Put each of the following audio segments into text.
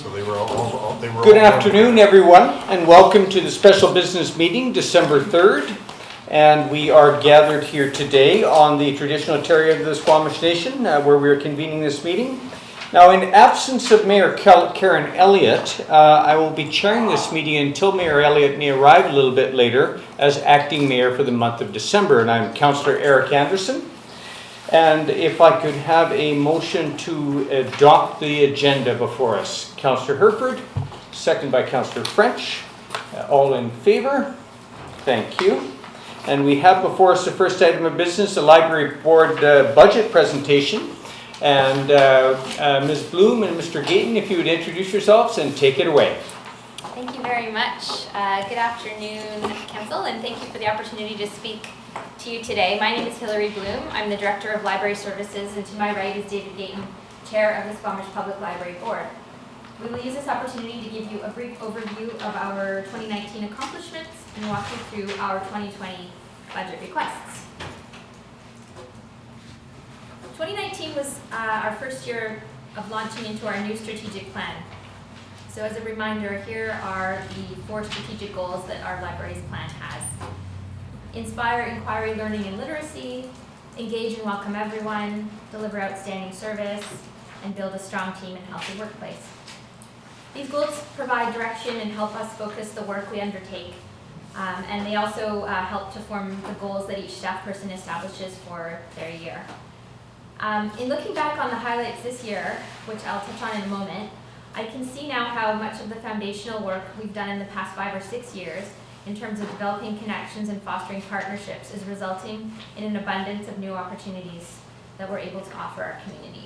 So they were all Good afternoon, everyone, and welcome to the special business meeting, December 3rd. And we are gathered here today on the traditional territory of the Squamish Nation, where we are convening this meeting. Now, in absence of Mayor Karen Elliott, I will be chairing this meeting until Mayor Elliott may arrive a little bit later as acting mayor for the month of December. And I'm Councillor Eric Anderson. And if I could have a motion to adopt the agenda before us. Councillor Herford, second by Councillor French. All in favor? Thank you. And we have before us the first item of business, the Library Board budget presentation. And Ms. Bloom and Mr. Gayton, if you would introduce yourselves and take it away. Thank you very much. Good afternoon, Council, and thank you for the opportunity to speak to you today. My name is Hilary Bloom. I'm the Director of Library Services, and to my right is David Gayton, Chair of the Squamish Public Library Board. We will use this opportunity to give you a brief overview of our 2019 accomplishments and walk you through our 2020 budget requests. 2019 was our first year of launching into our new strategic plan. So as a reminder, here are the 4 strategic goals that our libraries plan has. Inspire inquiry, learning, and literacy, engage and welcome everyone, deliver outstanding service, and build a strong team and healthy workplace. These goals provide direction and help us focus the work we undertake, and they also help to form the goals that each staff person establishes for their year. In looking back on the highlights this year, which I'll touch on in a moment, I can see now how much of the foundational work we've done in the past 5 or 6 years in terms of developing connections and fostering partnerships is resulting in an abundance of new opportunities that we're able to offer our community.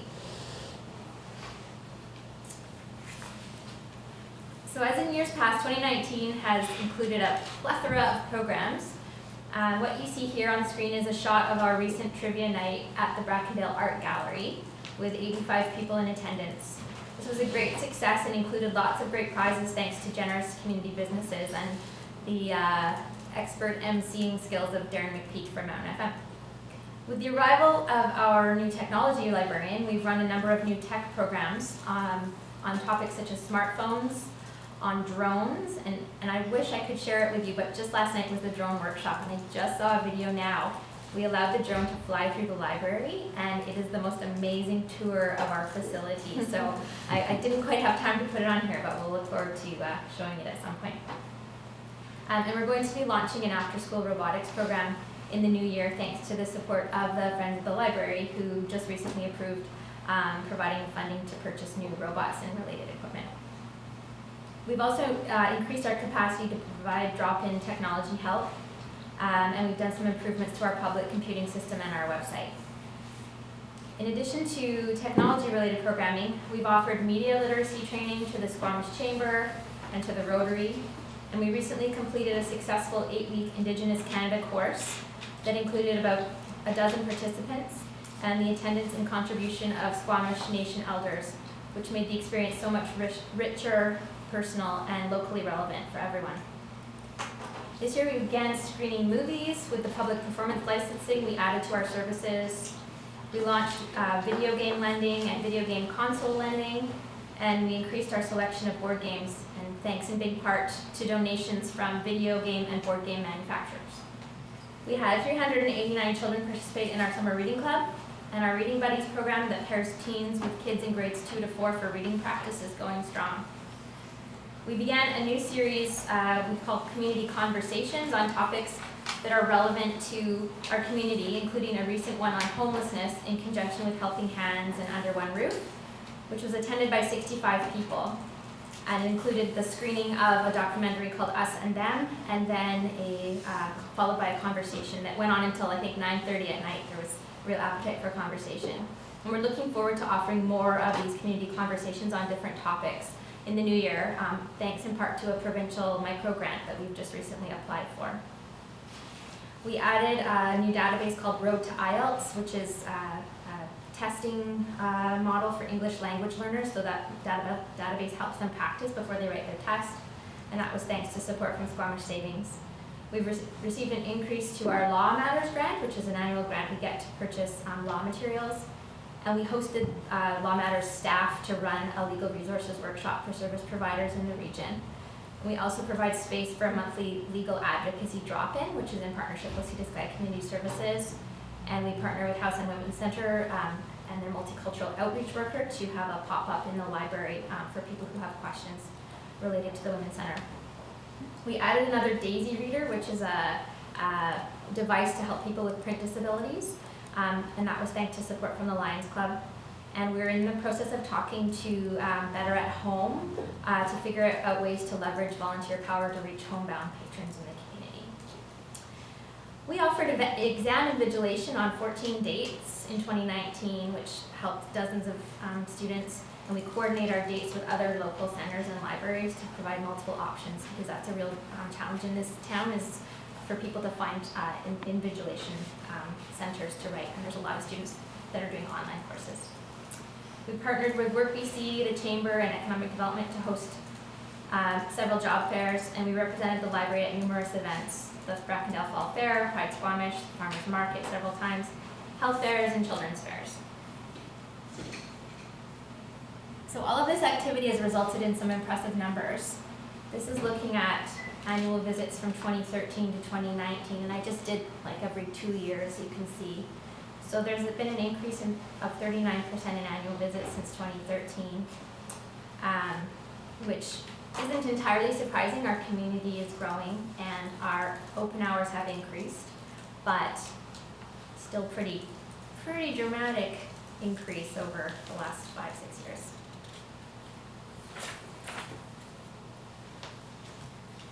So as in years past, 2019 has included a plethora of programs. What you see here on the screen is a shot of our recent trivia night at the Brackendale Art Gallery with 85 people in attendance. This was a great success and included lots of great prizes thanks to generous community businesses and the expert emceeing skills of Darren McPeak from Mountain FM. With the arrival of our new technology librarian, we've run a number of new tech programs on topics such as smartphones, on drones, and I wish I could share it with you, but just last night was the drone workshop, and I just saw a video now. We allowed the drone to fly through the library, and it is the most amazing tour of our facility. So I didn't quite have time to put it on here, but we'll look forward to showing it at some point. And we're going to be launching an after-school robotics program in the new year, thanks to the support of the Friends of the Library, who just recently approved providing funding to purchase new robots and related equipment. We've also increased our capacity to provide drop-in technology help, and we've done some improvements to our public computing system and our website. In addition to technology-related programming, we've offered media literacy training to the Squamish Chamber and to the Rotary, and we recently completed a successful 8-week Indigenous Canada course that included about a dozen participants and the attendance and contribution of Squamish Nation elders, which made the experience so much richer, personal, and locally relevant for everyone. This year we began screening movies with the public performance licensing we added to our services. We launched video game lending and video game console lending, and we increased our selection of board games, and thanks in big part to donations from video game and board game manufacturers. We had 389 children participate in our summer reading club, and our Reading Buddies program that pairs teens with kids in grades 2 to 4 for reading practice is going strong. We began a new series we call Community Conversations on topics that are relevant to our community, including a recent one on homelessness in conjunction with Helping Hands and Under One Roof, which was attended by 65 people and included the screening of a documentary called Us and Them, and then followed by a conversation that went on until I think 9:30 at night. There was real appetite for conversation. And we're looking forward to offering more of these community conversations on different topics in the new year, thanks in part to a provincial micro grant that we've just recently applied for. We added a new database called Road to IELTS, which is a testing model for English language learners, so that database helps them practice before they write their test, and that was thanks to support from Squamish Savings. We've received an increase to our Law Matters grant, which is an annual grant we get to purchase law materials. And we hosted Law Matters staff to run a legal resources workshop for service providers in the region. We also provide space for a monthly legal advocacy drop-in, which is in partnership with Sea to Sky Community Services. And we partner with House and Women's Center and their multicultural outreach worker to have a pop-up in the library for people who have questions related to the Women's Center. We added another Daisy Reader, which is a device to help people with print disabilities, and that was thanks to support from the Lions Club. And we're in the process of talking to Better at Home to figure out ways to leverage volunteer power to reach homebound patrons in the community. We offered exam invigilation on 14 dates in 2019, which helped dozens of students, and we coordinate our dates with other local centers and libraries to provide multiple options, because that's a real challenge in this town, is for people to find invigilation centers to write, and there's a lot of students that are doing online courses. We partnered with Work BC, the Chamber, and Economic Development to host several job fairs, and we represented the library at numerous events, the Brackendale Fall Fair, Pride Squamish, Farmers Market several times, health fairs, and children's fairs. So all of this activity has resulted in some impressive numbers. This is looking at annual visits from 2013 to 2019, and I just did like every 2 years, you can see. So there's been an increase of 39% in annual visits since 2013, which isn't entirely surprising. Our community is growing and our open hours have increased, but still pretty dramatic increase over the last 5-6 years.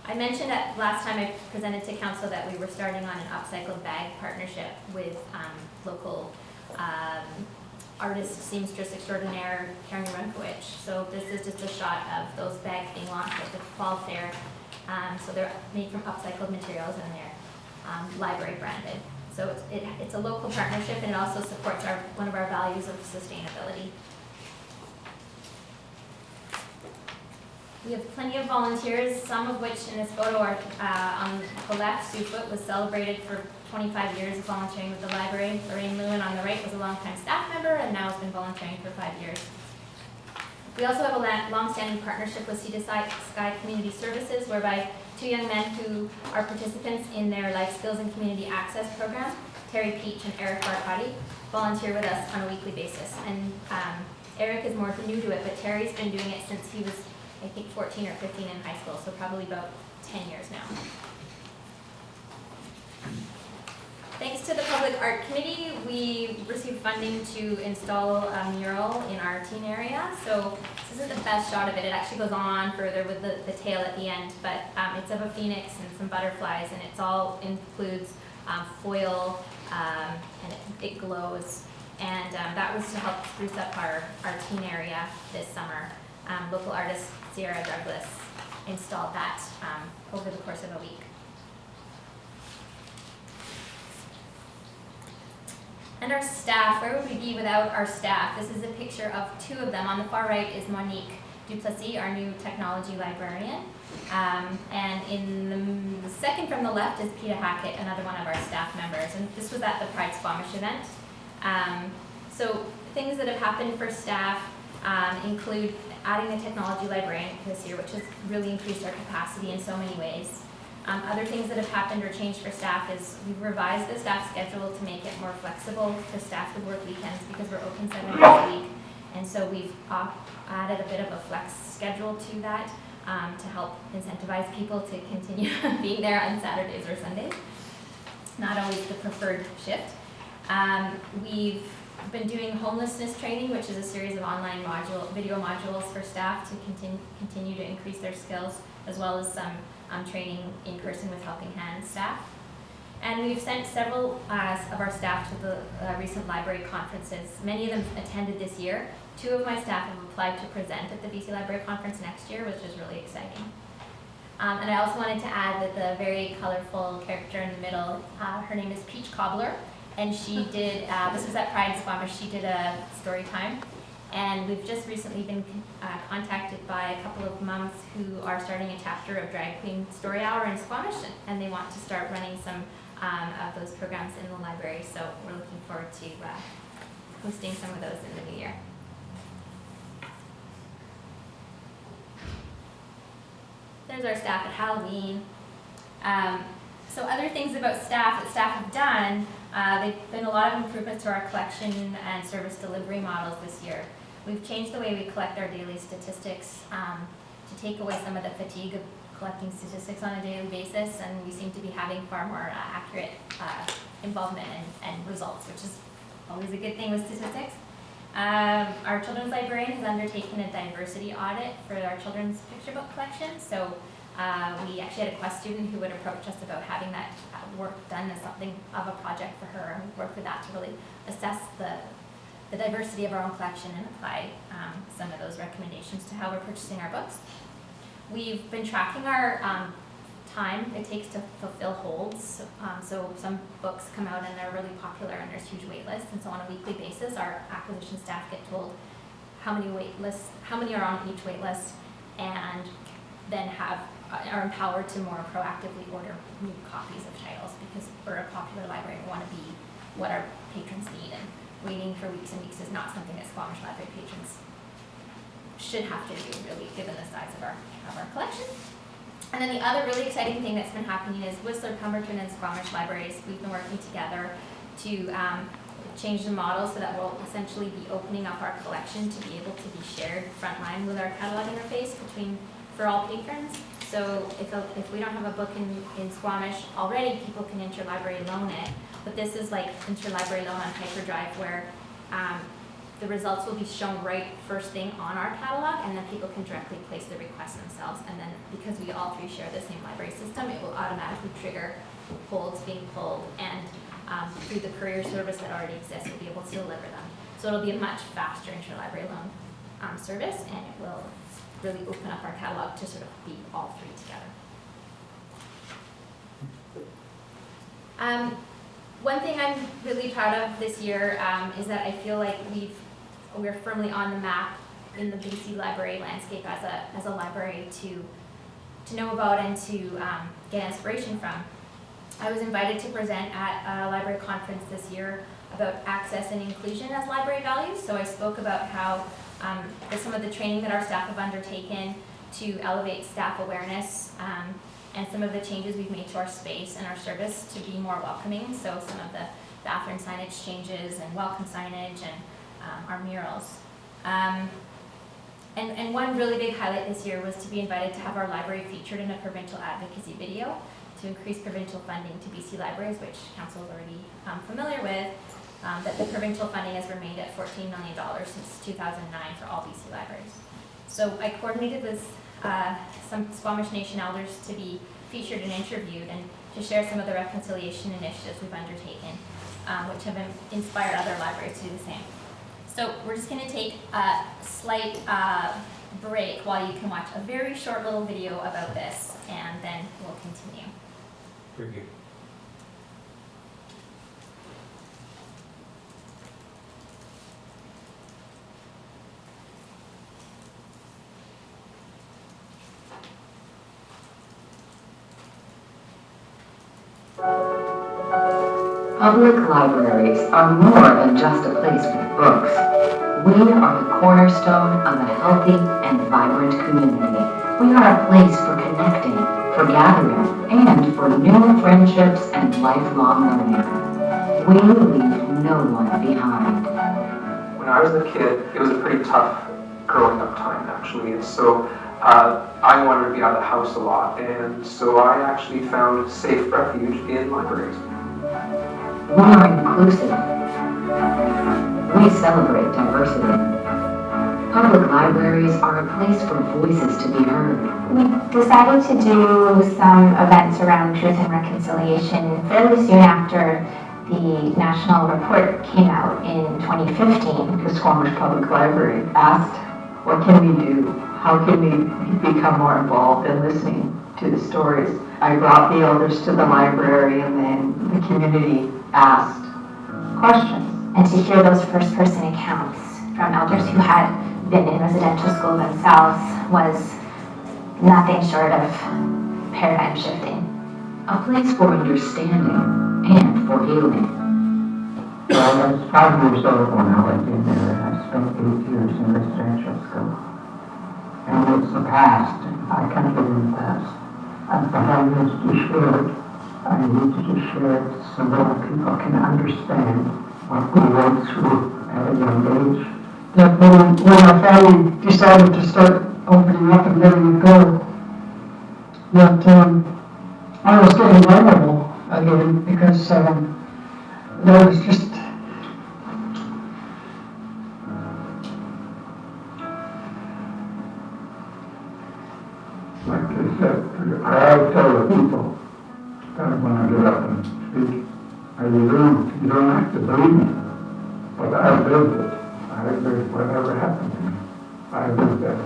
I mentioned that last time I presented to council that we were starting on an upcycled bag partnership with local artist seamstress extraordinaire Karen Runkowicz. So this is just a shot of those bags being launched at the fall fair. So they're made from upcycled materials and they're library branded. So it's a local partnership, and it also supports one of our values of sustainability. We have plenty of volunteers, some of which in this photo are on the left. Sue Foote was celebrated for 25 years of volunteering with the library. Lorraine Lewin on the right was a longtime staff member and now has been volunteering for 5 years. We also have a long-standing partnership with Sea to Sky Community Services, whereby 2 young men who are participants in their Life Skills and Community Access program, Terry Peach and Eric Barcotti, volunteer with us on a weekly basis. And Eric is more new to it, but Terry's been doing it since he was, I think, 14 or 15 in high school, so probably about 10 years now. Thanks to the Public Art Committee, we received funding to install a mural in our teen area. So this isn't the best shot of it. It actually goes on further with the tail at the end, but it's of a phoenix and some butterflies, and it's all includes foil, and it glows. And that was to help spruce up our teen area this summer. Local artist Sierra Douglas installed that over the course of a week. And our staff, where would we be without our staff? This is a picture of 2 of them. On the far right is Monique Duplessis, our new technology librarian. And in the second from the left is Peter Hackett, another one of our staff members. And this was at the Pride Squamish event. So things that have happened for staff include adding a technology librarian this year, which has really increased our capacity in so many ways. Other things that have happened or changed for staff is we've revised the staff schedule to make it more flexible for staff to work weekends because we're open 7 days a week. And so we've added a bit of a flex schedule to that to help incentivize people to continue being there on Saturdays or Sundays. Not always the preferred shift. We've been doing homelessness training, which is a series of online video modules for staff to continue to increase their skills, as well as some training in person with Helping Hands staff. And we've sent several of our staff to the recent library conferences. Many of them attended this year. 2 of my staff have applied to present at the BC Library Conference next year, which is really exciting. And I also wanted to add that the very colorful character in the middle, her name is Peach Cobbler, and she did, this was at Pride Squamish, she did a story time. And we've just recently been contacted by a couple of moms who are starting a chapter of Drag Queen Story Hour in Squamish, and they want to start running some of those programs in the library. So we're looking forward to hosting some of those in the new year. There's our staff at Halloween. So other things about staff that staff have done, they've been a lot of improvements to our collection and service delivery models this year. We've changed the way we collect our daily statistics to take away some of the fatigue of collecting statistics on a daily basis, and we seem to be having far more accurate involvement and results, which is always a good thing with statistics. Our children's librarian has undertaken a diversity audit for our children's picture book collection. So we actually had a Quest student who would approach us about having that work done as something of a project for her, and we worked with that to really assess the diversity of our own collection and apply some of those recommendations to how we're purchasing our books. We've been tracking our time it takes to fulfill holds. So some books come out and they're really popular and there's huge wait lists, and so on a weekly basis our acquisition staff get told how many are on each wait list, and then are empowered to more proactively order new copies of titles, because we're a popular library and we want to be what our patrons need, and waiting for weeks and weeks is not something that Squamish library patrons should have to do, really, given the size of our collection. And then the other really exciting thing that's been happening is Whistler, Pemberton, and Squamish libraries, we've been working together to change the model so that we'll essentially be opening up our collection to be able to be shared frontline with our catalog interface for all patrons. So if we don't have a book in Squamish already, people can interlibrary loan it. But this is like interlibrary loan on Hyperdrive, where the results will be shown right first thing on our catalog, and then people can directly place the request themselves. And then because we all three share the same library system, it will automatically trigger holds being pulled, and through the courier service that already exists, we'll be able to deliver them. So it'll be a much faster interlibrary loan service, and it will really open up our catalog to sort of be all three together. One thing I'm really proud of this year is that I feel like we're firmly on the map in the BC library landscape as a library to know about and to get inspiration from. I was invited to present at a library conference this year about access and inclusion as library values. So I spoke about how some of the training that our staff have undertaken to elevate staff awareness and some of the changes we've made to our space and our service to be more welcoming. So some of the bathroom signage changes and welcome signage and our murals. And one really big highlight this year was to be invited to have our library featured in a provincial advocacy video to increase provincial funding to BC libraries, which Council is already familiar with, that the provincial funding has remained at $14 million since 2009 for all BC libraries. So I coordinated with some Squamish Nation elders to be featured and interviewed and to share some of the reconciliation initiatives we've undertaken, which have inspired other libraries to do the same. So we're just going to take a slight break while you can watch a very short little video about this, and then we'll continue. Very good. Public libraries are more than just a place for books. We are the cornerstone of a healthy and vibrant community. We are a place for connecting, for gathering, and for new friendships and lifelong learning. We leave no one behind. When I was a kid, it was a pretty tough growing up time, actually. And so I wanted to be out of the house a lot, and so I actually found safe refuge in libraries. We are inclusive. We celebrate diversity. Public libraries are a place for voices to be heard. We decided to do some events around truth and reconciliation fairly soon after the national report came out in 2015. The Squamish Public Library asked, what can we do? How can we become more involved in listening to the stories? I brought the elders to the library, and then the community asked questions. And to hear those first-person accounts from elders who had been in residential school themselves was nothing short of paradigm shifting. A place for understanding and for healing. Well, I was 5 years old when I went in there, and I spent 8 years in residential school. And it's the past. I can't live in the past. But I needed to share it. I needed to share it so that people can understand what we went through at a young age. That when our family decided to start opening up and letting it go, that I was getting vulnerable again because there was just Like I said, I tell the people that when I get up and speak, you don't have to believe me, but I lived it. I lived whatever happened to me. I lived that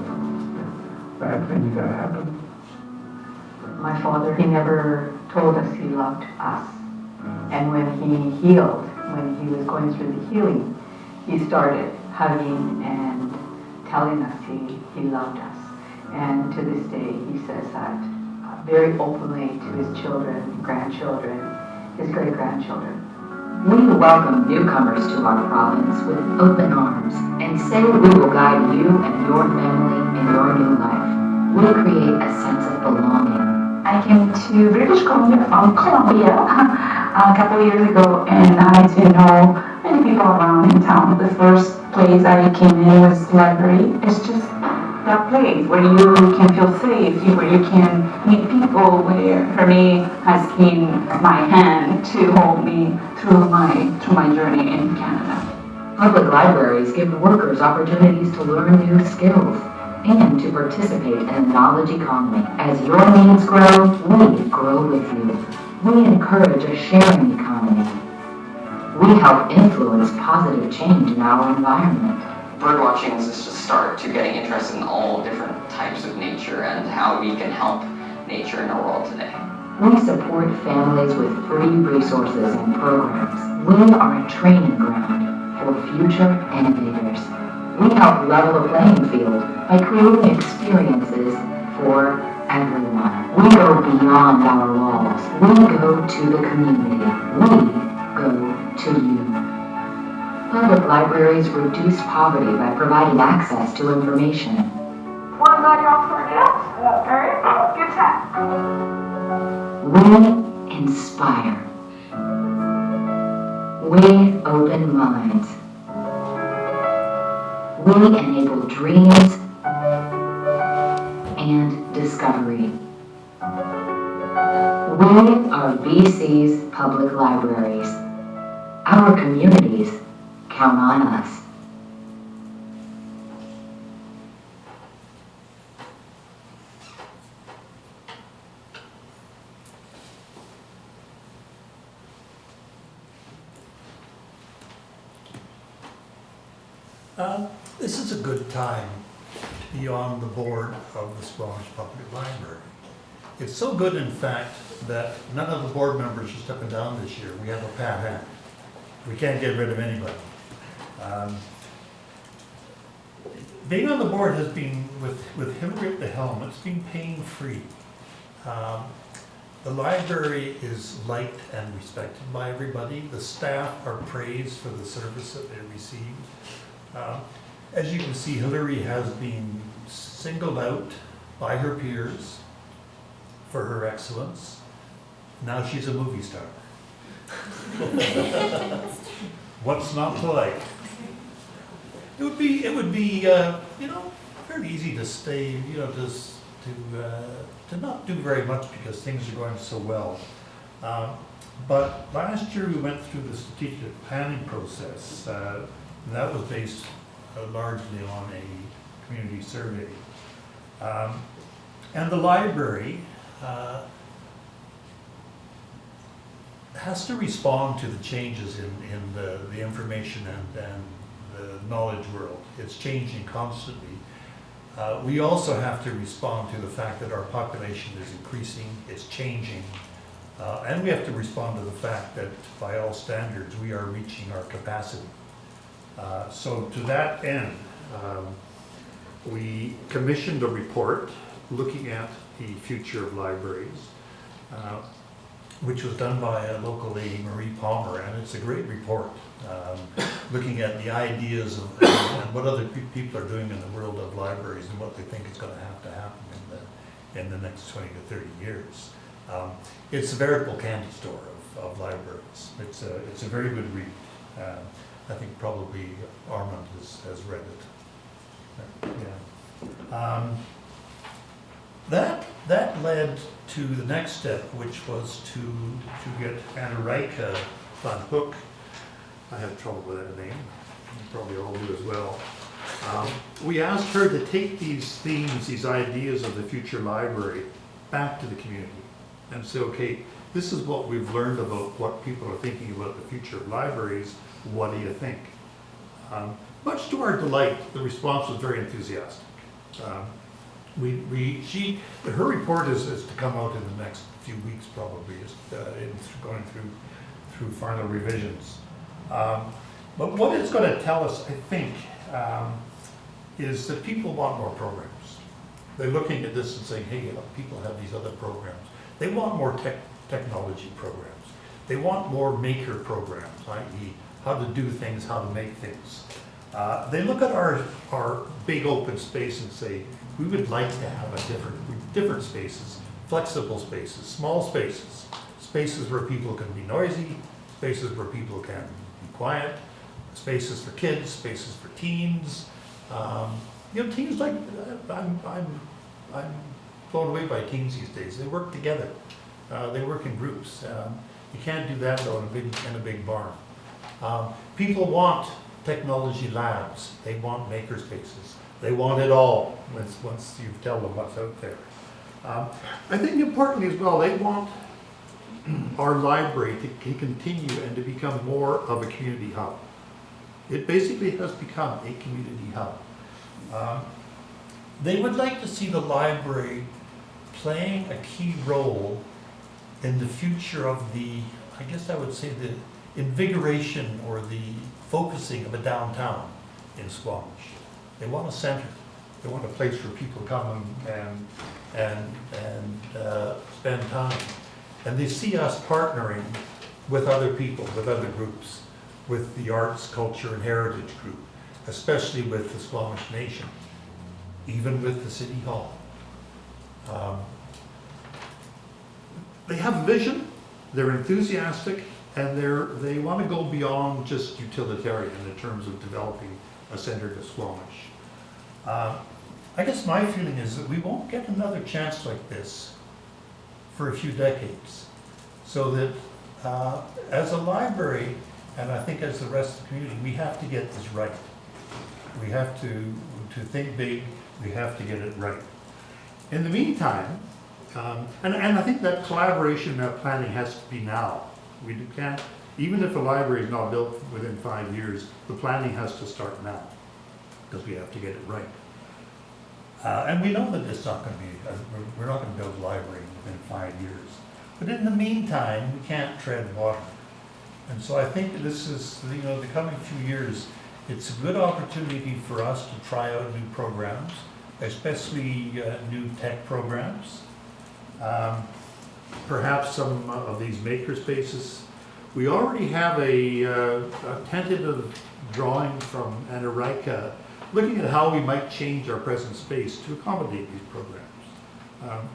bad things that happened. My father, he never told us he loved us. And when he healed, when he was going through the healing, he started hugging and telling us he loved us. And to this day, he says that very openly to his children, grandchildren, his great-grandchildren. We welcome newcomers to our province with open arms and say we will guide you and your family in your new life. We create a sense of belonging. I came to British Columbia from Colombia a couple of years ago, and I didn't know many people around in town. The first place I came in was the library. It's just that place where you can feel safe, where you can meet people, where for me has been my hand to hold me through my journey in Canada. Public libraries give workers opportunities to learn new skills and to participate in the knowledge economy. As your needs grow, we grow with you. We encourage a sharing economy. We help influence positive change in our environment. Birdwatching is just a start to getting interested in all different types of nature and how we can help nature in our world today. We support families with free resources and programs. We are a training ground for future innovators. We help level the playing field by creating experiences for everyone. We go beyond our walls. We go to the community. We go to you. Public libraries reduce poverty by providing access to information. Well, I'm glad you're all sorted out. All right, good chat. We inspire. We open minds. We enable dreams and discovery. We are BC's public libraries. Our communities count on us. This is a good time to be on the board of the Squamish Public Library. It's so good, in fact, that none of the board members are stepping down this year. We have a pat hand. We can't get rid of anybody. Being on the board has been, with Hillary at the helm, it's been pain-free. The library is liked and respected by everybody. The staff are praised for the service that they receive. As you can see, Hillary has been singled out by her peers for her excellence. Now she's a movie star. What's not to like? It would be, very easy to stay, just to not do very much because things are going so well. But last year we went through the strategic planning process. And that was based largely on a community survey. And the library has to respond to the changes in the information and the knowledge world. It's changing constantly. We also have to respond to the fact that our population is increasing, it's changing, and we have to respond to the fact that by all standards we are reaching our capacity. So to that end, we commissioned a report looking at the future of libraries. which was done by a local lady, Marie Palmer, and it's a great report, looking at the ideas of and what other people are doing in the world of libraries and what they think is going to happen in the next 20 to 30 years. It's a veritable candy store of libraries. It's a very good read. I think probably Armand has read it. Yeah. That led to the next step, which was to get Anarika Van Hook. I have trouble with that name. You probably all do as well. We asked her to take these themes, these ideas of the future library, back to the community and say, okay, this is what we've learned about what people are thinking about the future of libraries. What do you think? Much to our delight, the response was very enthusiastic. Her report is to come out in the next few weeks, probably, going through final revisions. But what it's going to tell us, I think, is that people want more programs. They're looking at this and saying, hey, people have these other programs. They want more technology programs. They want more maker programs, i.e. how to do things, how to make things. They look at our big open space and say, we would like to have different spaces, flexible spaces, small spaces, spaces where people can be noisy, spaces where people can be quiet, spaces for kids, spaces for teens. Teens like, I'm blown away by teens these days. They work together. They work in groups. You can't do that though in a big barn. People want technology labs. They want maker spaces. They want it all once you tell them what's out there. I think importantly as well, they want our library to continue and to become more of a community hub. It basically has become a community hub. They would like to see the library playing a key role in the future of I guess I would say the invigoration or the focusing of a downtown in Squamish. They want a center. They want a place where people come and spend time. And they see us partnering with other people, with other groups, with the Arts, Culture, and Heritage Group, especially with the Squamish Nation, even with the City Hall. They have a vision, they're enthusiastic, and they want to go beyond just utilitarian in terms of developing a center to Squamish. I guess my feeling is that we won't get another chance like this for a few decades. So that as a library, and I think as the rest of the community, we have to get this right. We have to think big, we have to get it right. In the meantime, and I think that collaboration, that planning has to be now. We can't, even if the library is not built within 5 years, the planning has to start now, because we have to get it right. And we know that it's not going to be, we're not going to build a library within 5 years. But in the meantime, we can't tread water. And so I think this is, the coming few years, it's a good opportunity for us to try out new programs, especially new tech programs. Perhaps some of these maker spaces. We already have a tentative drawing from Anarika looking at how we might change our present space to accommodate these programs.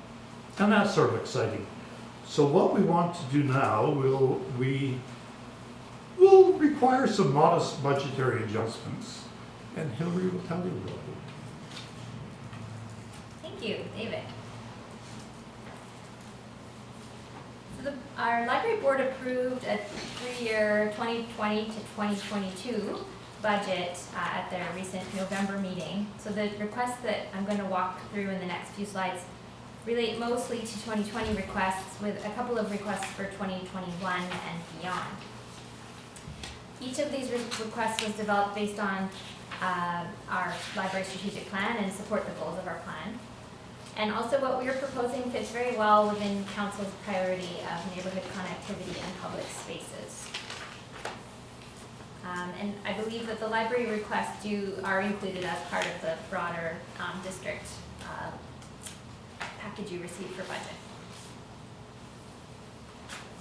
And that's sort of exciting. So what we want to do now, we will require some modest budgetary adjustments, and Hillary will tell you about it. Thank you, David. So our library board approved a 3-year 2020 to 2022 budget at their recent November meeting. So the requests that I'm going to walk through in the next few slides relate mostly to 2020 requests, with a couple of requests for 2021 and beyond. Each of these requests was developed based on our library strategic plan and support the goals of our plan. And also what we are proposing fits very well within Council's priority of neighborhood connectivity and public spaces. And I believe that the library requests are included as part of the broader district package you received for budget.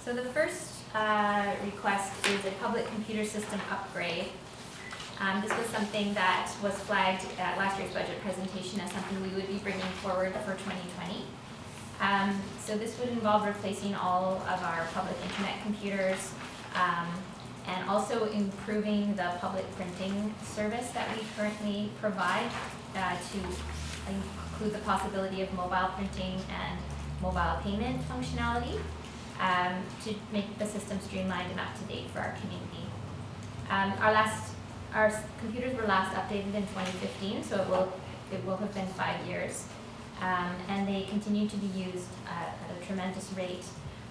So the first request is a public computer system upgrade. This was something that was flagged at last year's budget presentation as something we would be bringing forward for 2020. So this would involve replacing all of our public internet computers and also improving the public printing service that we currently provide to include the possibility of mobile printing and mobile payment functionality to make the system streamlined and up to date for our community. Our computers were last updated in 2015, so it will have been 5 years. And they continue to be used at a tremendous rate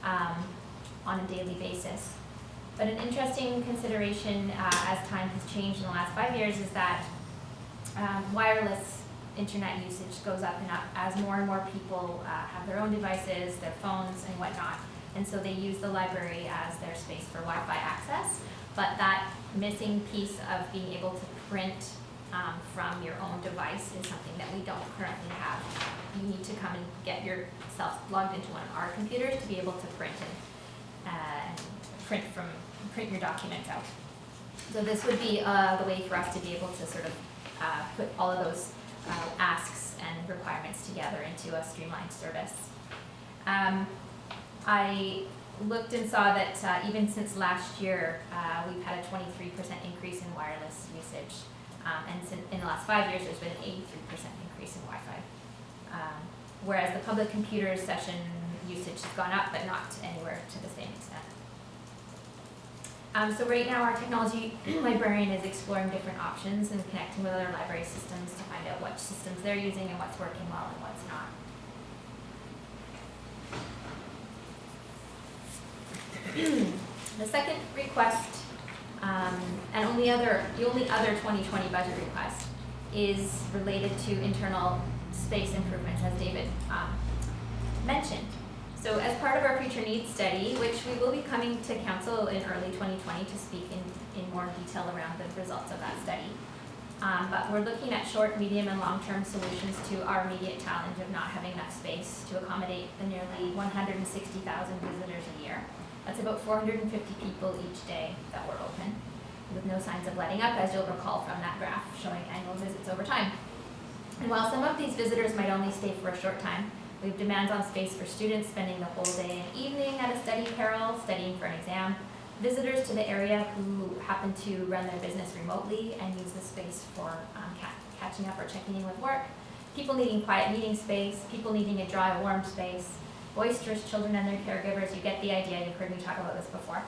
on a daily basis. But an interesting consideration as time has changed in the last 5 years is that wireless internet usage goes up and up as more and more people have their own devices, their phones and whatnot. And so they use the library as their space for Wi-Fi access. But that missing piece of being able to print from your own device is something that we don't currently have. You need to come and get yourself logged into one of our computers to be able to print and print your documents out. So this would be the way for us to be able to sort of put all of those asks and requirements together into a streamlined service. I looked and saw that even since last year, we've had a 23% increase in wireless usage. And in the last 5 years, there's been an 83% increase in Wi-Fi. Whereas the public computer session usage has gone up, but not anywhere to the same extent. So right now, our technology librarian is exploring different options and connecting with other library systems to find out which systems they're using and what's working well and what's not. The second request, and the only other 2020 budget request, is related to internal space improvements, as David mentioned. So as part of our future needs study, which we will be coming to council in early 2020 to speak in more detail around the results of that study. But we're looking at short, medium, and long-term solutions to our immediate challenge of not having enough space to accommodate the nearly 160,000 visitors a year. That's about 450 people each day that we're open, with no signs of letting up, as you'll recall from that graph showing annual visits over time. And while some of these visitors might only stay for a short time, we have demands on space for students spending the whole day and evening at a study peril, studying for an exam, visitors to the area who happen to run their business remotely and use the space for catching up or checking in with work, people needing quiet meeting space, people needing a dry, warm space, boisterous children and their caregivers. You get the idea, you've heard me talk about this before.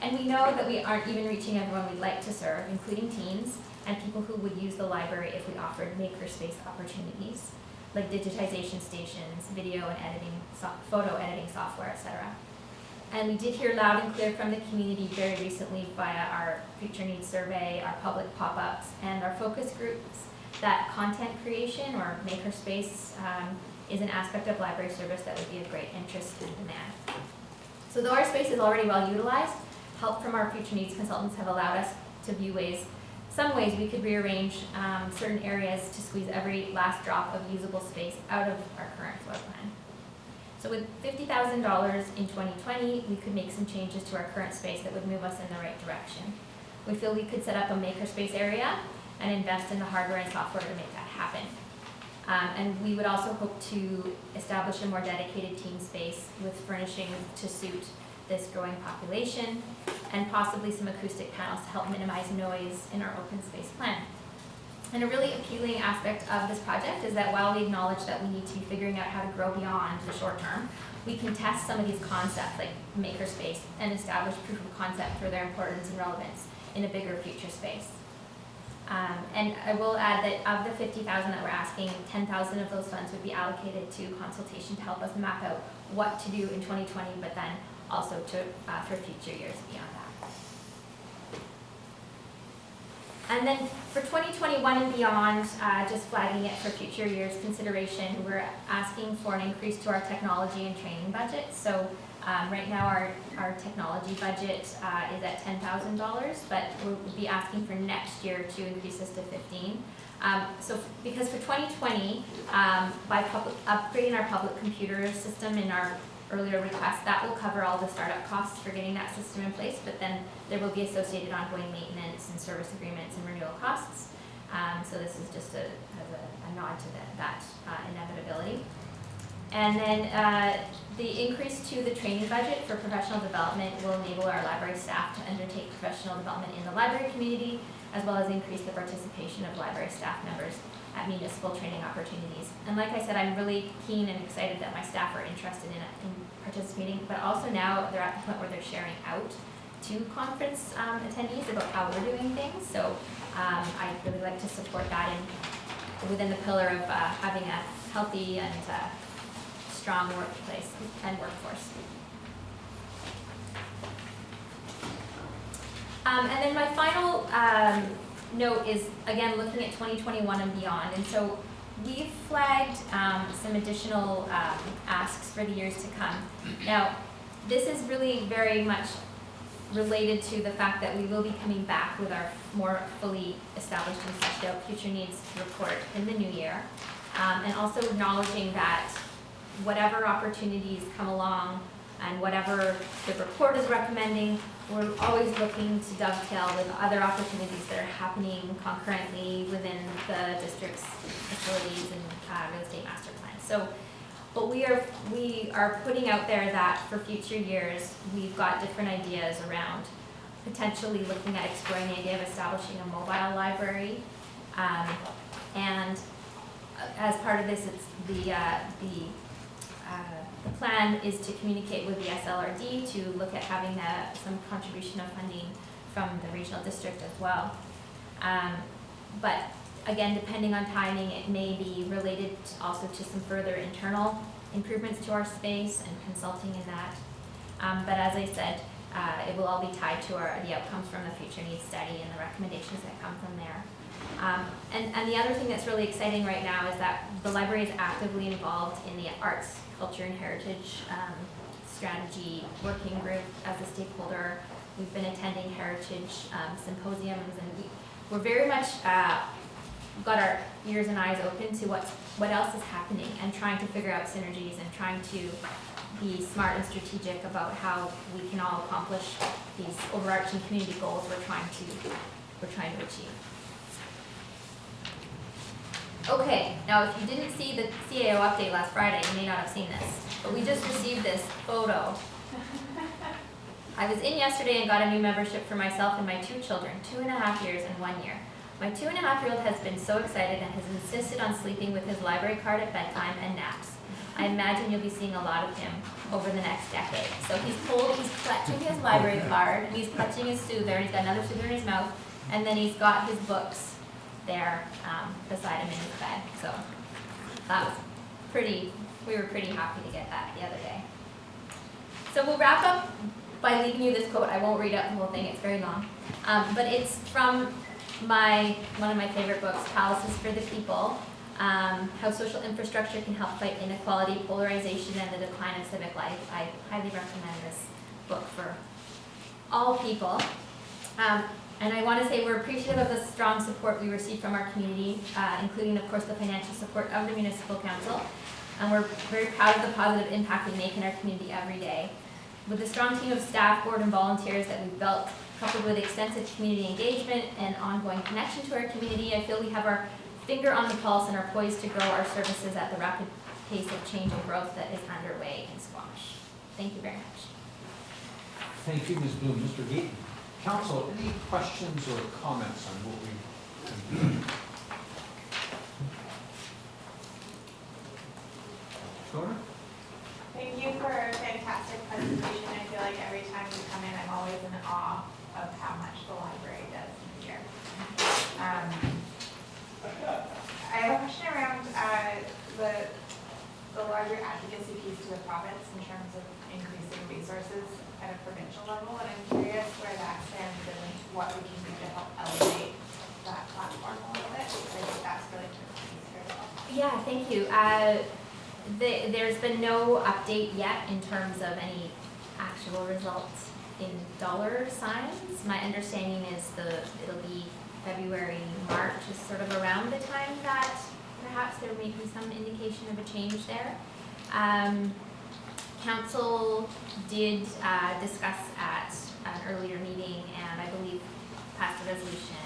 And we know that we aren't even reaching everyone we'd like to serve, including teens and people who would use the library if we offered makerspace opportunities, like digitization stations, video and editing, photo editing software, etc. And we did hear loud and clear from the community very recently via our Future Needs Survey, our public pop-ups, and our focus groups that content creation or makerspace is an aspect of library service that would be of great interest and demand. So though our space is already well utilized, help from our future needs consultants have allowed us to view some ways we could rearrange certain areas to squeeze every last drop of usable space out of our current floor plan. So with $50,000 in 2020, we could make some changes to our current space that would move us in the right direction. We feel we could set up a makerspace area and invest in the hardware and software to make that happen. And we would also hope to establish a more dedicated team space with furnishings to suit this growing population and possibly some acoustic panels to help minimize noise in our open space plan. And a really appealing aspect of this project is that while we acknowledge that we need to be figuring out how to grow beyond the short term, we can test some of these concepts like makerspace and establish proof of concept for their importance and relevance in a bigger future space. And I will add that of the $50,000 that we're asking, 10,000 of those funds would be allocated to consultation to help us map out what to do in 2020, but then also for future years beyond that. And then for 2021 and beyond, just flagging it for future years consideration, we're asking for an increase to our technology and training budget. So right now our technology budget is at $10,000, but we'll be asking for next year to increase this to $15,000. So because for 2020, by upgrading our public computer system in our earlier request, that will cover all the startup costs for getting that system in place, but then there will be associated ongoing maintenance and service agreements and renewal costs. So this is just as a nod to that inevitability. And then the increase to the training budget for professional development will enable our library staff to undertake professional development in the library community, as well as increase the participation of library staff members at municipal training opportunities. And like I said, I'm really keen and excited that my staff are interested in participating, but also now they're at the point where they're sharing out to conference attendees about how we're doing things. So I'd really like to support that within the pillar of having a healthy and strong workplace and workforce. And then my final note is, again, looking at 2021 and beyond. And so we've flagged some additional asks for the years to come. Now, this is really very much related to the fact that we will be coming back with our more fully established and fleshed out future needs report in the new year. And also acknowledging that whatever opportunities come along and whatever the report is recommending, we're always looking to dovetail with other opportunities that are happening concurrently within the district's facilities and real estate master plan. So, but we are putting out there that for future years, we've got different ideas around potentially looking at exploring the idea of establishing a mobile library. And as part of this, it's the plan is to communicate with the SLRD to look at having some contribution of funding from the regional district as well. But again, depending on timing, it may be related also to some further internal improvements to our space and consulting in that. But as I said, it will all be tied to the outcomes from the future needs study and the recommendations that come from there. And the other thing that's really exciting right now is that the library is actively involved in the arts, culture, and heritage strategy working group as a stakeholder. We've been attending heritage symposiums, and we're very much got our ears and eyes open to what else is happening and trying to figure out synergies and trying to be smart and strategic about how we can all accomplish these overarching community goals we're trying to achieve. Okay, now if you didn't see the CAO update last Friday, you may not have seen this, but we just received this photo. I was in yesterday and got a new membership for myself and my 2 children, 2.5 years and 1 year. My 2.5-year-old has been so excited and has insisted on sleeping with his library card at bedtime and naps. I imagine you'll be seeing a lot of him over the next decade. So he's clutching his library card, he's clutching his soother, he's got another soother in his mouth, and then he's got his books there beside him in his bed. So that was we were pretty happy to get that the other day. So we'll wrap up by leaving you this quote. I won't read out the whole thing, it's very long. But it's from one of my favorite books, Palaces for the People, How Social Infrastructure Can Help Fight Inequality, Polarization, and the Decline of Civic Life. I highly recommend this book for all people. And I want to say we're appreciative of the strong support we receive from our community, including, of course, the financial support of the Municipal Council. And we're very proud of the positive impact we make in our community every day. With the strong team of staff, board, and volunteers that we've built, coupled with extensive community engagement and ongoing connection to our community, I feel we have our finger on the pulse and are poised to grow our services at the rapid pace of change and growth that is underway in Squamish. Thank you very much. Thank you, Ms. Bloom. Mr. Gayton. Council, any questions or comments on what we Donna? Thank you for a fantastic presentation. I feel like every time we come in, I'm always in awe of how much the library does here. I have a question around the larger advocacy piece to the province in terms of increasing resources at a provincial level, and I'm curious where that stands and what we can do to help elevate that platform a little bit, because I think that's really important here as well. Yeah, thank you. There's been no update yet in terms of any actual results in dollar signs. My understanding is it'll be February, March is sort of around the time that perhaps there may be some indication of a change there. Council did discuss at an earlier meeting and I believe passed a resolution.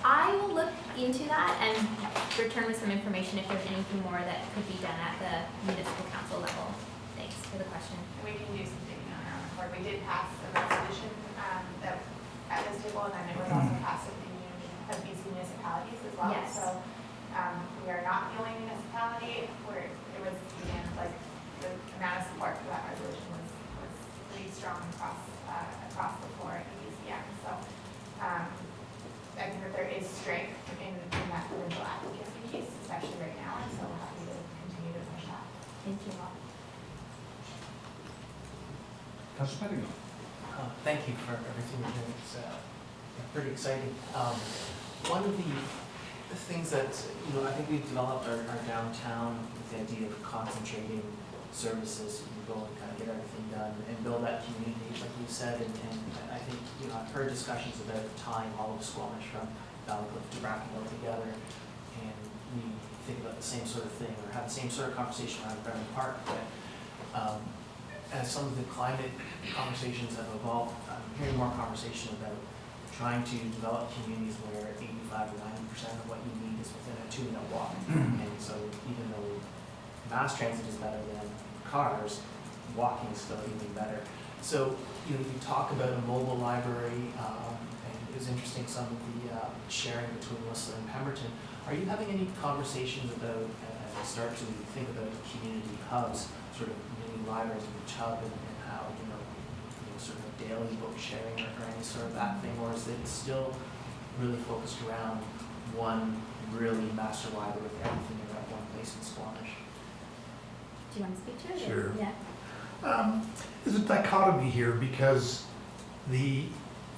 I will look into that and return with some information if there's anything more that could be done at the municipal council level. Thanks for the question. And we can do some digging on our own accord. We did pass a resolution that at this table, and then it was also passed at the BC municipalities as well. Yes. So we are not the only municipality where it was, again, like the amount of support for that resolution was pretty strong across the floor at the BCM. So I think that there is strength in that provincial advocacy piece, especially right now, and so we're happy to continue to push that. Thank you all. Councilor Pettigrew. Thank you for everything you're doing. It's pretty exciting. One of the things that I think we've developed our downtown with the idea of concentrating services. You can go and kind of get everything done and build that community, like you said. And I think I've heard discussions about tying all of Squamish from Ballycliffe to Brackenhill together, and we think about the same sort of thing or have the same sort of conversation around Brennan Park. But as some of the climate conversations have evolved, I'm hearing more conversation about trying to develop communities where 85 to 90% of what you need is within a 2-minute walk. And so even though mass transit is better than cars, walking is still even better. So you talk about a mobile library, and it was interesting some of the sharing between Whistler and Pemberton. Are you having any conversations about, as we start to think about community hubs, sort of mini libraries in each hub, and how sort of daily book sharing or any sort of that thing, or is it still really focused around one really master library with everything in that one place in Squamish? Do you want to speak to it? Sure. Yeah. There's a dichotomy here because the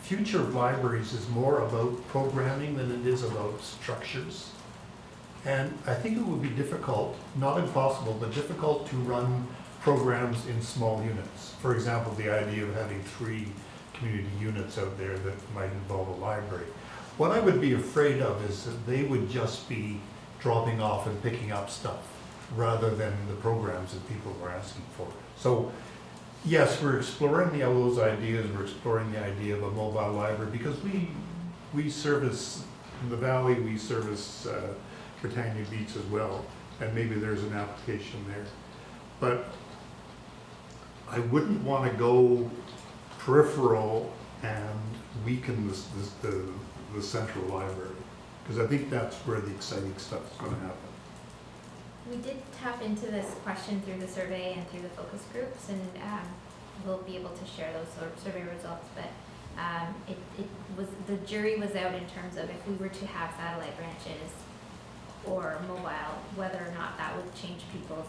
future of libraries is more about programming than it is about structures. And I think it would be difficult, not impossible, but difficult to run programs in small units. For example, the idea of having 3 community units out there that might involve a library. What I would be afraid of is that they would just be dropping off and picking up stuff rather than the programs that people were asking for. So yes, we're exploring those ideas. We're exploring the idea of a mobile library because we service in the valley, we service Britannia Beach as well, and maybe there's an application there. But I wouldn't want to go peripheral and weaken the central library, because I think that's where the exciting stuff is going to happen. We did tap into this question through the survey and through the focus groups, and we'll be able to share those sort of survey results. But the jury was out in terms of if we were to have satellite branches or mobile, whether or not that would change people's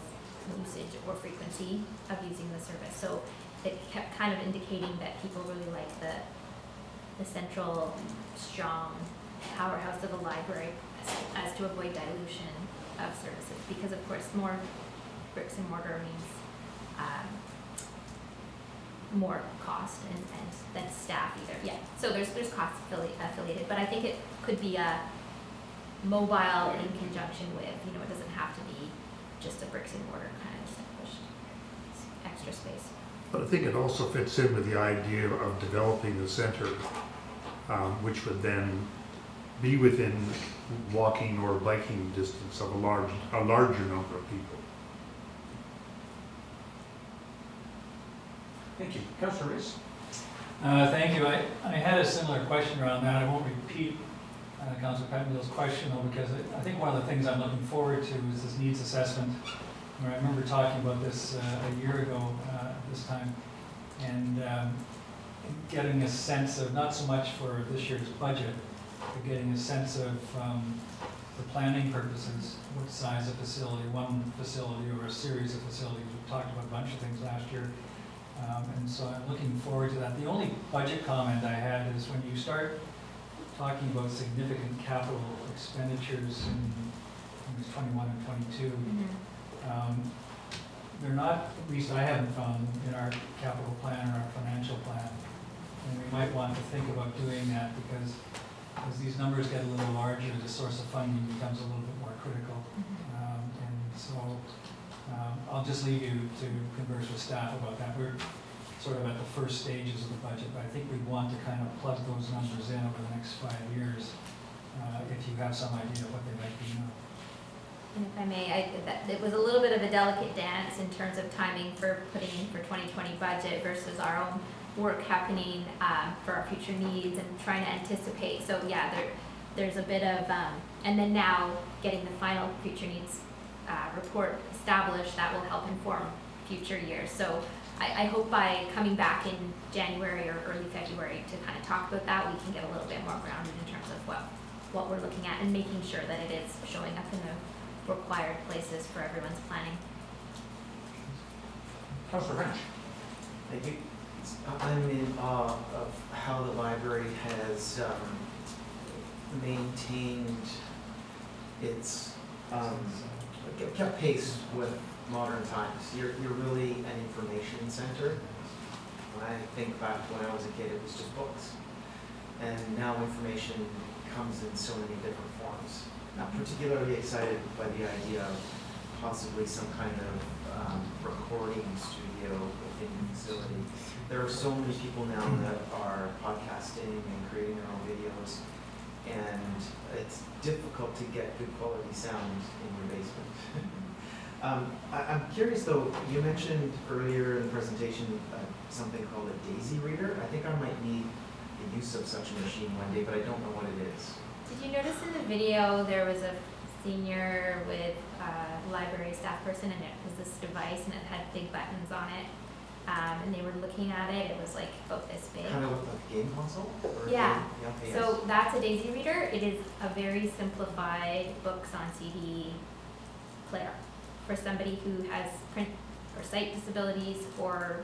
usage or frequency of using the service. So it kept kind of indicating that people really like the central, strong powerhouse of the library as to avoid dilution of services, because of course more bricks and mortar means more cost and then staff either. Yeah, so there's costs affiliated, but I think it could be a mobile in conjunction with, it doesn't have to be just a bricks and mortar kind of established extra space. But I think it also fits in with the idea of developing the center, which would then be within walking or biking distance of a larger number of people. Thank you. Councilor Rees. Thank you. I had a similar question around that. I won't repeat Councilor Pettingill's question, though, because I think one of the things I'm looking forward to is this needs assessment. I remember talking about this a year ago this time, and getting a sense of, not so much for this year's budget, but getting a sense of, for planning purposes, what size of facility, one facility or a series of facilities. We talked about a bunch of things last year. And so I'm looking forward to that. The only budget comment I had is when you start talking about significant capital expenditures in 21 and 22, they're not, at least I haven't found in our capital plan or our financial plan. And we might want to think about doing that because as these numbers get a little larger, the source of funding becomes a little bit more critical. And so I'll I'll just leave you to converse with staff about that. We're sort of at the first stages of the budget, but I think we want to kind of plug those numbers in over the next 5 years, if you have some idea of what they might be now. And if I may, it was a little bit of a delicate dance in terms of timing for putting in for 2020 budget versus our own work happening for our future needs and trying to anticipate. So yeah, there's a bit of, and then now getting the final future needs report established, that will help inform future years. So I hope by coming back in January or early February to kind of talk about that, we can get a little bit more grounded in terms of what we're looking at and making sure that it is showing up in the required places for everyone's planning. Councillor French. Thank you. I'm in awe of how the library has maintained its kept pace with modern times. You're really an information center. When I think back to when I was a kid, it was just books, and now information comes in so many different forms. I'm particularly excited by the idea of possibly some kind of recording studio within the facility. There are so many people now that are podcasting and creating their own videos, and it's difficult to get good quality sound in your basement. I'm curious though, you mentioned earlier in the presentation something called a daisy reader. I think I might need the use of such a machine one day, but I don't know what it is. Did you notice in the video there was a senior with a library staff person, and it was this device and it had big buttons on it, and they were looking at it. It was like about this big. Kind of looked like a game console? Or yeah. Okay, so that's a daisy reader. It is a very simplified books on CD player for somebody who has print or sight disabilities or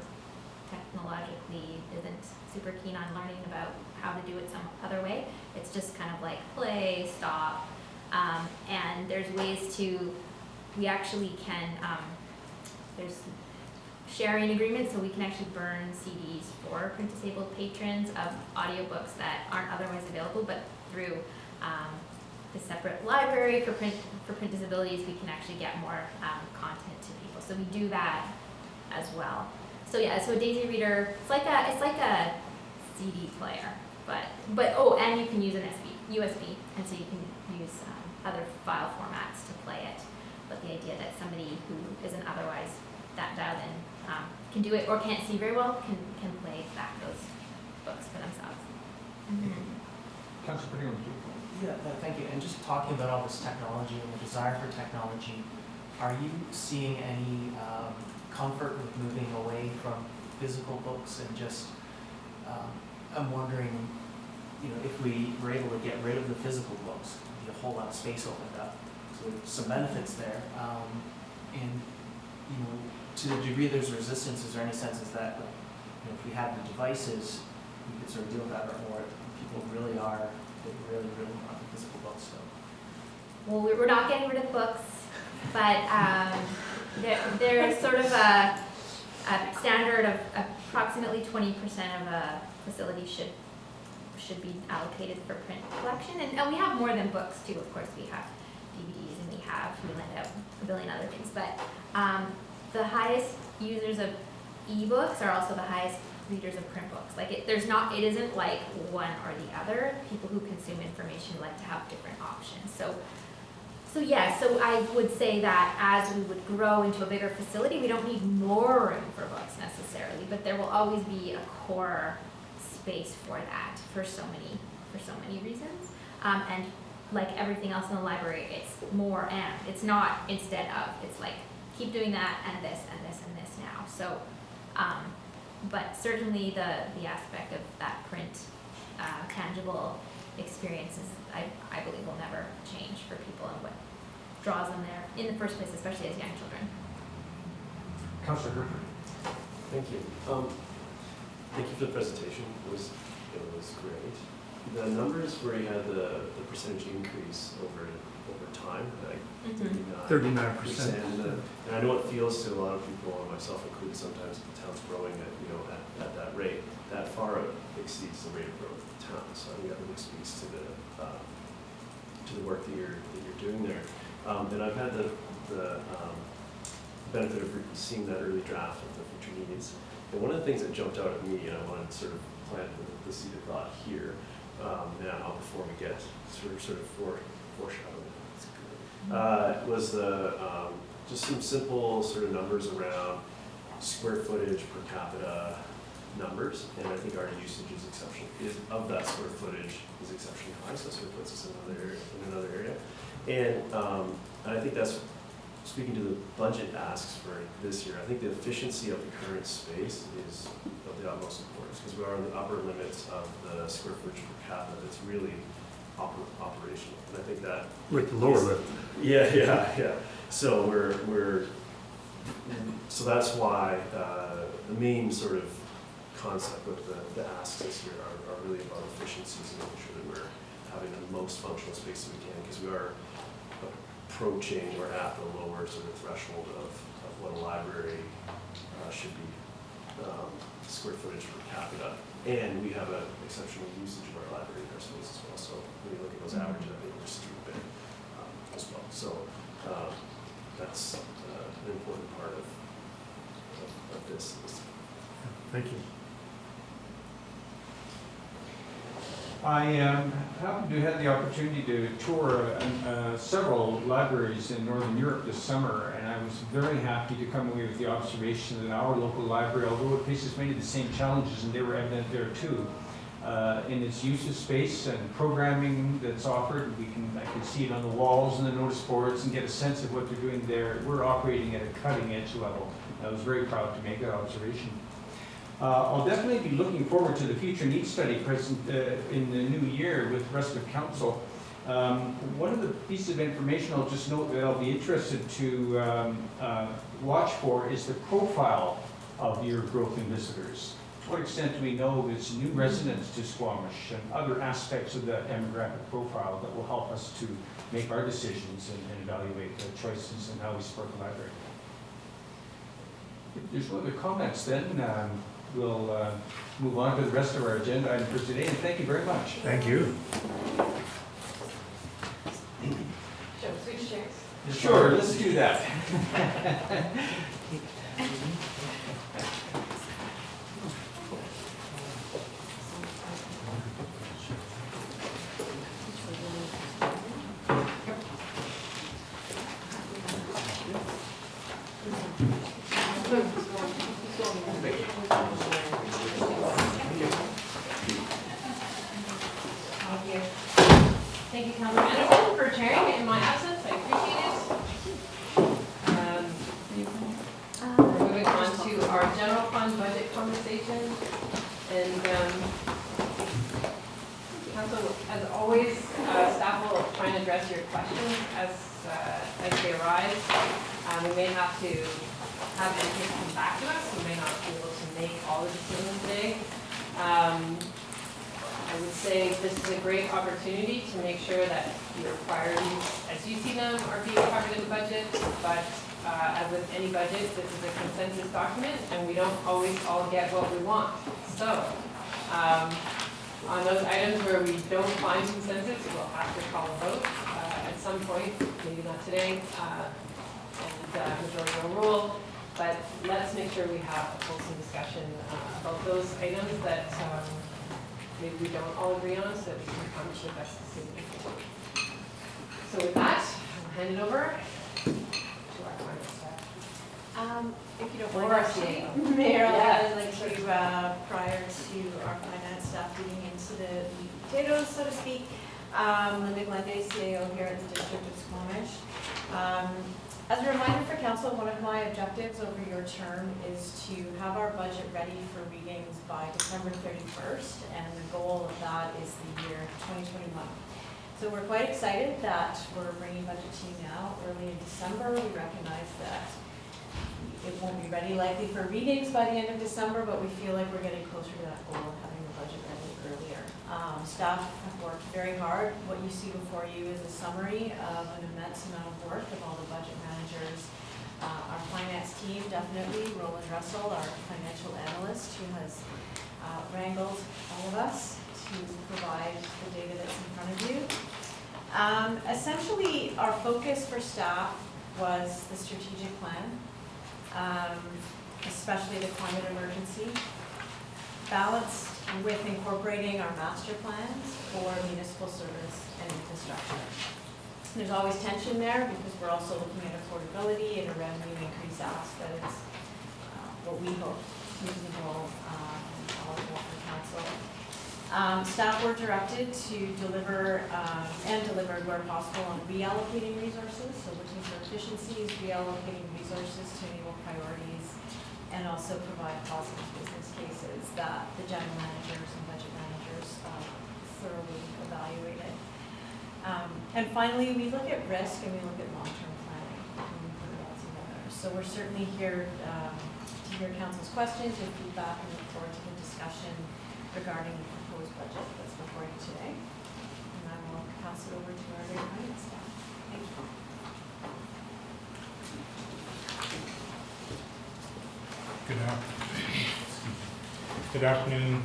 technologically isn't super keen on learning about how to do it some other way. It's just kind of like play, stop, and there's ways to, we actually can, there's sharing agreements, so we can actually burn CDs for print disabled patrons of audiobooks that aren't otherwise available, but through the separate library for print disabilities, we can actually get more content to people. So we do that as well. So yeah, so a daisy reader, it's like a CD player, but oh, and you can use an USB, and so you can use other file formats to play it. But the idea that somebody who isn't otherwise that dialed in can do it, or can't see very well, can play back those books for themselves. Councillor Pretty. Yeah, thank you. And just talking about all this technology and the desire for technology, are you seeing any comfort with moving away from physical books and just, I'm wondering, if we were able to get rid of the physical books, there'd be a whole lot of space opened up. So there's some benefits there. And, to the degree there's resistance, is there any sense that, if we had the devices, we could sort of deal with that, or people really want the physical books still? Well, we're not getting rid of books, but there's sort of a standard of approximately 20% of a facility should be allocated for print collection, and we have more than books too. Of course, we have DVDs and we lend out a billion other things, but the highest users of ebooks are also the highest readers of print books. Like it isn't like one or the other. People who consume information like to have different options. So I would say that as we would grow into a bigger facility, we don't need more room for books necessarily, but there will always be a core space for that for so many reasons. And like everything else in the library, it's more and. It's not instead of. It's like keep doing that and this and this and this now. So, but certainly the aspect of that print tangible experiences, I believe will never change for people and what draws them there in the first place, especially as young children. Councillor Griffin. Thank you. Thank you for the presentation. It was great. The numbers where you had the percentage increase over time, like 39%. And I know it feels to a lot of people, and myself included, sometimes the town's growing at that rate. That far exceeds the rate of growth of the town. So I think that really speaks to the work that you're doing there. And I've had the benefit of seeing that early draft of the future needs. And one of the things that jumped out at me, and I wanted to sort of plant the seed of thought here now before we get sort of foreshadowing, was the just some simple sort of numbers around square footage per capita numbers, and I think our usage is of that square footage is exceptionally high, so it sort of puts us in another area. And I think that's speaking to the budget asks for this year. I think the efficiency of the current space is of the utmost importance because we are in the upper limits of the square footage per capita that's really operational, and I think that with the lower limit. Yeah. So so that's why the main sort of concept of the asks this year are really about efficiencies and making sure that we're having the most functional space that we can, because we are approaching or at the lower sort of threshold of what a library should be square footage per capita. And we have an exceptional usage of our library in our space as well. So when you look at those averages, I think we're super big as well. So that's an important part of this. Thank you. I happened to have the opportunity to tour several libraries in Northern Europe this summer, and I was very happy to come away with the observation that our local library, although it faces many of the same challenges, and they were evident there too, in its use of space and programming that's offered. I can see it on the walls and the notice boards and get a sense of what they're doing there. We're operating at a cutting edge level. I was very proud to make that observation. I'll definitely be looking forward to the future needs study present in the new year with the rest of council. One of the pieces of information I'll just note that I'll be interested to watch for is the profile of your growth in visitors. To what extent do we know it's new residents to Squamish and other aspects of that demographic profile that will help us to make our decisions and evaluate the choices and how we support the library? If there's no other comments, then we'll move on to the rest of our agenda item for today, and thank you very much. Thank you. Shall we switch chairs? Sure, let's do that. Thank you, Councilor Anderson, for chairing in my absence. I appreciate it. We're moving on to our general fund budget conversation. And Council, as always, staff will try and address your questions as they arise. We may have to have input come back to us. We may not be able to make all the decisions today. I would say this is a great opportunity to make sure that your priorities, as you see them, are being covered in the budget. But as with any budget, this is a consensus document, and we don't always all get what we want. So on those items where we don't find consensus, we'll have to call a vote at some point, maybe not today, and majority will rule. But let's make sure we have a fulsome discussion about those items that maybe we don't all agree on, so that we can come to the best decision. So with that, I'll hand it over to our finance staff. If you don't Or mind, our actually, CAO. Mayor, Yeah. I'd like to, prior to our finance staff getting into the meat and potatoes, so to speak, Linda Glende, CAO here at the District of Squamish. As a reminder for council, one of my objectives over your term is to have our budget ready for readings by December 31st, and the goal of that is the year 2021. So we're quite excited that we're bringing budget to you now early in December. We recognize that it won't be ready likely for readings by the end of December, but we feel like we're getting closer to that goal of having the budget ready earlier. Staff have worked very hard. What you see before you is a summary of an immense amount of work of all the budget managers. Our finance team, definitely, Roland Russell, our financial analyst, who has wrangled all of us to provide the data that's in front of you. Essentially, our focus for staff was the strategic plan. especially the climate emergency, balanced with incorporating our master plans for municipal service and infrastructure. There's always tension there because we're also looking at affordability and a revenue increase ask that is what we hope reasonable and palatable for council. Staff were directed to deliver and delivered where possible on reallocating resources, so looking for efficiencies, reallocating resources to enable priorities, and also provide positive business cases that the general managers and budget managers thoroughly evaluated. And finally, we look at risk and we look at long-term planning when we put it all together. So we're certainly here to hear council's questions and feedback, and look forward to the discussion regarding the proposed budget that's before you today. And I will pass it over to our great finance staff. Thank you. Good afternoon,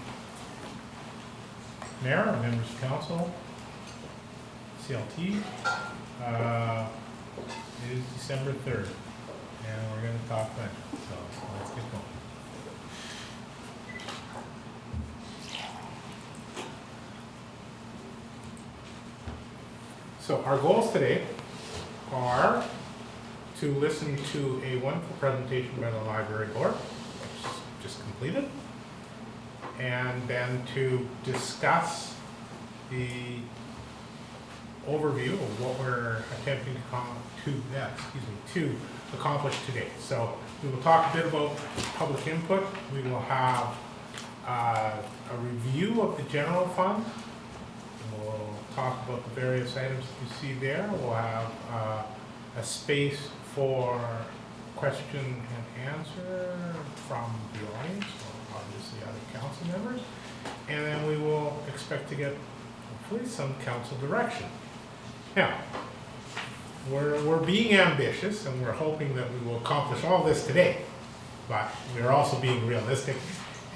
Mayor, members of council, CLT. It is December 3rd, and we're going to talk budget, so let's get going. So our goals today are to listen to a wonderful presentation by the library board, which is just completed, and then to discuss the overview of what we're attempting to accomplish today. So we will talk a bit about public input. We will have a review of the general fund. We'll talk about the various items that you see there. We'll have a space for question and answer from the audience, or obviously other council members. And then we will expect to get hopefully some council direction. Now, we're being ambitious and we're hoping that we will accomplish all this today, but we're also being realistic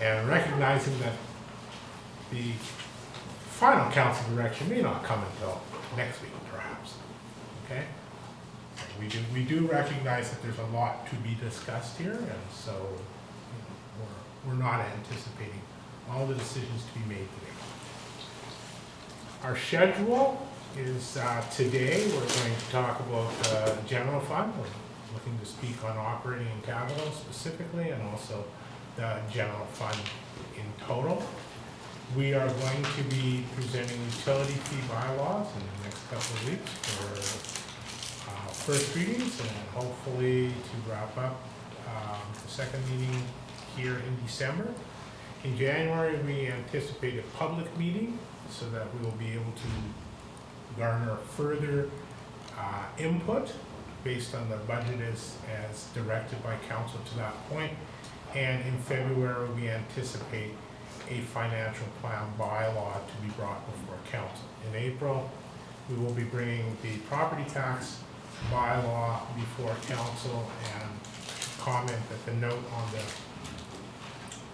and recognizing that the final council direction may not come until next week, perhaps. Okay? We do recognize that there's a lot to be discussed here, and so we're not anticipating all the decisions to be made today. Our schedule is today we're going to talk about general fund. We're looking to speak on operating and capital specifically, and also the general fund in total. We are going to be presenting utility fee bylaws in the next couple of weeks for first readings, and hopefully to wrap up the second meeting here in December. In January, we anticipate a public meeting so that we will be able to garner further input based on the budget as directed by council to that point. And in February, we anticipate a financial plan bylaw to be brought before council. In April, we will be bringing the property tax bylaw before council, and comment that the note on the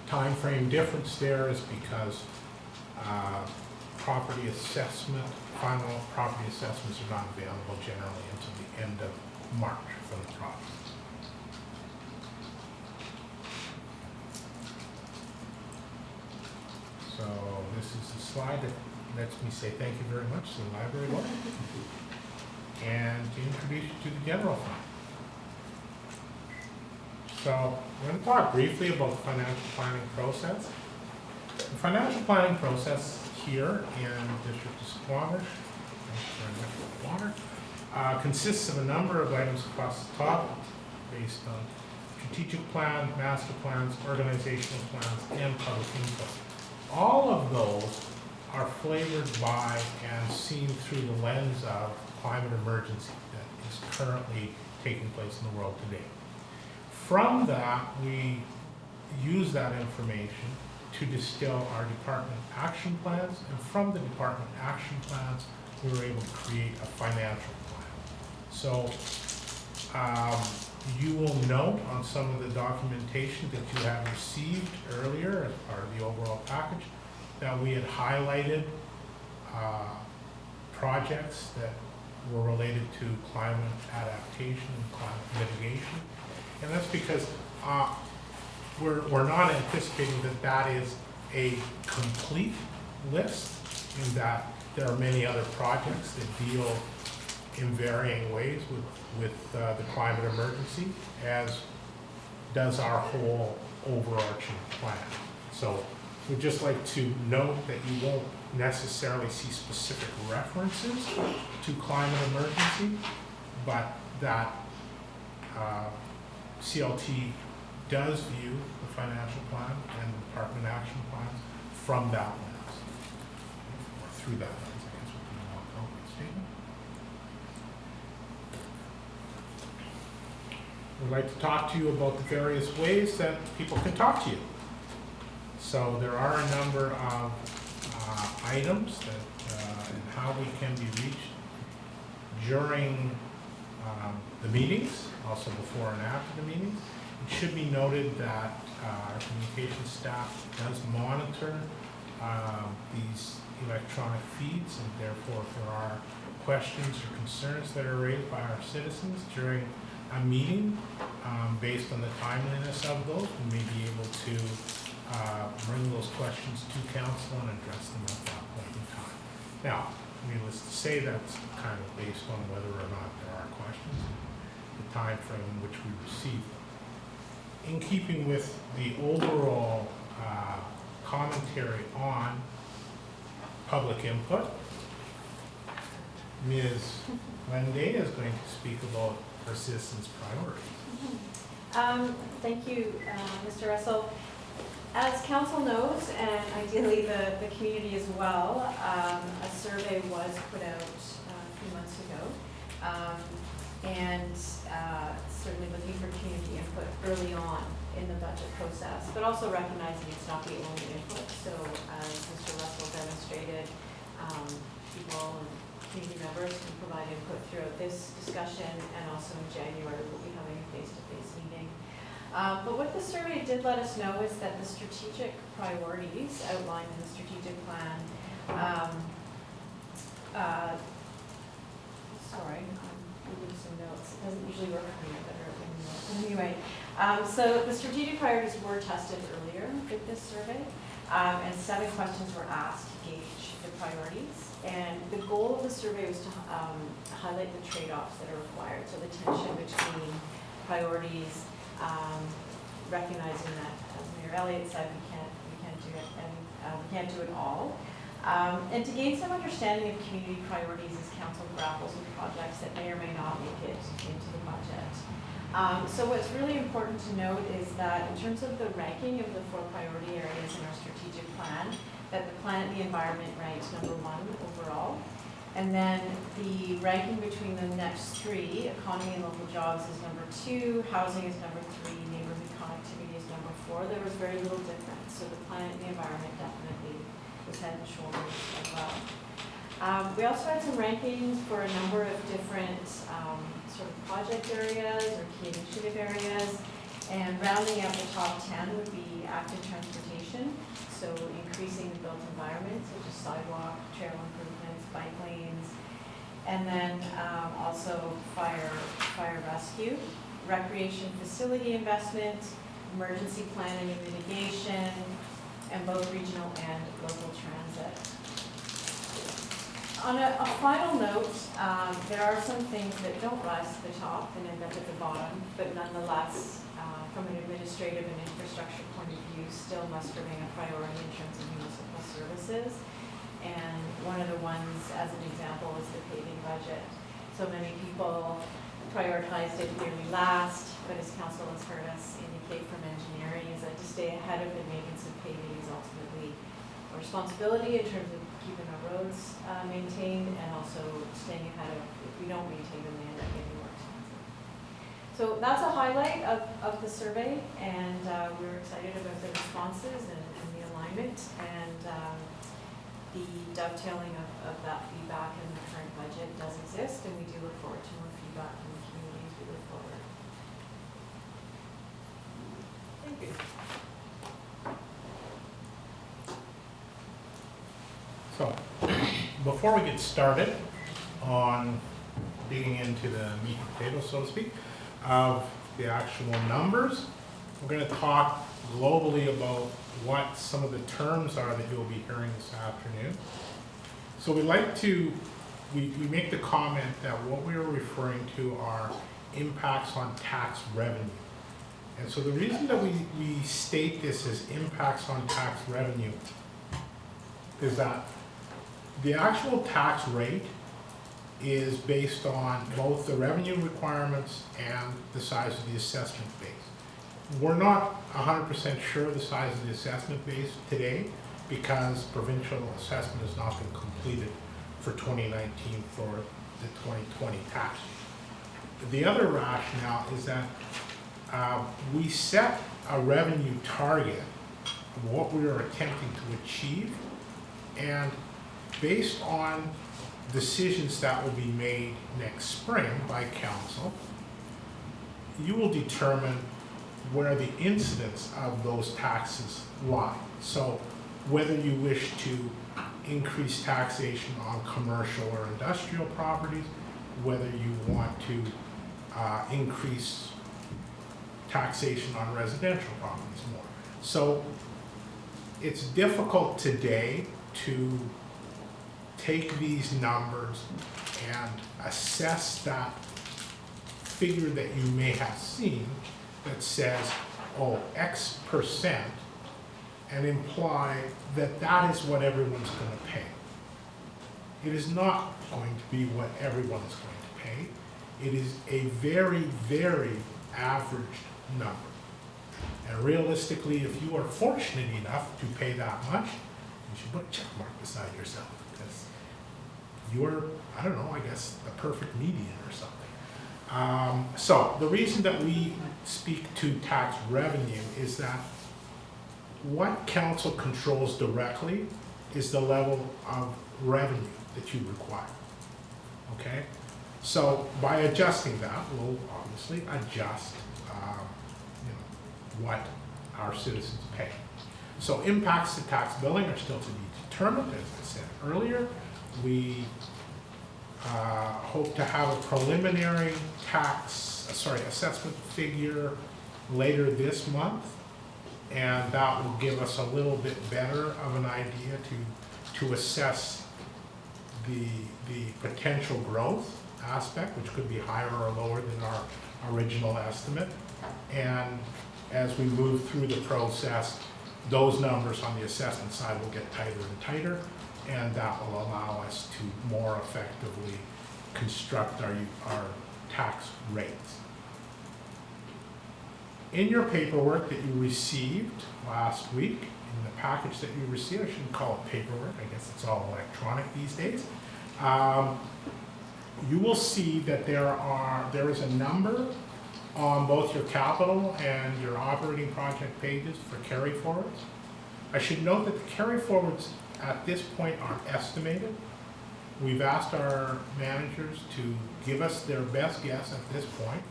time frame difference there is because property assessment, final property assessments are not available generally until the end of March from the province. So this is a slide that lets me say thank you very much to the library board and to introduce you to the general fund. So we're going to talk briefly about the financial planning process. The financial planning process here in the District of Squamish consists of a number of items across the top based on strategic plan, master plans, organizational plans, and public input. All of those are flavored by and seen through the lens of climate emergency that is currently taking place in the world today. From that, we use that information to distill our department action plans, and from the department action plans, we were able to create a financial plan. So you will note on some of the documentation that you have received earlier as part of the overall package that we had highlighted projects that were related to climate adaptation and climate mitigation. And that's because we're not anticipating that that is a complete list, in that there are many other projects that deal in varying ways with the climate emergency, as does our whole overarching plan. So we'd just like to note that you won't necessarily see specific references to climate emergency, but that CLT does view the financial plan and the department action plans from that lens, or through that lens, I guess would be a more appropriate statement. We'd like to talk to you about the various ways that people can talk to you. So there are a number of items that and how we can be reached during the meetings, also before and after the meetings. It should be noted that our communications staff does monitor these electronic feeds, and therefore if there are questions or concerns that are raised by our citizens during a meeting, based on the timeliness of those, we may be able to bring those questions to council and address them at that point in time. Now, needless to say, that's kind of based on whether or not there are questions, the time frame in which we receive them. In keeping with the overall commentary on public input, Ms. Lende is going to speak about her citizens' priorities. Thank you, Mr. Russell. As council knows, and ideally the community as well, a survey was put out a few months ago, and certainly looking for community input early on in the budget process, but also recognizing it's not the only input. So as Mr. Russell demonstrated, people and community members can provide input throughout this discussion, and also in January we'll be having a face-to-face meeting. But what the survey did let us know is that the strategic priorities outlined in the strategic plan, sorry, I'm reading some notes. It doesn't usually work for me, but anyway. So the strategic priorities were tested earlier with this survey, and 7 questions were asked to gauge the priorities. And the goal of the survey was to highlight the trade-offs that are required, so the tension between priorities, recognizing that, as Mayor Elliott said, we can't do it, and we can't do it all. And to gain some understanding of community priorities as council grapples with projects that may or may not make it into the budget. So what's really important to note is that in terms of the ranking of the 4 priority areas in our strategic plan, that the planet and the environment ranks #1 overall. And then the ranking between the next 3, economy and local jobs, is #2, housing is #3, neighborhood connectivity is #4. There was very little difference. So the planet and the environment definitely was head and shoulders as well. We also had some rankings for a number of different sort of project areas or key initiative areas. And rounding out the top 10 would be active transportation. So increasing the built environment, such as sidewalk, trail improvements, bike lanes, and then also fire rescue, recreation facility investment, emergency planning and mitigation, and both regional and local transit. On a final note, there are some things that don't rise to the top and end up at the bottom, but nonetheless, from an administrative and infrastructure point of view, still must remain a priority in terms of municipal services. And one of the ones, as an example, is the paving budget. So many people prioritized it nearly last, but as council has heard us indicate from engineering, is that to stay ahead of the maintenance of paving is ultimately a responsibility in terms of keeping our roads maintained, and also staying ahead of, if we don't maintain them, they end up getting more expensive. So that's a highlight of the survey, and we're excited about the responses and the alignment, and the dovetailing of that feedback in the current budget does exist, and we do look forward to more feedback from the community as we look forward. Thank you. So, before we get started on digging into the meat and potatoes, so to speak, of the actual numbers. We're going to talk globally about what some of the terms are that you'll be hearing this afternoon. So we make the comment that what we are referring to are impacts on tax revenue. And so the reason that we state this as impacts on tax revenue is that the actual tax rate is based on both the revenue requirements and the size of the assessment base. We're not 100% sure of the size of the assessment base today because provincial assessment has not been completed for 2019 for the 2020 tax year. The other rationale is that we set a revenue target of what we are attempting to achieve, and based on decisions that will be made next spring by council, you will determine where the incidence of those taxes lie. So whether you wish to increase taxation on commercial or industrial properties, whether you want to increase taxation on residential properties more. So it's difficult today to take these numbers and assess that figure that you may have seen that says, oh, X percent, and imply that that is what everyone's going to pay. It is not going to be what everyone is going to pay. It is a very, very average number. And realistically, if you are fortunate enough to pay that much, you should put a check mark beside yourself because you're, I don't know, I guess the perfect median or something. So the reason that we speak to tax revenue is that what council controls directly is the level of revenue that you require. Okay? So by adjusting that, we'll obviously adjust what our citizens pay. So impacts to tax billing are still to be determined, as I said earlier. We hope to have a preliminary assessment figure later this month, and that will give us a little bit better of an idea to assess the potential growth aspect, which could be higher or lower than our original estimate. And as we move through the process, those numbers on the assessment side will get tighter and tighter, and that will allow us to more effectively construct our tax rates. In your paperwork that you received last week, in the package that you received, I shouldn't call it paperwork, I guess it's all electronic these days, you will see that there is a number on both your capital and your operating project pages for carry forwards. I should note that the carry forwards at this point are estimated. We've asked our managers to give us their best guess at this point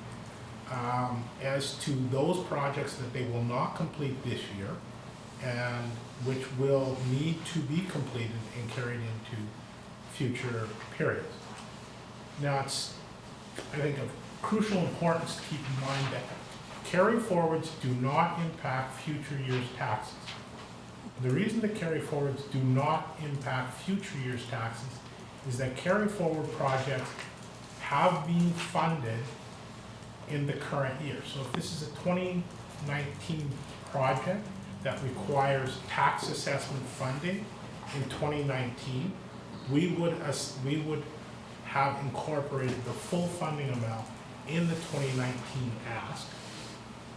as to those projects that they will not complete this year and which will need to be completed and carried into future periods. Now, it's, I think, of crucial importance to keep in mind that carry forwards do not impact future years' taxes. The reason that carry forwards do not impact future years' taxes is that carry forward projects have been funded in the current year. So if this is a 2019 project that requires tax assessment funding in 2019, we would have incorporated the full funding amount in the 2019 ask.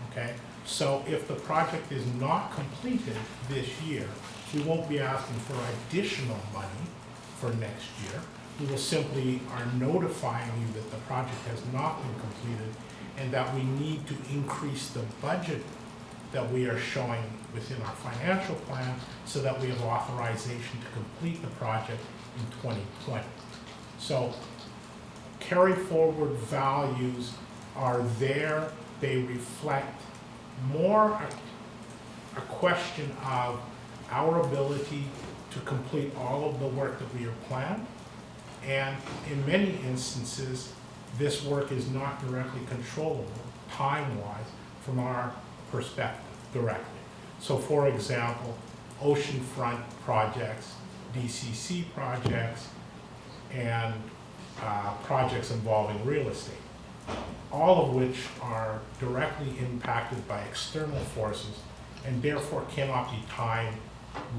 Okay? So if the project is not completed this year, we won't be asking for additional money for next year. We will simply are notifying you that the project has not been completed and that we need to increase the budget that we are showing within our financial plan so that we have authorization to complete the project in 2020. So carry forward values are there. They reflect more a question of our ability to complete all of the work that we have planned. And in many instances, this work is not directly controllable time-wise from our perspective directly. So for example, oceanfront projects, DCC projects, and projects involving real estate, all of which are directly impacted by external forces and therefore cannot be timed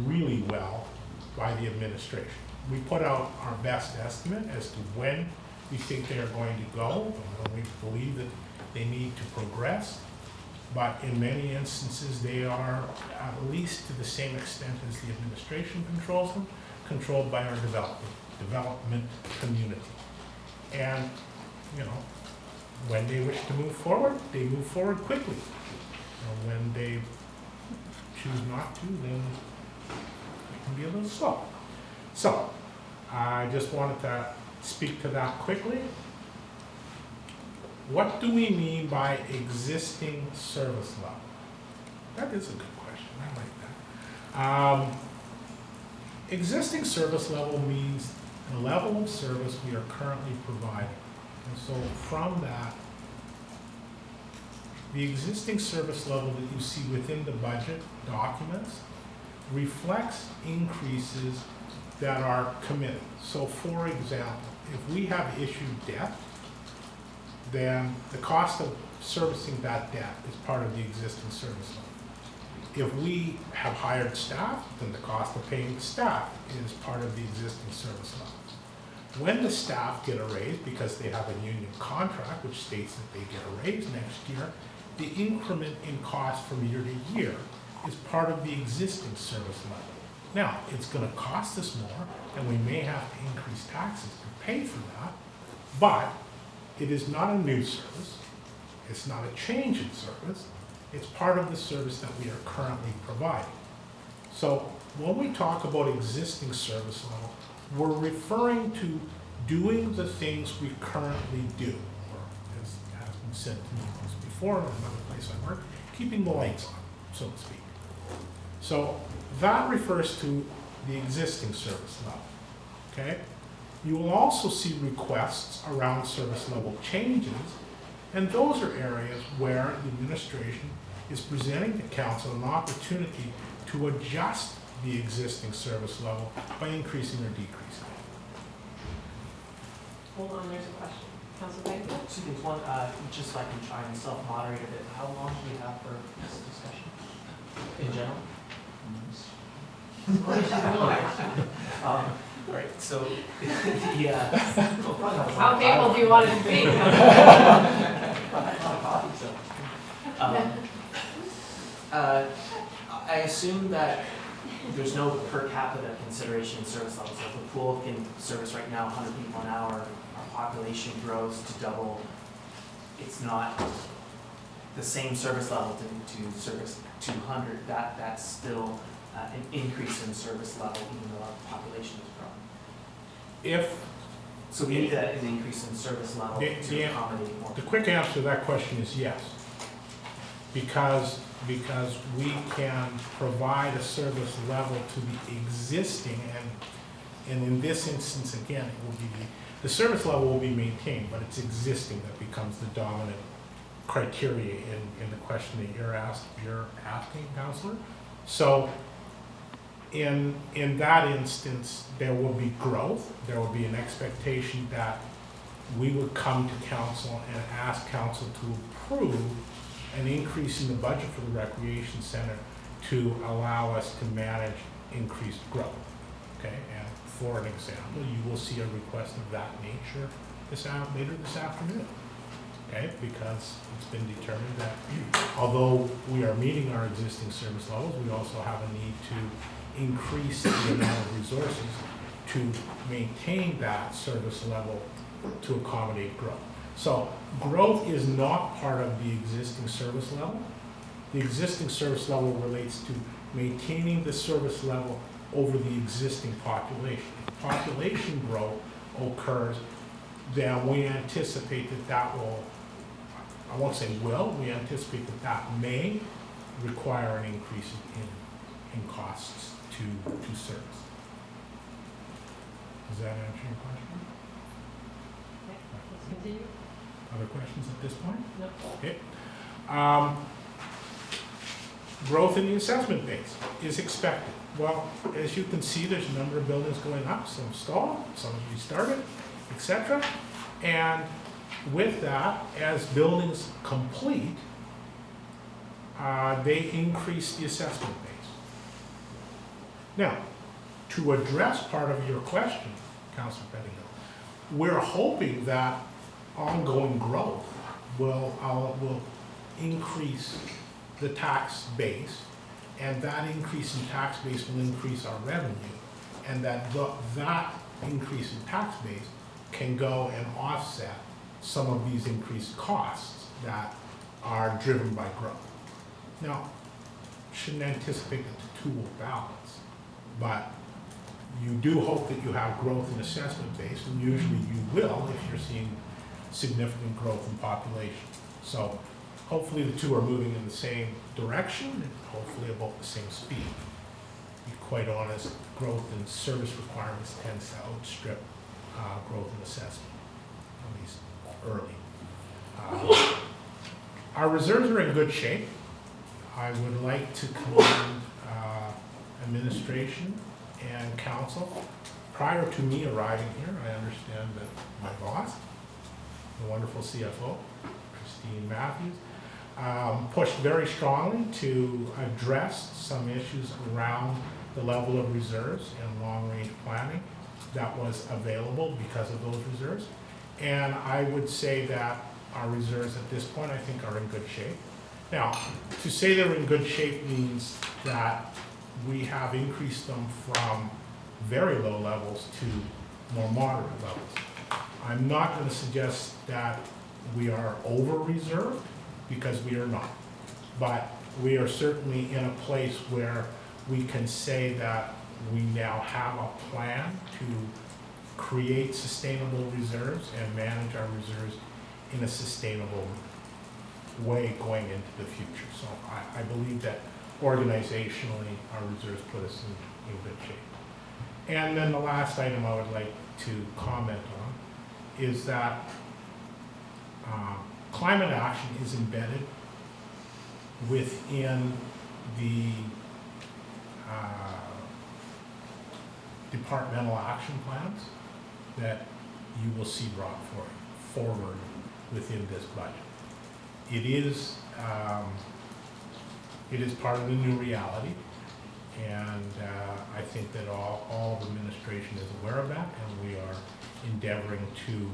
really well by the administration. We put out our best estimate as to when we think they are going to go, and we believe that they need to progress, but in many instances they are, at least to the same extent as the administration controls them, controlled by our development community. And, you know, when they wish to move forward, they move forward quickly. And when they choose not to, then it can be a little slow. So, I just wanted to speak to that quickly. What do we mean by existing service level? That is a good question, I like that. Existing service level means the level of service we are currently providing. And so from that, the existing service level that you see within the budget documents reflects increases that are committed. So for example, if we have issued debt, then the cost of servicing that debt is part of the existing service level. If we have hired staff, then the cost of paying the staff is part of the existing service level. When the staff get a raise, because they have a union contract which states that they get a raise next year, the increment in cost from year to year is part of the existing service level. Now, it's going to cost us more, and we may have to increase taxes to pay for that, but it is not a new service, it's not a change in service, it's part of the service that we are currently providing. So when we talk about existing service level, we're referring to doing the things we currently do, or as has been said to me once before in another place I work, keeping the lights on, so to speak. So that refers to the existing service level, okay? You will also see requests around service level changes, and those are areas where the administration is presenting to council an opportunity to adjust the existing service level by increasing or decreasing it. Hold on, there's a question. Councilor Baker? Two things. One, just so I can try and self-moderate a bit, how long do we have for this discussion in general? Right, so How capable do you want it to be? I assume that there's no per capita consideration in service levels. Like the pool can service right now 100 people an hour. Our population grows to double. It's not the same service level to service 200. That's still an increase in service level, even though our population has grown. So we need an increase in service level to accommodate more. The quick answer to that question is yes. Because we can provide a service level to the existing, and in this instance, again, it will be the service level will be maintained, but it's existing that becomes the dominant criteria in the question that you're asking, Councillor. So in that instance, there will be growth. There will be an expectation that we would come to council and ask council to approve an increase in the budget for the recreation center to allow us to manage increased growth. Okay, and for an example, you will see a request of that nature later this afternoon. Okay, because it's been determined that although we are meeting our existing service levels, we also have a need to increase the amount of resources to maintain that service level to accommodate growth. So growth is not part of the existing service level. The existing service level relates to maintaining the service level over the existing population. If population growth occurs, then we anticipate that will, I won't say will, we anticipate that may require an increase in costs to service. Does that answer your question? Let's continue. Other questions at this point? No. Okay. Growth in the assessment base is expected. Well, as you can see, there's a number of buildings going up, some stalled, some restarted, etc. And with that, as buildings complete, they increase the assessment base. Now, to address part of your question, Councilor Pettingill, we're hoping that ongoing growth will increase the tax base, and that increase in tax base will increase our revenue, and that increase in tax base can go and offset some of these increased costs that are driven by growth. Now, shouldn't anticipate that the two will balance, but you do hope that you have growth in assessment base, and usually you will if you're seeing significant growth in population. So hopefully the two are moving in the same direction and hopefully about the same speed. To be quite honest, growth in service requirements tends to outstrip growth in assessment, at least early. Our reserves are in good shape. I would like to commend administration and council. Prior to me arriving here, I understand that my boss, the wonderful CFO, Christine Mathews, pushed very strongly to address some issues around the level of reserves and long-range planning that was available because of those reserves. And I would say that our reserves at this point, I think, are in good shape. Now, to say they're in good shape means that we have increased them from very low levels to more moderate levels. I'm not going to suggest that we are over-reserved, because we are not. But we are certainly in a place where we can say that we now have a plan to create sustainable reserves and manage our reserves in a sustainable way going into the future. So I believe that organizationally our reserves put us in good shape. And then the last item I would like to comment on is that climate action is embedded within the departmental action plans that you will see brought forward within this budget. It is part of the new reality, and I think that all of administration is aware of that, and we are endeavoring to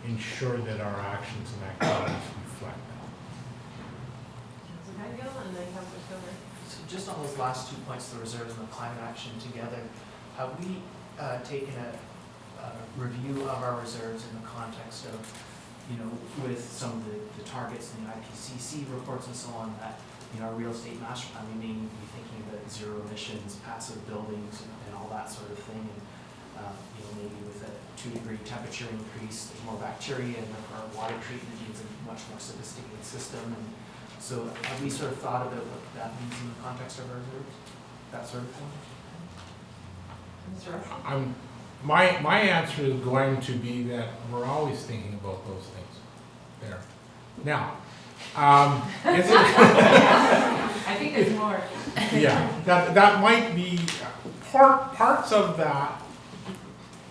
ensure that our actions and activities reflect that. So just on those last 2 points, the reserves and the climate action together, have we taken a review of our reserves in the context of, with some of the targets in the IPCC reports and so on, that, our real estate master plan, we may be thinking about zero emissions, passive buildings, and all that sort of thing, and maybe with a 2-degree temperature increase, there's more bacteria, and our water treatment needs a much more sophisticated system. And so have we sort of thought about what that means in the context of our reserves? That sort of thing? My answer is going to be that we're always thinking about those things there. Now, is it? I think there's more. Yeah, that might be parts of that.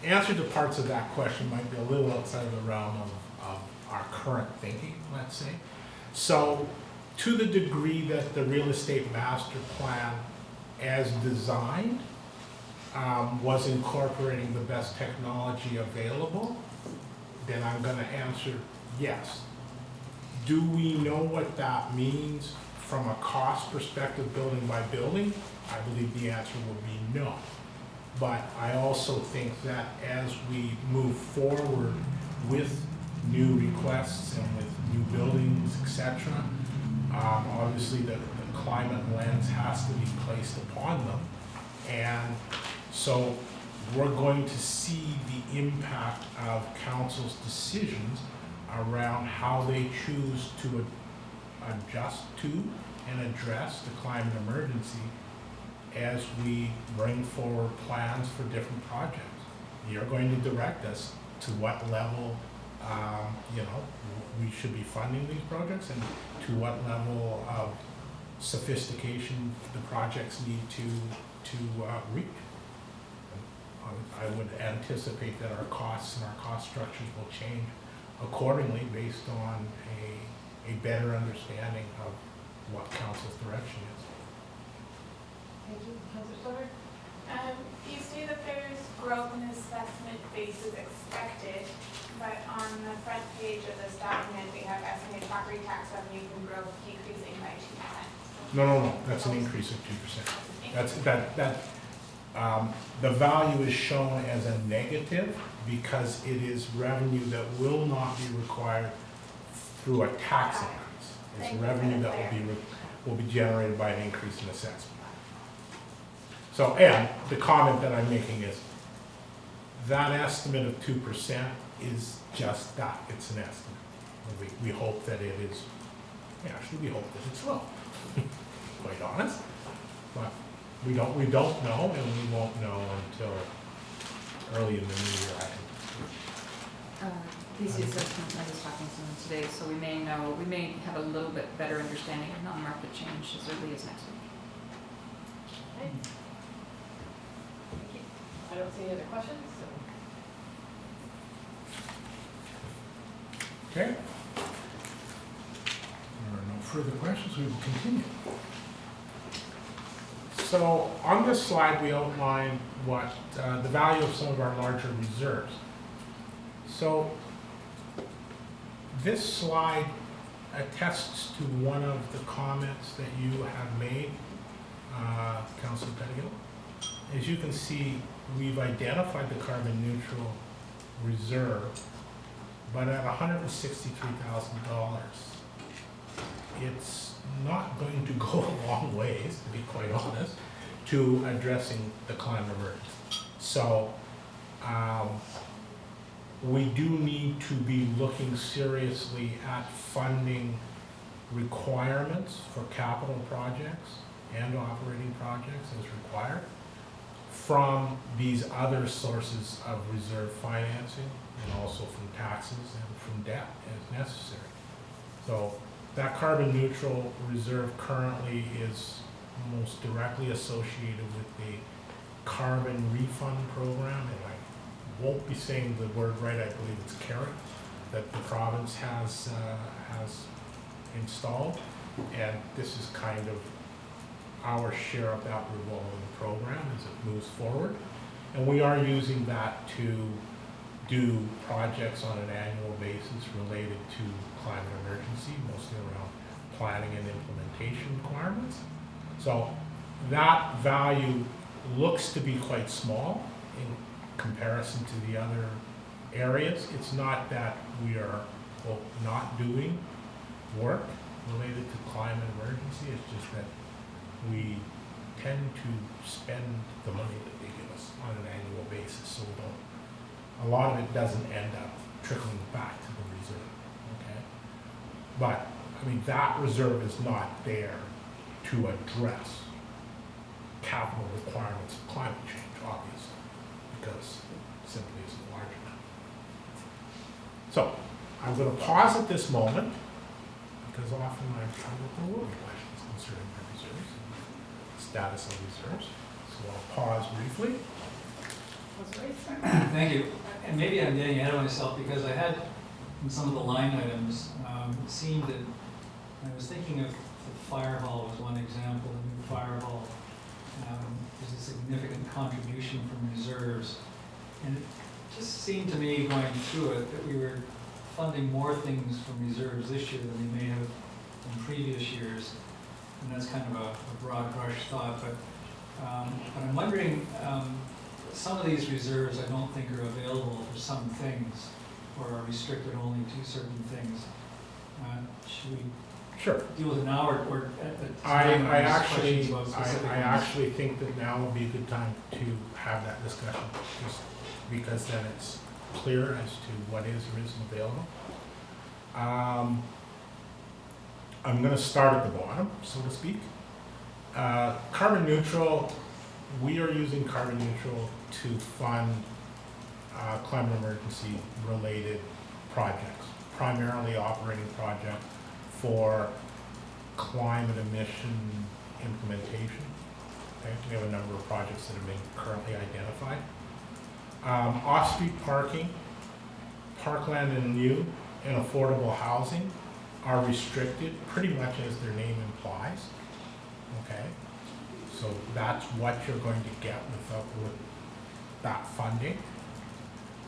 Answer to parts of that question might be a little outside of the realm of our current thinking, let's say. So, to the degree that the real estate master plan, as designed, was incorporating the best technology available, then I'm going to answer yes. Do we know what that means from a cost perspective, building by building? I believe the answer would be no. But I also think that as we move forward with new requests and with new buildings, etc., obviously the climate lens has to be placed upon them. And so we're going to see the impact of council's decisions around how they choose to adjust to and address the climate emergency as we bring forward plans for different projects. You're going to direct us to what level you know, we should be funding these projects and to what level of sophistication the projects need to reach. I would anticipate that our costs and our cost structures will change accordingly based on a better understanding of what council's direction is. Thank you. Councilor Silver? You say that there's growth in assessment bases expected, but on the front page of this document, we have estimated property tax revenue from growth decreasing by 2%. No, that's an increase of 2%. The value is shown as a negative because it is revenue that will not be required through a tax increase. It's revenue that will be generated by an increase in assessment. So, and the comment that I'm making is that estimate of 2% is just that. It's an estimate. We hope that it is, actually we hope that it's low, quite honest. But we don't know, and we won't know until early in the new year, I think. These assessments, I was talking to them today, so we may have a little bit better understanding of non-market change as early as next week. Okay. Thank you. I don't see any other questions, so. Okay. There are no further questions. We will continue. So on this slide, we outline what the value of some of our larger reserves. So this slide attests to one of the comments that you have made, Councilor Pettigill. As you can see, we've identified the carbon neutral reserve, but at $163,000, it's not going to go a long ways, to be quite honest, to addressing the climate emergency. So we do need to be looking seriously at funding requirements for capital projects and operating projects as required from these other sources of reserve financing and also from taxes and from debt as necessary. So that carbon neutral reserve currently is most directly associated with the carbon refund program, and I won't be saying the word right, I believe it's CARET, that the province has installed, and this is kind of our share of that revolving program as it moves forward. And we are using that to do projects on an annual basis related to climate emergency, mostly around planning and implementation requirements. So that value looks to be quite small in comparison to the other areas. It's not that we are, well, not doing work related to climate emergency, it's just that we tend to spend the money that they give us on an annual basis, so we don't, a lot of it doesn't end up trickling back to the reserve, okay? But, I mean, that reserve is not there to address capital requirements of climate change, obviously, because it simply isn't large enough. So, I'm going to pause at this moment, because often I there will be questions concerning the reserves and the status of reserves. So I'll pause briefly. Thank you. And maybe I'm getting ahead of myself because I had in some of the line items, it seemed that I was thinking of the fire hall as one example. The new fire hall is a significant contribution from reserves. And it just seemed to me going through it that we were funding more things from reserves this year than we may have in previous years. And that's kind of a broad brush thought, but I'm wondering, some of these reserves I don't think are available for some things or are restricted only to certain things. Should we Sure. deal with it now or at the I time? actually think that now would be a good time to have that discussion, just because then it's clear as to what is or isn't available. I'm going to start at the bottom, so to speak. Carbon neutral, we are using carbon neutral to fund climate emergency related projects, primarily operating project for climate emission implementation. Okay, we have a number of projects that have been currently identified. Off-street parking, parkland and lieu, and affordable housing are restricted pretty much as their name implies. Okay, so that's what you're going to get with that funding.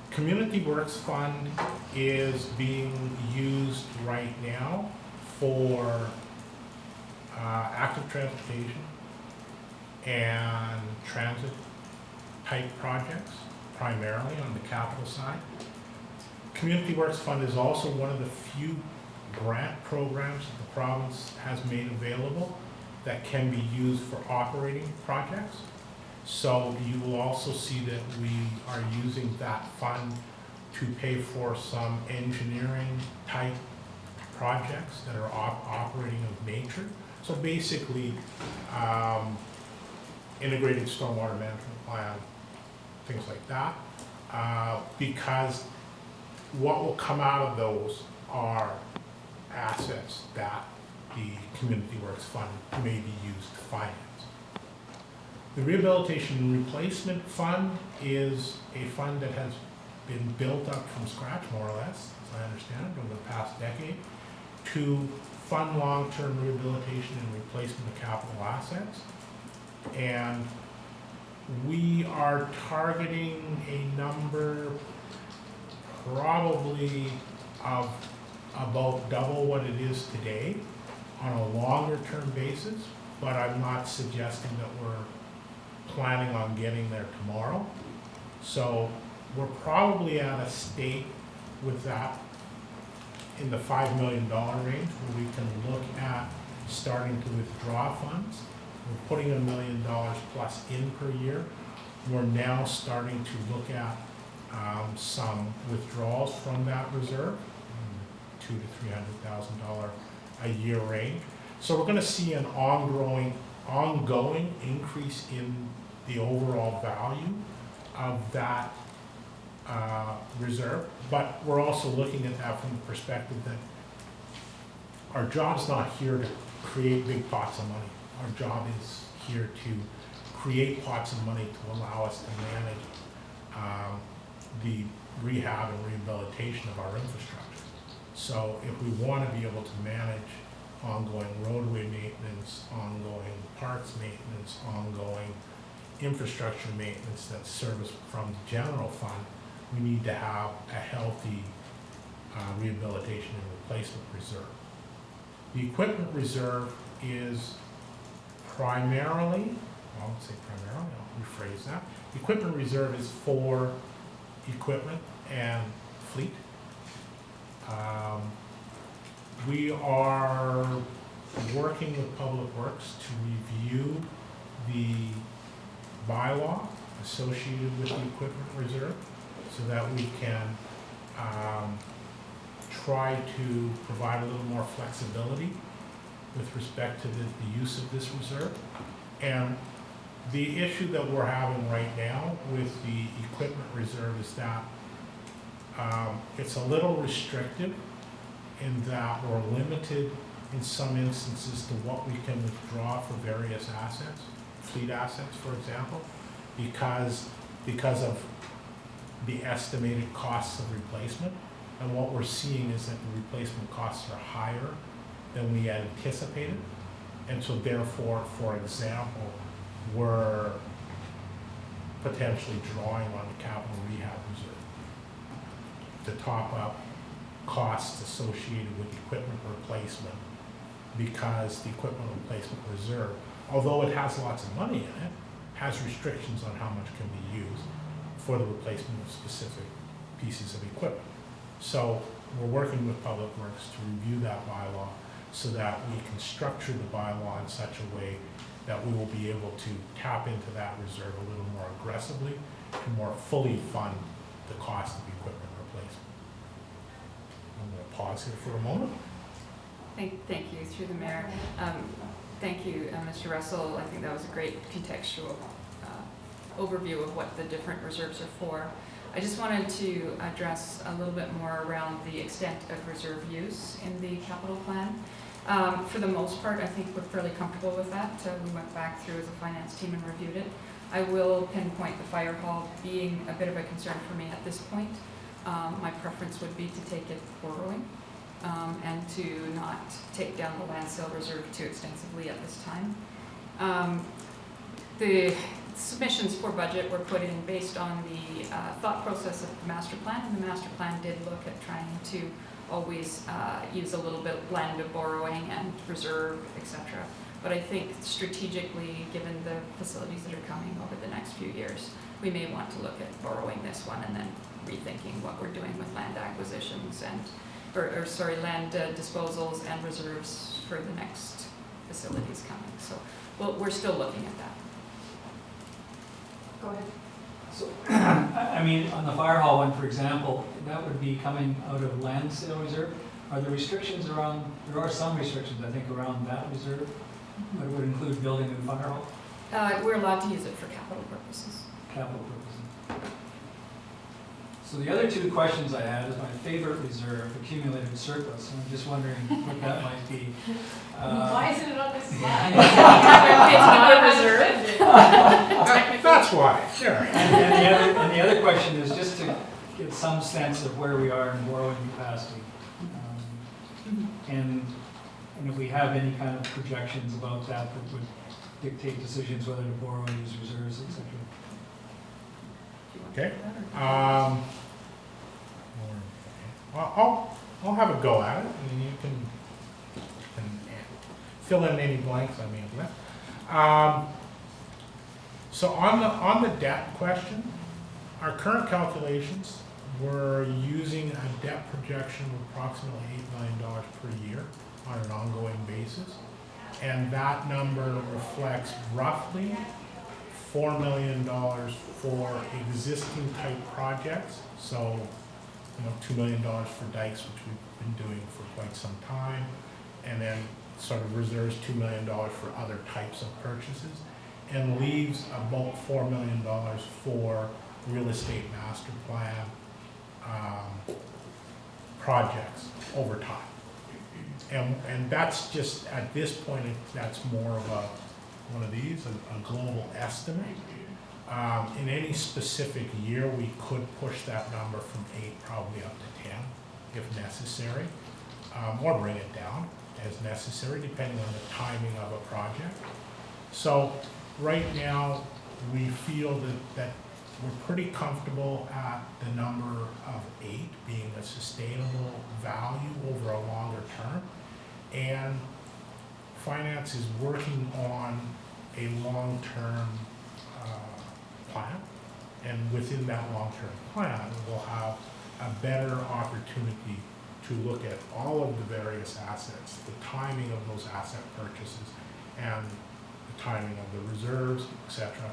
Community Works Fund is being used right now for active transportation and transit type projects, primarily on the capital side. Community Works Fund is also one of the few grant programs that the province has made available that can be used for operating projects. So you will also see that we are using that fund to pay for some engineering type projects that are operating of nature. So basically, integrated stormwater management plan, things like that, because what will come out of those are assets that the Community Works Fund may be used to finance. The Rehabilitation and Replacement Fund is a fund that has been built up from scratch, more or less, as I understand it, over the past decade, to fund long-term rehabilitation and replacement of capital assets. And we are targeting a number probably of about double what it is today on a longer-term basis, but I'm not suggesting that we're planning on getting there tomorrow. So we're probably at a state with that in the $5 million range where we can look at starting to withdraw funds. We're putting $1 million plus in per year. We're now starting to look at some withdrawals from that reserve, $200,000 to $300,000 a year range. So we're going to see an ongoing increase in the overall value of that reserve, but we're also looking at that from the perspective that our job's not here to create big pots of money. Our job is here to create pots of money to allow us to manage the rehab and rehabilitation of our infrastructure. So if we want to be able to manage ongoing roadway maintenance, ongoing parks maintenance, ongoing infrastructure maintenance that's serviced from the general fund, we need to have a healthy rehabilitation and replacement reserve. The equipment reserve is primarily, I won't say primarily, I'll rephrase that. The equipment reserve is for equipment and fleet. We are working with Public Works to review the bylaw associated with the equipment reserve so that we can try to provide a little more flexibility with respect to the use of this reserve. And the issue that we're having right now with the equipment reserve is that it's a little restrictive in that we're limited in some instances to what we can withdraw for various assets, fleet assets, for example, because of the estimated costs of replacement. And what we're seeing is that the replacement costs are higher than we had anticipated. And so therefore, for example, we're potentially drawing on the capital rehab reserve to top up costs associated with equipment replacement, because the equipment replacement reserve, although it has lots of money in it, has restrictions on how much can be used for the replacement of specific pieces of equipment. So we're working with Public Works to review that bylaw so that we can structure the bylaw in such a way that we will be able to tap into that reserve a little more aggressively to more fully fund the cost of equipment replacement. I'm going to pause here for a moment. Thank you, through the mayor. Thank you, Mr. Russell. I think that was a great contextual overview of what the different reserves are for. I just wanted to address a little bit more around the extent of reserve use in the capital plan. For the most part, I think we're fairly comfortable with that. We went back through as a finance team and reviewed it. I will pinpoint the fire hall being a bit of a concern for me at this point. My preference would be to take it borrowing and to not take down the land sale reserve too extensively at this time. The submissions for budget were put in based on the thought process of the master plan, and the master plan did look at trying to always use a little bit blend of borrowing and reserve, etc. But I think strategically, given the facilities that are coming over the next few years, we may want to look at borrowing this one and then rethinking what we're doing with land acquisitions and, land disposals and reserves for the next facilities coming. So we're still looking at that. Go ahead. So, I mean, on the fire hall one, for example, that would be coming out of land sale reserve. Are there restrictions around, there are some restrictions, I think, around that reserve, but it would include building a new fire hall? We're allowed to use it for capital purposes. Capital purposes. So the other two questions I had is my favorite reserve, accumulated surplus, and I'm just wondering what that might be. Why isn't it on this slide? It's not a reserve. That's why, sure. And the other question is just to get some sense of where we are in borrowing capacity. And if we have any kind of projections about that that would dictate decisions whether to borrow and use reserves, etc. Okay. Well, I'll have a go at it, and you can fill in any blanks I may have left. So on the debt question, our current calculations, we're using a debt projection of approximately $8 million per year on an ongoing basis, and that number reflects roughly $4 million for existing type projects. So, $2 million for dikes, which we've been doing for quite some time, and then sort of reserves $2 million for other types of purchases, and leaves about $4 million for real estate master plan projects over time. And that's just, at this point, that's more of one of these, a global estimate. In any specific year, we could push that number from 8 probably up to 10 if necessary, or bring it down as necessary depending on the timing of a project. So right now, we feel that we're pretty comfortable at the number of 8 being a sustainable value over a longer term. And finance is working on a long-term plan. And within that long-term plan, we'll have a better opportunity to look at all of the various assets, the timing of those asset purchases, and the timing of the reserves, etc.,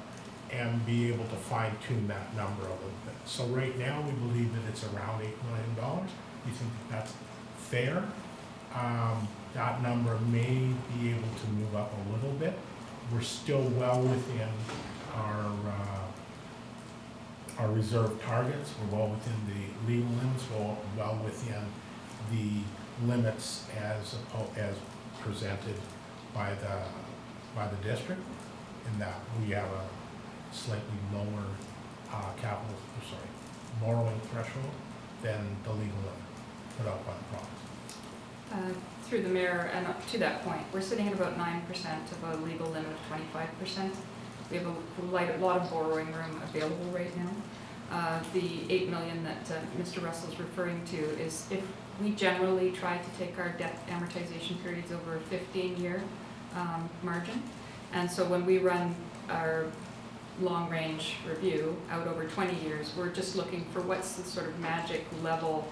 and be able to fine-tune that number a little bit. So right now, we believe that it's around $8 million. We think that that's fair. That number may be able to move up a little bit. We're still well within our reserve targets. We're well within the legal limits. We're well within the limits as presented by the district, in that we have a slightly lower borrowing threshold than the legal limit put out by the province. Through the mayor, and up to that point, we're sitting at about 9% of a legal limit of 25%. We have a lot of borrowing room available right now. The $8 million that Mr. Russell's referring to is if we generally try to take our debt amortization periods over a 15-year margin. And so when we run our long-range review out over 20 years, we're just looking for what's the sort of magic level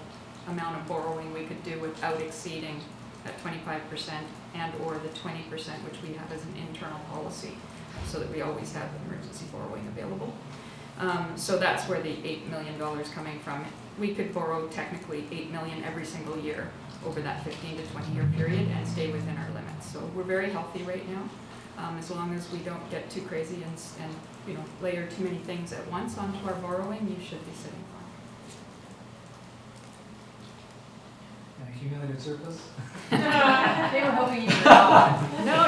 amount of borrowing we could do without exceeding that 25% and or the 20% which we have as an internal policy, so that we always have emergency borrowing available. So that's where the $8 million coming from. We could borrow technically $8 million every single year over that 15 to 20 year period and stay within our limits. So we're very healthy right now. As long as we don't get too crazy and layer too many things at once onto our borrowing, you should be sitting fine. accumulated surplus? They were hoping you were not. No.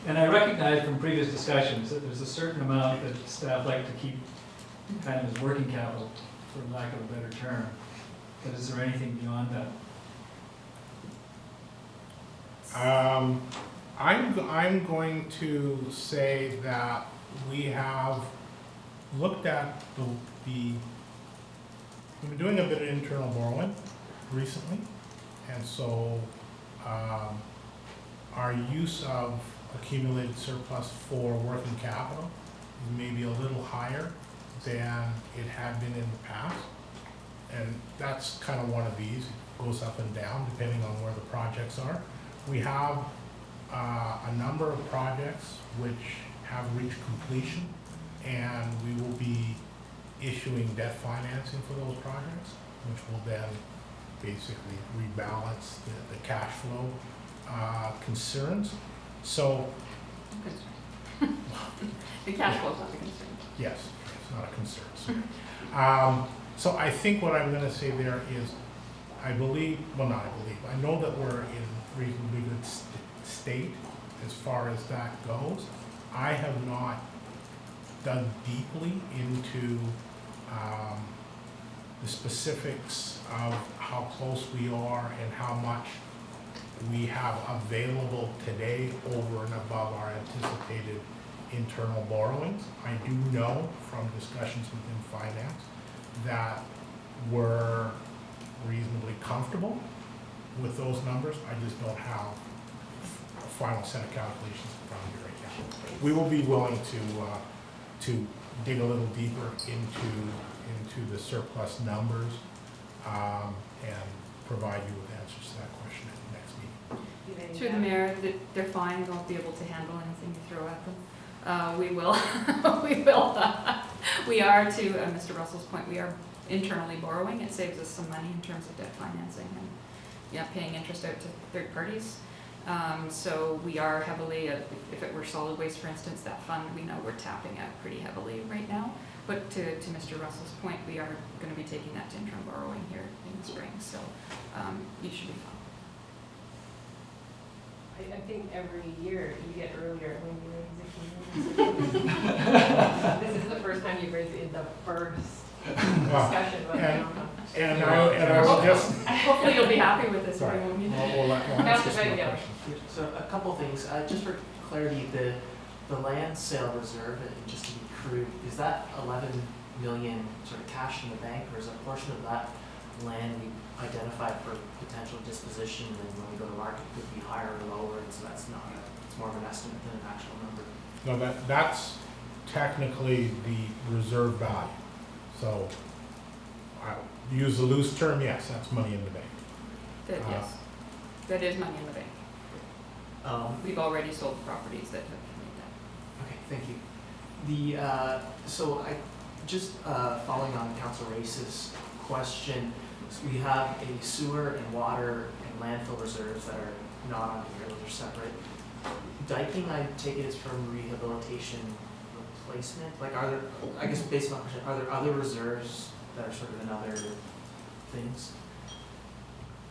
And I recognize from previous discussions that there's a certain amount that staff like to keep kind of as working capital, for lack of a better term. But is there anything beyond that? I'm going to say that we have looked at we've been doing a bit of internal borrowing recently, and so our use of accumulated surplus for working capital is maybe a little higher than it had been in the past. And that's kind of one of these. It goes up and down depending on where the projects are. We have a number of projects which have reached completion, and we will be issuing debt financing for those projects, which will then basically rebalance the cash flow concerns. So the cash flow is not a concern. yes, it's not a concern. So I think what I'm going to say there is, I know that we're in reasonably good state as far as that goes. I have not dug deeply into the specifics of how close we are and how much we have available today over and above our anticipated internal borrowings. I do know from discussions within finance that we're reasonably comfortable with those numbers. I just don't have a final set of calculations in front of me right now. We will be willing to dig a little deeper into the surplus numbers and provide you with answers to that question at the next meeting. Through the mayor, they're fine, they won't be able to handle anything you throw at them. We will, we will. We are, to Mr. Russell's point, we are internally borrowing. It saves us some money in terms of debt financing and paying interest out to third parties. So we are heavily, if it were solid waste, for instance, that fund, we know we're tapping out pretty heavily right now. But to Mr. Russell's point, we are going to be taking that to interim borrowing here in the spring. So you should be fine. I think every year you get earlier when you raise it. This is the first time you've raised it in the first discussion about the and I will just... Hopefully you'll be happy with this. Sorry. We'll ask you some more questions. So a couple things, just for clarity, the land sale reserve, and just to be crude, is that 11 million sort of cash in the bank, or is a portion of that land we identified for potential disposition, and when we go to market it could be higher or lower, and so that's not it's more of an estimate than an actual number? No, that's technically the reserve value. So I use the loose term, yes, that's money in the bank. Yes, that is money in the bank. We've already sold the properties that have made that. Okay, thank you. So I just following on Councilor Race's question, so we have a sewer and water and landfill reserves that are not on here; those are separate. Diking, I take it, is from rehabilitation replacement. Like, are there? I guess based on my question, are there other reserves that are sort of in other things,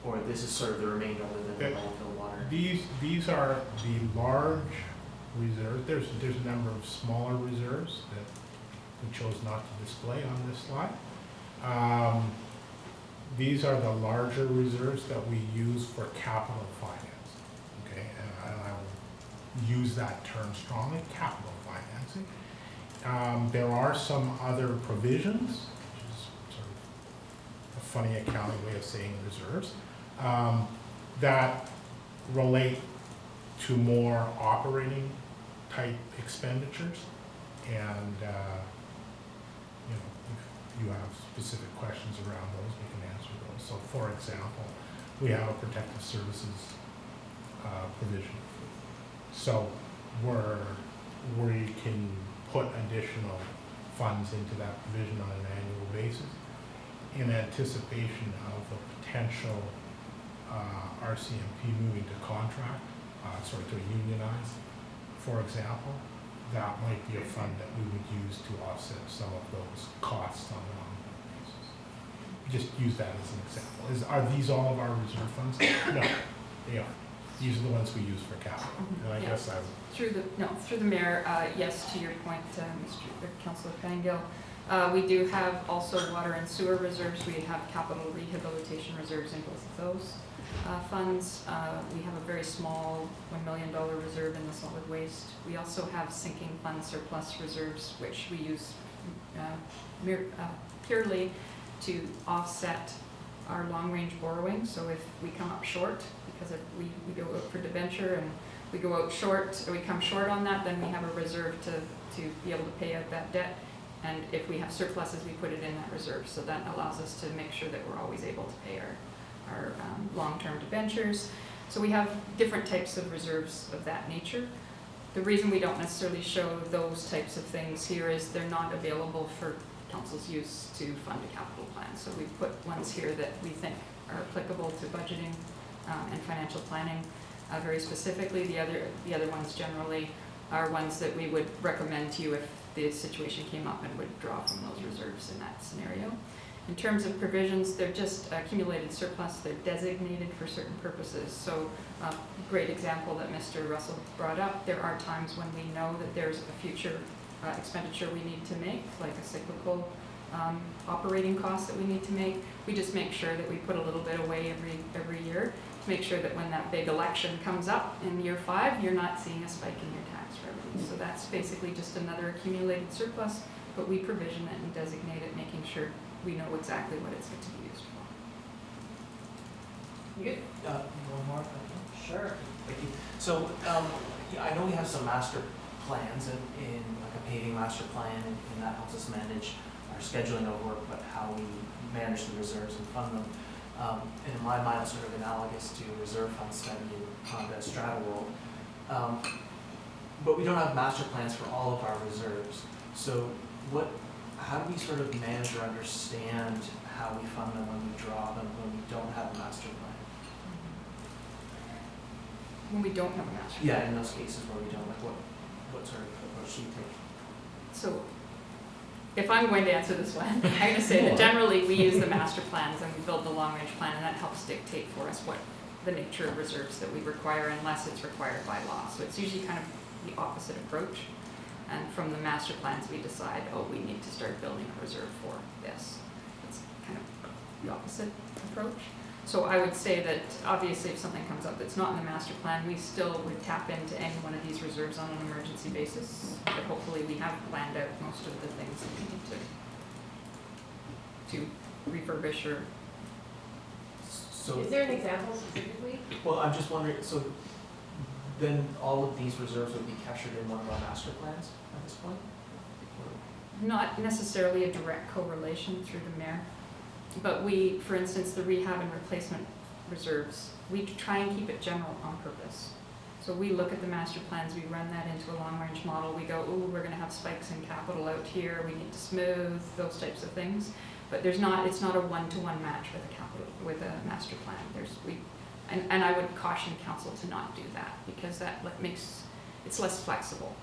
or this is sort of the remainder other than the landfill water? These are the large reserves. There's a number of smaller reserves that we chose not to display on this slide. These are the larger reserves that we use for capital finance. Okay, and I will use that term strongly, capital financing. There are some other provisions, which is sort of a funny accounting way of saying reserves, that relate to more operating type expenditures. And if you have specific questions around those, we can answer those. So for example, we have a protective services provision. So we can put additional funds into that provision on an annual basis in anticipation of a potential RCMP moving to contract, to unionize, for example. That might be a fund that we would use to offset some of those costs on an ongoing basis. just use that as an example. Are these all of our reserve funds? No, they aren't. These are the ones we use for capital. And I Yeah. guess I Through the mayor, yes, to your point, Councillor Pangill. We do have also water and sewer reserves. We have capital rehabilitation reserves in both of those funds. We have a very small $1 million reserve in the solid waste. We also have sinking fund surplus reserves, which we use purely to offset our long-range borrowing. So if we come up short, because if we go out for debenture and we go out short, or we come short on that, then we have a reserve to be able to pay out that debt. And if we have surpluses, we put it in that reserve. So that allows us to make sure that we're always able to pay our long-term debentures. So we have different types of reserves of that nature. The reason we don't necessarily show those types of things here is they're not available for council's use to fund a capital plan. So we've put ones here that we think are applicable to budgeting and financial planning very specifically. The other ones generally are ones that we would recommend to you if the situation came up and would draw from those reserves in that scenario. In terms of provisions, they're just accumulated surplus. They're designated for certain purposes. So a great example that Mr. Russell brought up, there are times when we know that there's a future expenditure we need to make, like a cyclical operating cost that we need to make. We just make sure that we put a little bit away every year to make sure that when that big election comes up in year 5, you're not seeing a spike in your tax revenue. So that's basically just another accumulated surplus, but we provision it and designate it, making sure we know exactly what it's going to be used for. You good? One more? Sure. Thank you. So I know we have some master plans in like a paving master plan, and that helps us manage our scheduling of work, but how we manage the reserves and fund them. And in my mind, it's sort of analogous to a reserve fund study in Honda Strata World. But we don't have master plans for all of our reserves. So how do we sort of manage or understand how we fund them when we draw them when we don't have a master plan? When we don't have a master plan? Yeah, in those cases where we don't, like what sort of approach do you take? So if I'm going to answer this one, I'm going to say that generally we use the master plans and we build the long-range plan, and that helps dictate for us what the nature of reserves that we require unless it's required by law. So it's usually kind of the opposite approach. And from the master plans, we decide, oh, we need to start building a reserve for this. It's kind of the opposite approach. So I would say that obviously if something comes up that's not in the master plan, we still would tap into any one of these reserves on an emergency basis. But hopefully we have planned out most of the things that we need to refurbish or. So Is there an example specifically? Well, I'm just wondering, so then all of these reserves would be captured in one of our master plans at this point? Not necessarily a direct correlation through the mayor, but we, for instance, the rehab and replacement reserves, we try and keep it general on purpose. So we look at the master plans, we run that into a long-range model, we go, ooh, we're going to have spikes in capital out here, we need to smooth, those types of things. But it's not a one-to-one match with a master plan. And I would caution council to not do that, because that makes it's less flexible.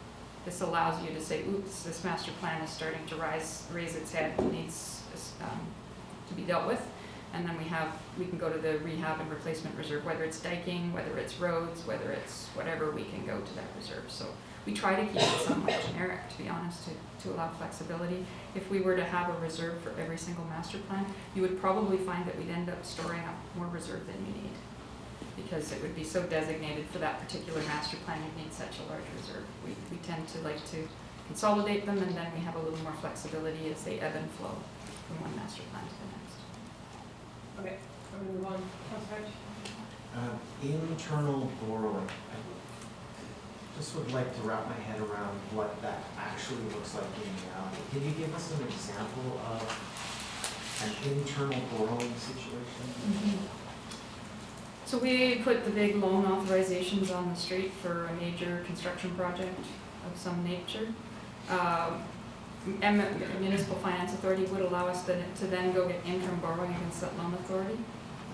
This allows you to say, oops, this master plan is starting to raise its head, needs to be dealt with. And then we can go to the rehab and replacement reserve, whether it's diking, whether it's roads, whether it's whatever, we can go to that reserve. So we try to keep it somewhat generic, to be honest, to allow flexibility. If we were to have a reserve for every single master plan, you would probably find that we'd end up storing up more reserve than you need, because it would be so designated for that particular master plan, you'd need such a large reserve. We tend to like to consolidate them, and then we have a little more flexibility as they ebb and flow from one master plan to the next. Okay, I'm going to move on. Councilor Internal borrowing. I just would like to wrap my head around what that actually looks like in reality. Can you give us an example of an internal borrowing situation? Mm-hmm. So we put the big loan authorizations on the street for a major construction project of some nature. Municipal Finance Authority would allow us to then go get interim borrowing against that loan authority,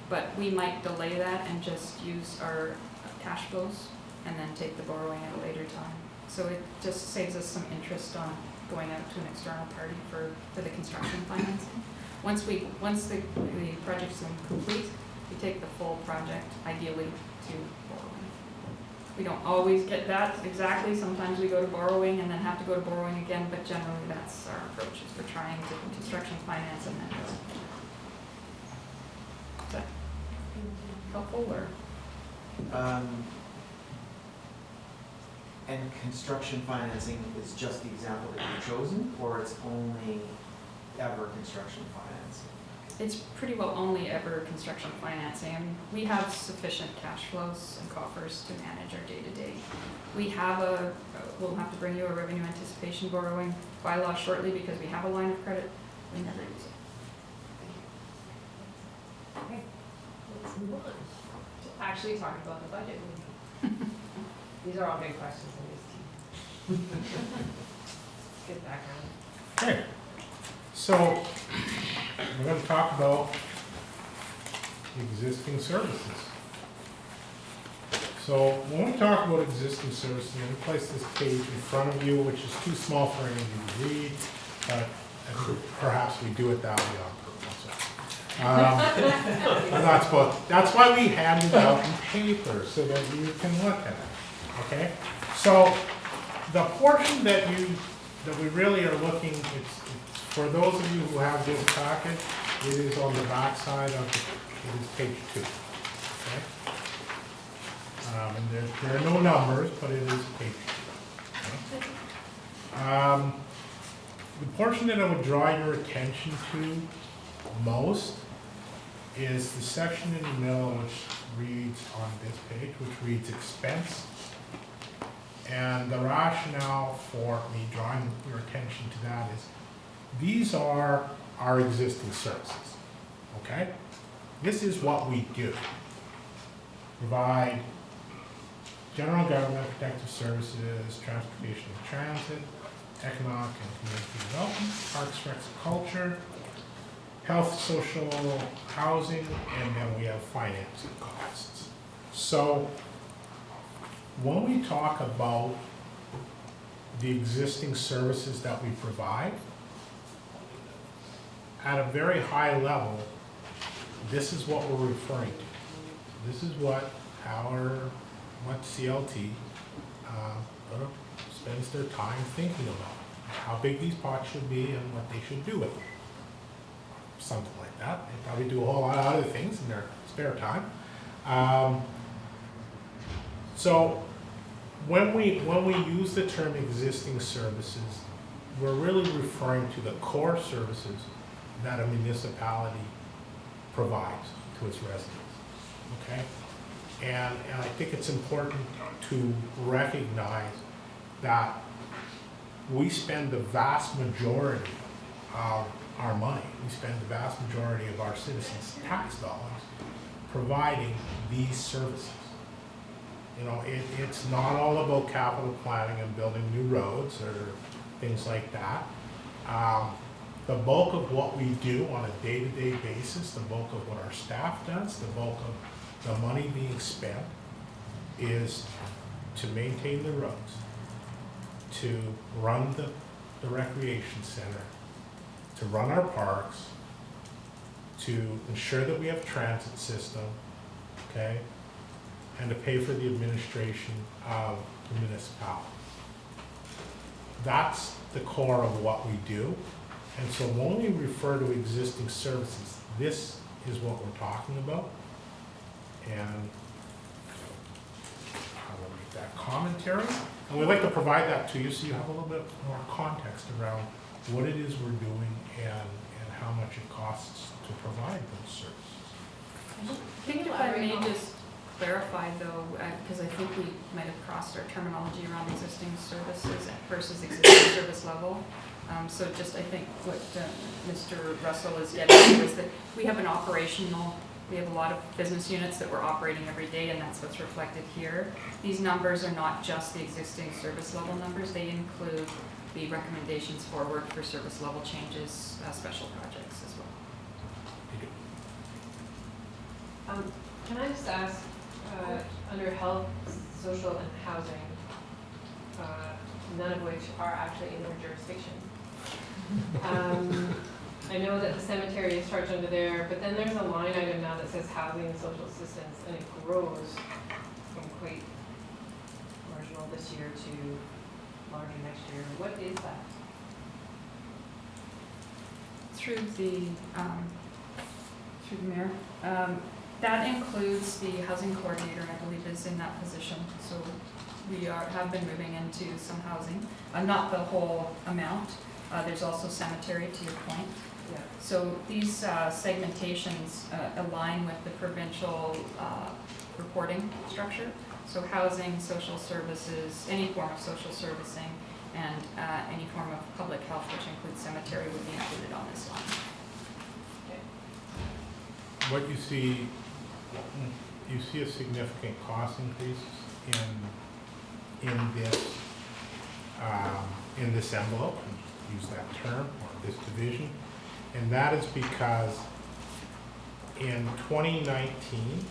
but we might delay that and just use our cash flows and then take the borrowing at a later time. So it just saves us some interest on going out to an external party for the construction financing. Once the project's complete, we take the full project, ideally, to borrowing. We don't always get that exactly. Sometimes we go to borrowing and then have to go to borrowing again, but generally that's our approach, is we're trying to construction finance and then is that helpful or? And construction financing is just the example that you've chosen, or it's only ever construction financing? It's pretty well only ever construction financing. I mean, we have sufficient cash flows and coffers to manage our day-to-day. We have we'll have to bring you a revenue anticipation borrowing bylaw shortly because we have a line of credit. We never use it. Okay, let's move on to actually talk about the budget maybe. These are all big questions in these two. Good background. Okay, so we're going to talk about existing services. So when we talk about existing services, I'm going to place this page in front of you, which is too small for any of you to read, but perhaps we do it that way on purpose. That's why we hand it out in paper, so that you can look at it. Okay, so the portion that we really are looking, it's for those of you who have this packet, it is on the back side of it is page 2. Okay, and there are no numbers, but it is page 2. Okay? The portion that I would draw your attention to most is the section in the middle which reads on this page, which reads expense. And the rationale for me drawing your attention to that is these are our existing services, okay? This is what we do. Provide general government protective services, transportation and transit, economic and community development, parks, recs, and culture, health, social, housing, and then we have financing costs. So when we talk about the existing services that we provide, at a very high level, this is what we're referring to. This is what CLT spends their time thinking about, how big these pots should be and what they should do with them. Something like that. They probably do a whole lot of other things in their spare time. So when we use the term existing services, we're really referring to the core services that a municipality provides to its residents. Okay? And I think it's important to recognize that we spend the vast majority of our money, we spend the vast majority of our citizens' tax dollars providing these services. You know, it's not all about capital planning and building new roads or things like that. The bulk of what we do on a day-to-day basis, the bulk of what our staff does, the bulk of the money being spent is to maintain the roads, to run the recreation center, to run our parks, to ensure that we have transit system, okay, and to pay for the administration of the municipality. That's the core of what we do. And so when we refer to existing services, this is what we're talking about. And I will make that commentary. And we'd like to provide that to you so you have a little bit more context around what it is we're doing and how much it costs to provide those services. I think if I may just clarify though, because I think we might have crossed our terminology around existing services versus existing service level. So just I think what Mr. Russell is getting at is that we have a lot of business units that we're operating every day, and that's what's reflected here. These numbers are not just the existing service level numbers, they include the recommendations forward for service level changes, special projects as well. Can I just ask, under health, social, and housing, none of which are actually in your jurisdiction, I know that the cemetery is charged under there, but then there's a line item now that says housing and social assistance, and it grows from quite marginal this year to larger next year. What is that? Through the mayor. That includes the housing coordinator, I believe, is in that position. So we have been moving into some housing, not the whole amount. There's also cemetery, to your point. Yeah. So these segmentations align with the provincial reporting structure. So housing, social services, any form of social servicing, and any form of public health, which includes cemetery, would be included on this line. What you see a significant cost increase in this envelope, use that term, or this division, and that is because in 2019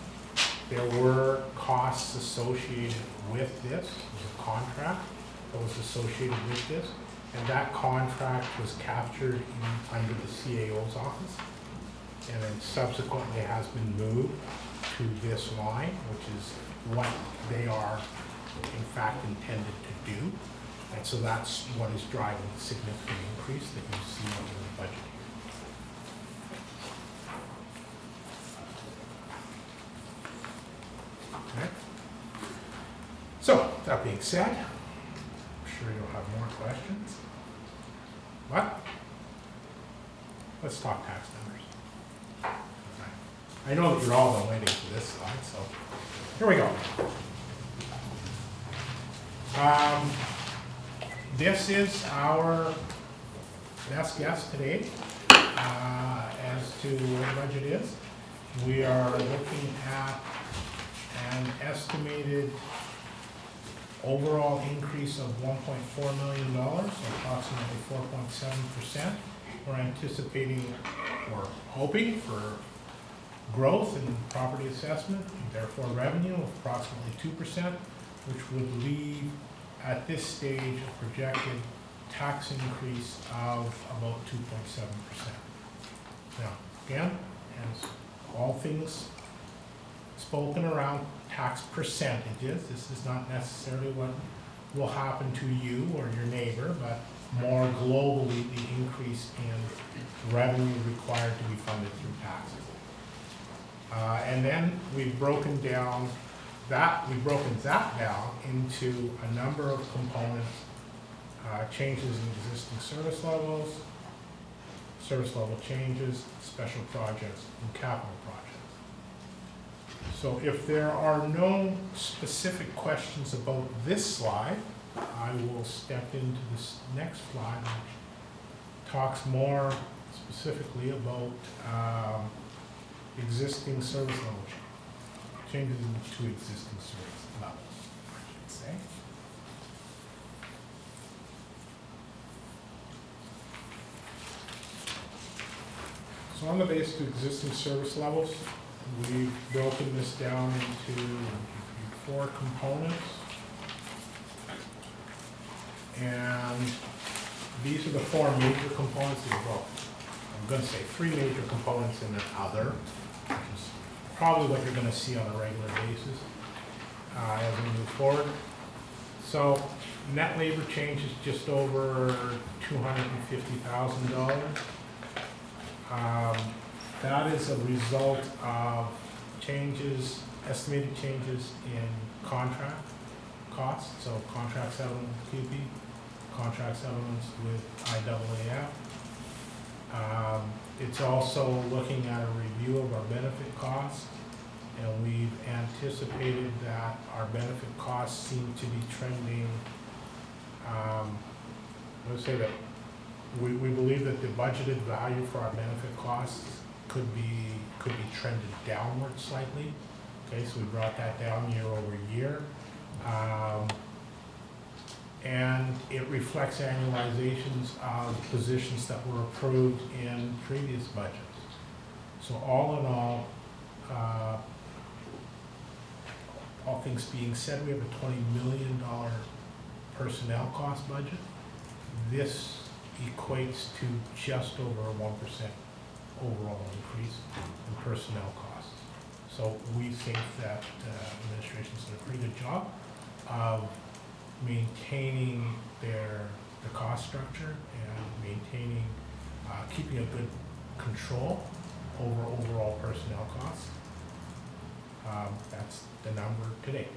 there were costs associated with this. It was a contract that was associated with this, and that contract was captured under the CAO's office, and then subsequently has been moved to this line, which is what they are in fact intended to do. And so that's what is driving the significant increase that you see in the budget here. Okay. So, that being said, I'm sure you'll have more questions. What? Let's talk tax numbers. I know that you're all been waiting for this slide, so here we go. This is our best guess today as to what the budget is. We are looking at an estimated overall increase of $1.4 million, approximately 4.7%. We're anticipating, or hoping for growth in property assessment, and therefore revenue of approximately 2%, which would leave at this stage a projected tax increase of about 2.7%. Now, again, as all things spoken around tax percentages, this is not necessarily what will happen to you or your neighbor, but more globally the increase in revenue required to be funded through taxes. And then we've broken that down into a number of components, changes in existing service levels, service level changes, special projects, and capital projects. So if there are no specific questions about this slide, I will step into this next slide, which talks more specifically about existing service level changes to existing service levels, I should say. So on the basis of existing service levels, we've broken this down into 4 components. And these are the 4 major components that are broken. I'm going to say 3 major components and then other, which is probably what you're going to see on a regular basis as we move forward. So net labor change is just over $250,000. That is a result of changes, estimated changes in contract costs, so contract settlement with QP, contract settlements with IAAF. It's also looking at a review of our benefit costs, and we've anticipated that our benefit costs seem to be trending, let's say that we believe that the budgeted value for our benefit costs could be trended downward slightly. Okay, so we brought that down year over year. And it reflects annualizations of positions that were approved in previous budgets. So all in all things being said, we have a $20 million personnel cost budget. This equates to just over a 1% overall increase in personnel costs. So we think that administration's done a pretty good job of maintaining the cost structure and maintaining, keeping a good control over overall personnel costs. That's the number today.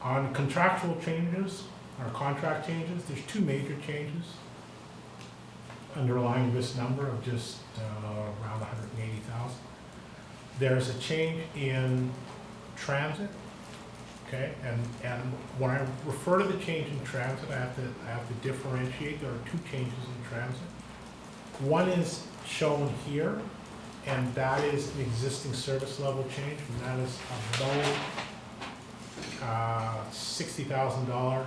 On contractual changes, or contract changes, there's two major changes underlying this number of just around 180,000. There's a change in transit, okay? And when I refer to the change in transit, I have to differentiate. There are two changes in transit. One is shown here, and that is an existing service level change, and that is about $60,000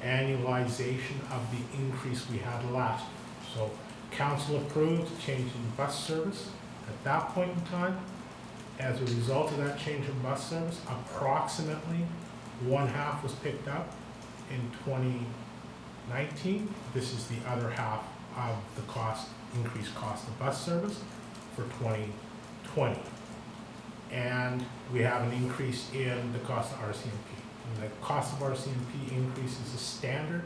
annualization of the increase we had last year. So council approved change in bus service at that point in time. As a result of that change in bus service, approximately one half was picked up in 2019. This is the other half of the increased cost of bus service for 2020. And we have an increase in the cost of RCMP. And the cost of RCMP increase is a standard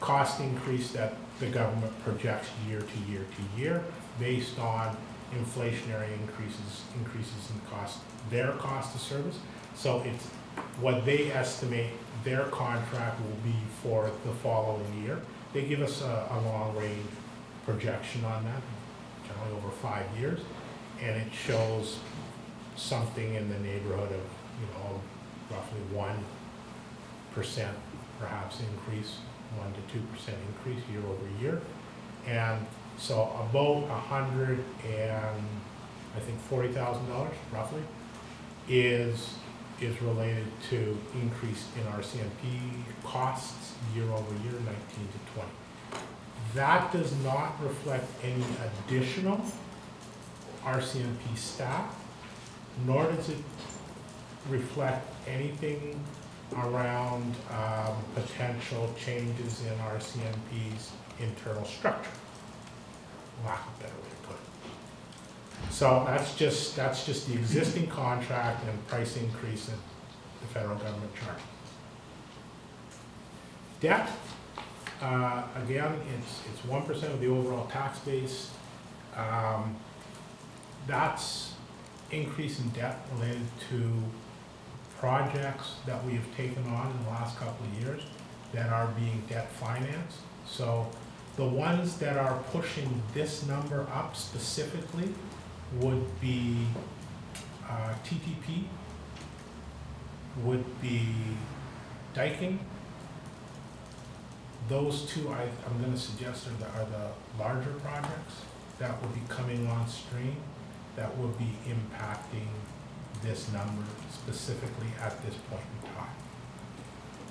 cost increase that the government projects year to year to year based on inflationary increases in cost, their cost of service. So it's what they estimate their contract will be for the following year. They give us a long range projection on that, generally over 5 years, and it shows something in the neighborhood of, roughly 1% perhaps increase, 1 to 2% increase year over year. And so about $40,000 roughly is related to increase in RCMP costs year over year, 19 to 20. That does not reflect any additional RCMP staff, nor does it reflect anything around potential changes in RCMP's internal structure, lack of a better way to put it. So that's just the existing contract and price increase that the federal government charges. Debt, again, it's 1% of the overall tax base. That's increase in debt related to projects that we have taken on in the last couple of years that are being debt financed. So the ones that are pushing this number up specifically would be TTP, would be diking. Those two I'm going to suggest are the larger projects that will be coming on stream that will be impacting this number specifically at this point in time.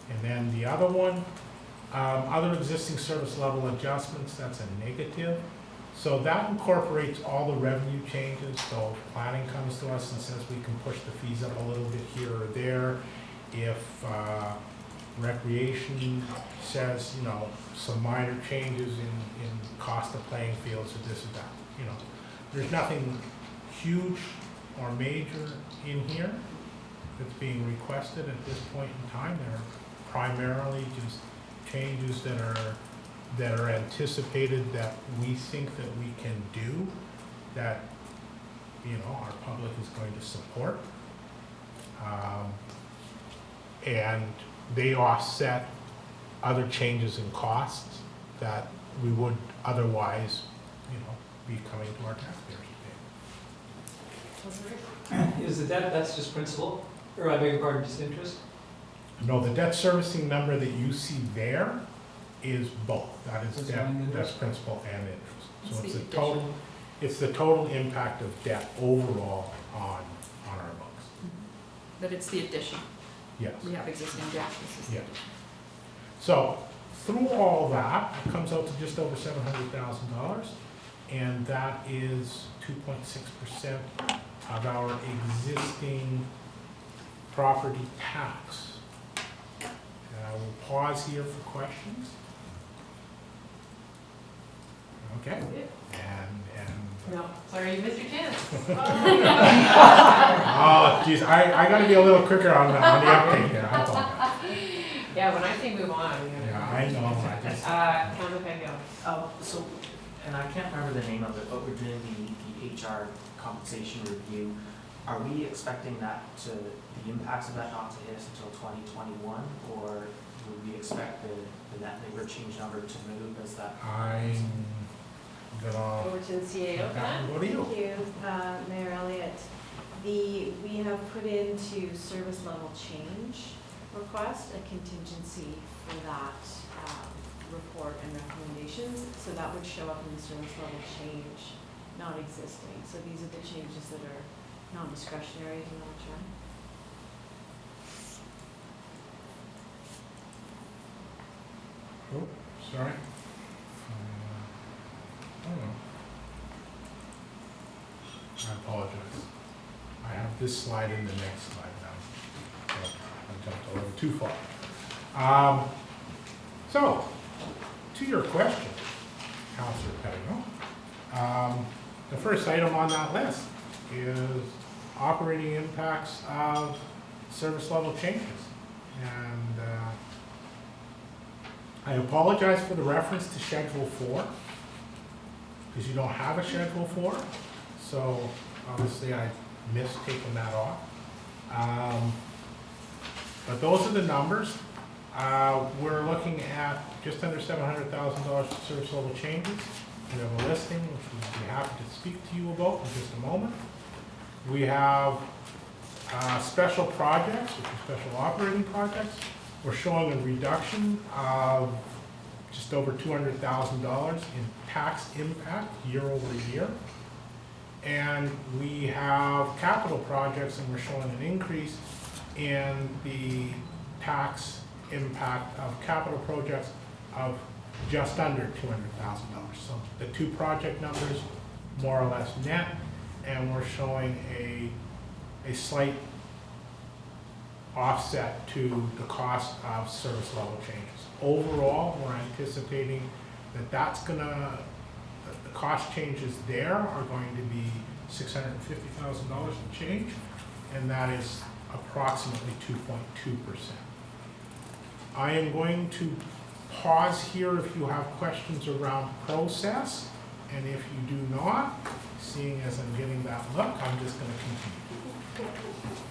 And then the other one, other existing service level adjustments, that's a negative. So that incorporates all the revenue changes. So if planning comes to us and says we can push the fees up a little bit here or there. If recreation says, some minor changes in cost of playing fields or this or that. There's nothing huge or major in here that's being requested at this point in time. They're primarily just changes that are anticipated that we think that we can do, that our public is going to support, and they offset other changes in costs that we would otherwise be coming to our taxpayers to pay. Is the debt, that's just principal, or I beg your pardon, just interest? No, the debt servicing number that you see there is both. That is debt, that's principal and interest. So it's the total impact of debt overall on our books. But it's the addition. Yes. We have existing debt. Yes. So through all that, it comes out to just over $700,000, and that is 2.6% of our existing property tax. And I will pause here for questions. Okay? No, sorry, you missed your chance. Oh, geez, I gotta be a little quicker on the uptake here, I apologize. Yeah, when I say move on, you know. Yeah, I know, I just. Councilor Pagano. So, and I can't remember the name of it, but we're doing the HR compensation review. Are we expecting that the impacts of that not to hit us until 2021, or would we expect the net labor change number to move as that? I'm gonna. Over to the CAO for that. What do you? Thank you, Mayor Elliott. We have put into service level change request a contingency for that report and recommendations. So that would show up in the service level change not existing. So these are the changes that are non-discretionary to non-term. Oh, sorry. I apologize. I have this slide in the next slide now. So I jumped a little too far. So, to your question, Councilor Pettigrew, the first item on that list is operating impacts of service level changes. And I apologize for the reference to Schedule 4, because you don't have a Schedule 4. So obviously I missed taking that off. But those are the numbers. We're looking at just under $700,000 for service level changes. We have a listing, which we'll be happy to speak to you about in just a moment. We have special projects, which are special operating projects. We're showing a reduction of just over $200,000 in tax impact year over year. And we have capital projects, and we're showing an increase in the tax impact of capital projects of just under $200,000. So the two project numbers more or less net, and we're showing a slight offset to the cost of service level changes. Overall, we're anticipating that that's gonna, the cost changes there are going to be $650,000 in change, and that is approximately 2.2%. I am going to pause here if you have questions around process, and if you do not, seeing as I'm getting that look, I'm just going to continue.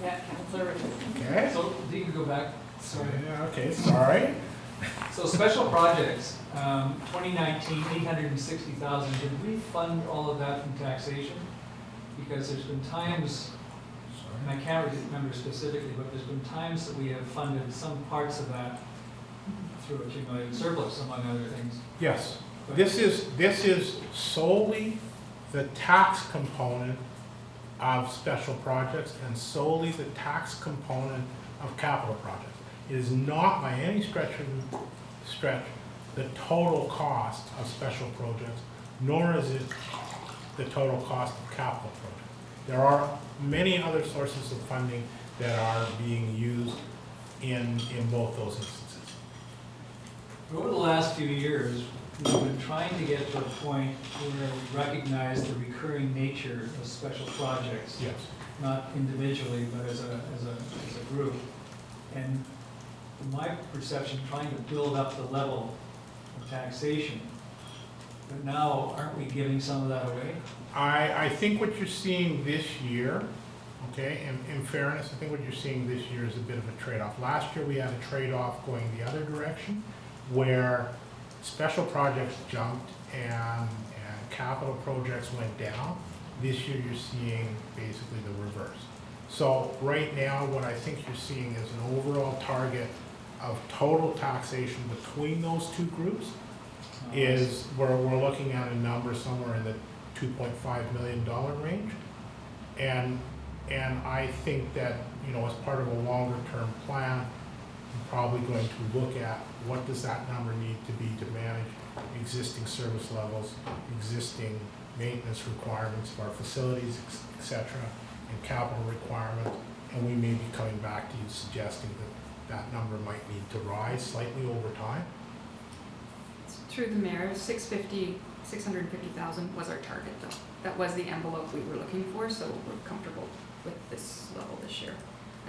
Yeah, Councilor. Okay. So you can go back. Sorry. Yeah, okay, sorry. So special projects, 2019, 860,000. Did we fund all of that from taxation? Because there's been times, and I can't remember specifically, but there's been times that we have funded some parts of that through accumulated surplus, among other things. Yes. This is solely the tax component of special projects and solely the tax component of capital projects. It is not by any stretch the total cost of special projects, nor is it the total cost of capital projects. There are many other sources of funding that are being used in both those instances. Over the last few years, we've been trying to get to a point where we recognize the recurring nature of special projects. Yes. Not individually, but as a group. And from my perception, trying to build up the level of taxation. But now, aren't we giving some of that away? I think what you're seeing this year, okay, in fairness, I think what you're seeing this year is a bit of a trade-off. Last year we had a trade-off going the other direction, where special projects jumped and capital projects went down. This year you're seeing basically the reverse. So right now what I think you're seeing is an overall target of total taxation between those two groups is where we're looking at a number somewhere in the $2.5 million range. And I think that, you know, as part of a longer term plan, I'm probably going to look at what does that number need to be to manage existing service levels, existing maintenance requirements of our facilities, etc., and capital requirements. And we may be coming back to you suggesting that that number might need to rise slightly over time. Through the mayor, 650,000 was our target though. That was the envelope we were looking for, so we're comfortable with this level this year.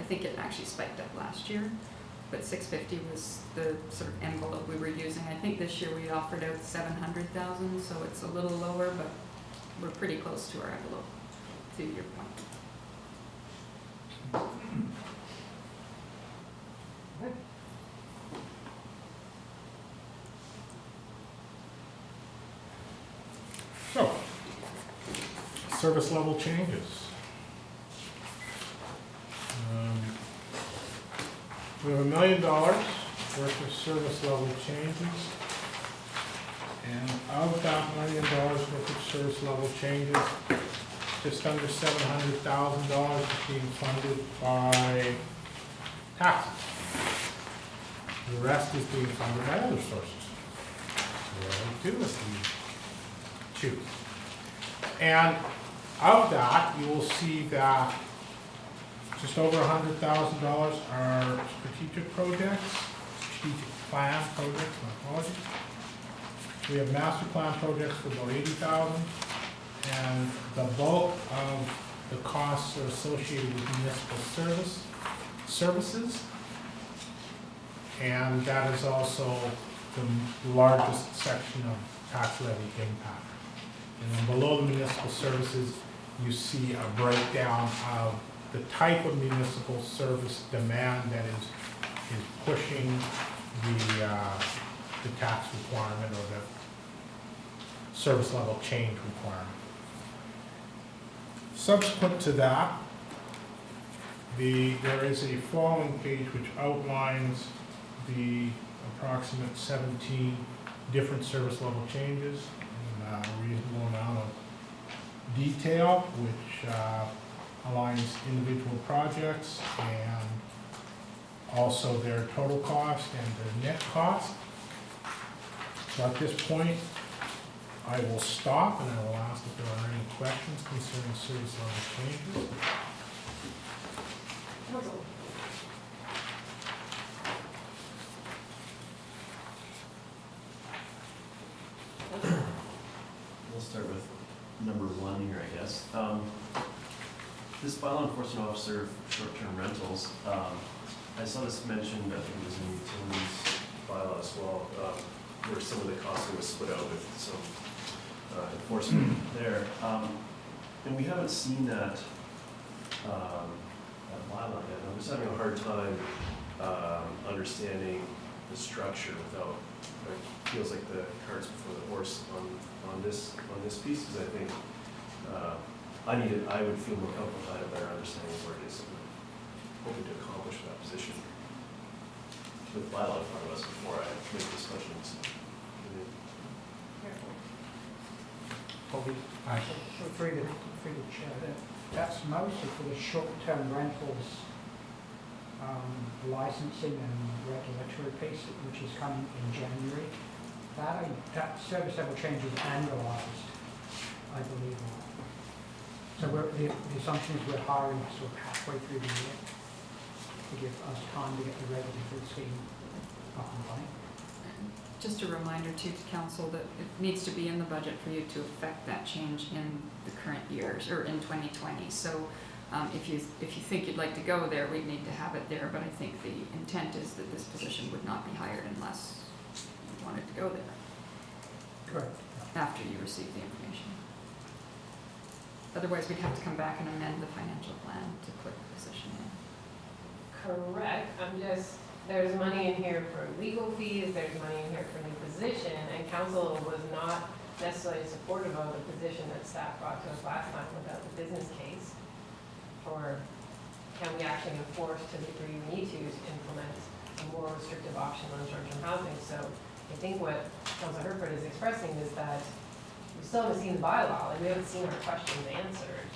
I think it actually spiked up last year, but 650 was the sort of envelope we were using. I think this year we offered out 700,000, so it's a little lower, but we're pretty close to our envelope, to your point. So, service level changes. We have $1 million worth of service level changes. And of that $1 million worth of service level changes, just under $700,000 is being funded by taxes. The rest is being funded by other sources. Where we do as we choose. And of that, you will see that just over $100,000 are strategic projects, strategic plan projects, my apologies. We have master plan projects for about $80,000, and the bulk of the costs are associated with municipal services, and that is also the largest section of tax levy impact. And then below the municipal services, you see a breakdown of the type of municipal service demand that is pushing the tax requirement or the service level change requirement. Subsequent to that, there is a following page which outlines the approximate 17 different service level changes in a reasonable amount of detail, which aligns individual projects and also their total cost and their net cost. So at this point, I will stop and I will ask if there are any questions concerning service level changes. We'll start with number one here, I guess. This bylaw enforcement officer short-term rentals, I saw this mentioned, I think it was in the utilities bylaw as well, where some of the costs were split out with some enforcement there. And we haven't seen that bylaw yet. I'm just having a hard time understanding the structure without, it feels like the cart's before the horse on this piece, because I think I would feel more comfortable if I had a better understanding of where it is that we're hoping to accomplish that position with bylaw in front of us before I make discussions. For the chair, that's mostly for the short-term rentals licensing and regulatory piece, which is coming in January. That service level change is annualized, I believe. So the assumption is we're hiring sort of halfway through the year to give us time to get the regulatory scheme up and running. Just a reminder too to council that it needs to be in the budget for you to affect that change in the current years or in 2020. So if you think you'd like to go there, we'd need to have it there. But I think the intent is that this position would not be hired unless you wanted to go there. Correct. After you receive the information. Otherwise, we'd have to come back and amend the financial plan to put the position in. Correct. There's money in here for legal fees, there's money in here for new position, and council was not necessarily supportive of the position that staff brought to us last time without the business case. Or can we actually enforce to the degree we need to implement a more restrictive option on short-term housing? So I think what Councilor Herford is expressing is that we still haven't seen the bylaw, like we haven't seen our questions answered,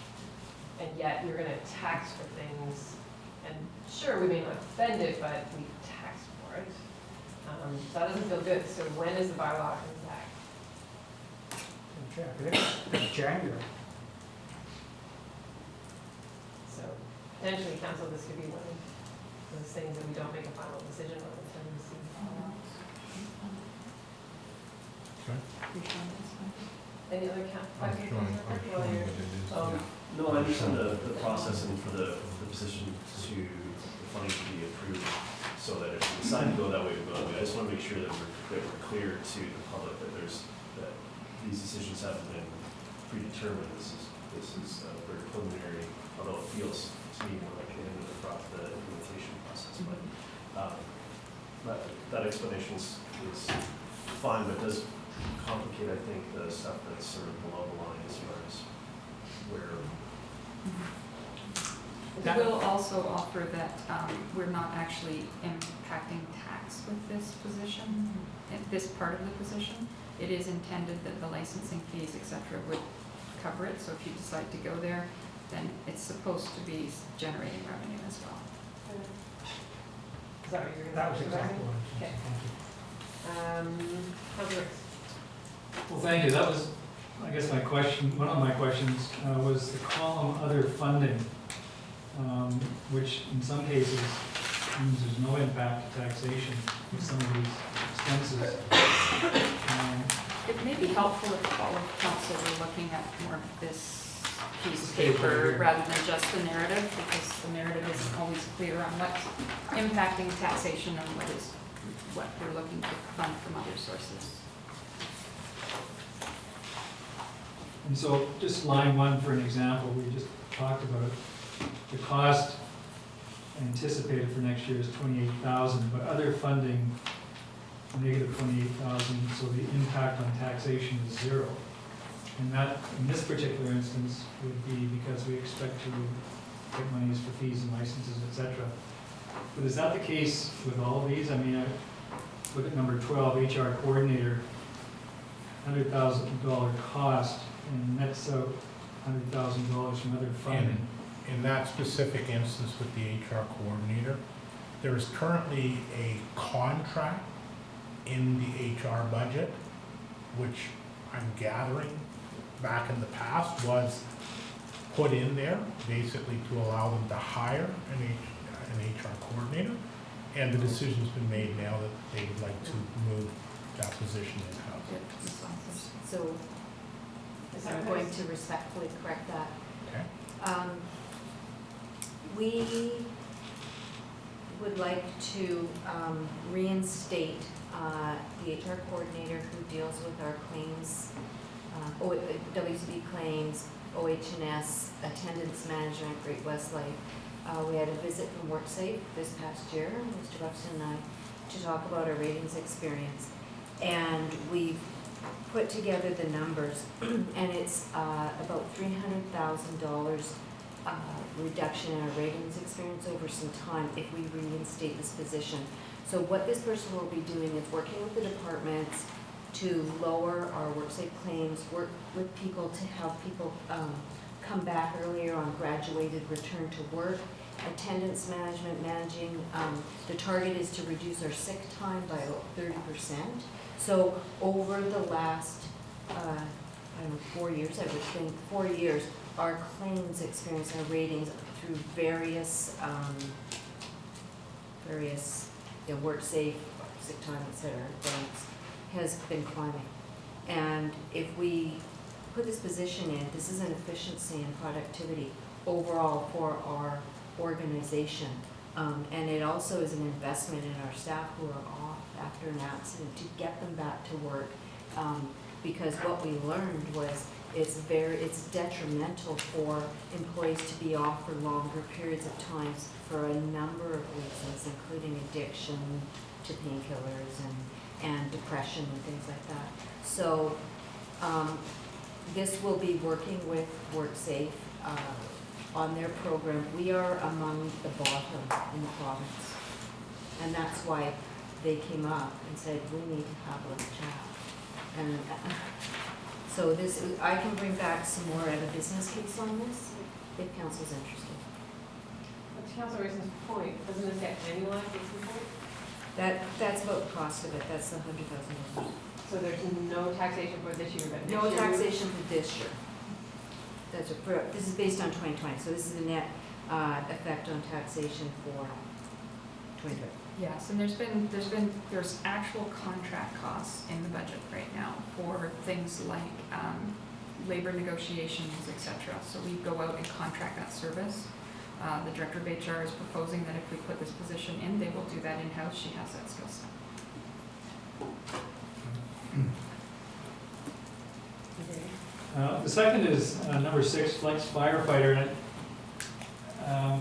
and yet you're gonna tax for things, and sure, we may not defend it, but we tax for it. So that doesn't feel good. So when is the bylaw coming back? It's January. So potentially, council, this could be one of those things that we don't make a final decision on until we see the bylaw. Any other questions? No, I understand the process and for the position to, the funding to be approved, so that if we decide to go that way, we go that way. I just want to make sure that we're clear to the public that that these decisions haven't been predetermined. This is very preliminary, although it feels to me more like the end of the implementation process. But that explanation is fine, but does complicate, I think, the stuff that's sort of below the line as far as where. We will also offer that we're not actually impacting tax with this position, this part of the position. It is intended that the licensing fees, et cetera, would cover it. So if you decide to go there, then it's supposed to be generating revenue as well. Is that what you're That going was to say? exactly what Okay. I was saying. Councillor. Well, thank you. That was, I guess, my question. One of my questions was the column other funding, which in some cases means there's no impact to taxation with some of these expenses. It may be helpful if all of council were looking at more of this piece of Paper paper here. rather than just the narrative, because the narrative isn't always clear on what's impacting taxation and what we're looking to fund from other sources. And so just line one for an example, we just talked about it. The cost anticipated for next year is $28,000, but other funding, negative $28,000, so the impact on taxation is zero. And that, in this particular instance, would be because we expect to get monies for fees and licenses, et cetera. But is that the case with all of these? I mean, I look at number 12, HR coordinator, $100,000 cost, and nets out $100,000 from other funding. In that specific instance with the HR coordinator, there is currently a contract in the HR budget, which I'm gathering back in the past was put in there basically to allow them to hire an HR coordinator. And the decision's been made now that they would like to move that position in-house. So, I'm going to respectfully correct that. Okay. We would like to reinstate the HR coordinator who deals with our claims, WCB claims, OH&S, attendance management, Great West Life. We had a visit from WorkSafe this past year, Mr. Buxton and I, to talk about our ratings experience. And we've put together the numbers, and it's about $300,000 reduction in our ratings experience over some time if we reinstate this position. So what this person will be doing is working with the departments to lower our WorkSafe claims, work with people to have people come back earlier on graduated return to work, attendance management, managing, the target is to reduce our sick time by about 30%. So over the last, 4 years, I would think, 4 years, our claims experience, our ratings through various, WorkSafe, sick time, et cetera, things, has been climbing. And if we put this position in, this is an efficiency and productivity overall for our organization. And it also is an investment in our staff who are off after an accident to get them back to work. Because what we learned was it's detrimental for employees to be off for longer periods of time for a number of reasons, including addiction to painkillers and depression and things like that. So this will be working with WorkSafe on their program. We are among the bottom in the province. And that's why they came up and said, we need to have a chat. And so this, I can bring back some more of a business case on this if council's interested. But to Councilor Rayson's point, doesn't this get annualized at some point? That's about the cost of it, that's the $100,000. So there's no taxation for this year, but next No year? taxation for this year. This is based on 2020, so this is a net effect on taxation for 2020. Yes, and there's actual contract costs in the budget right now for things like labor negotiations, et cetera. So we go out and contract that service. The director of HR is proposing that if we put this position in, they will do that in-house. She has that skill set. The second is number 6, flex firefighter. And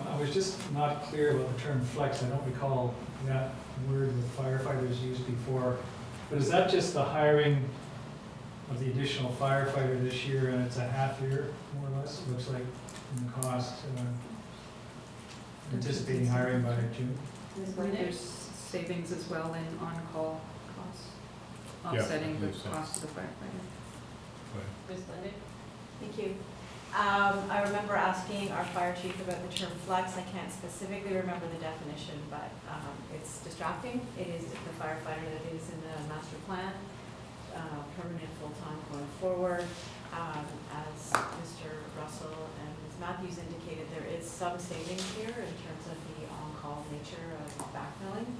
I was just not clear about the term flex. I don't recall that word that firefighters used before. But is that just the hiring of the additional firefighter this year, and it's a half year, more or less, it looks like, in the cost, anticipating hiring by June? There's savings as well in on-call costs, offsetting the cost of the firefighter. Ms. Linda? Thank you. I remember asking our fire chief about the term flex. I can't specifically remember the definition, but it's distracting. It is the firefighter that is in the master plan, permanent full-time going forward. As Mr. Russell and Ms. Mathews indicated, there is some savings here in terms of the on-call nature of backfilling,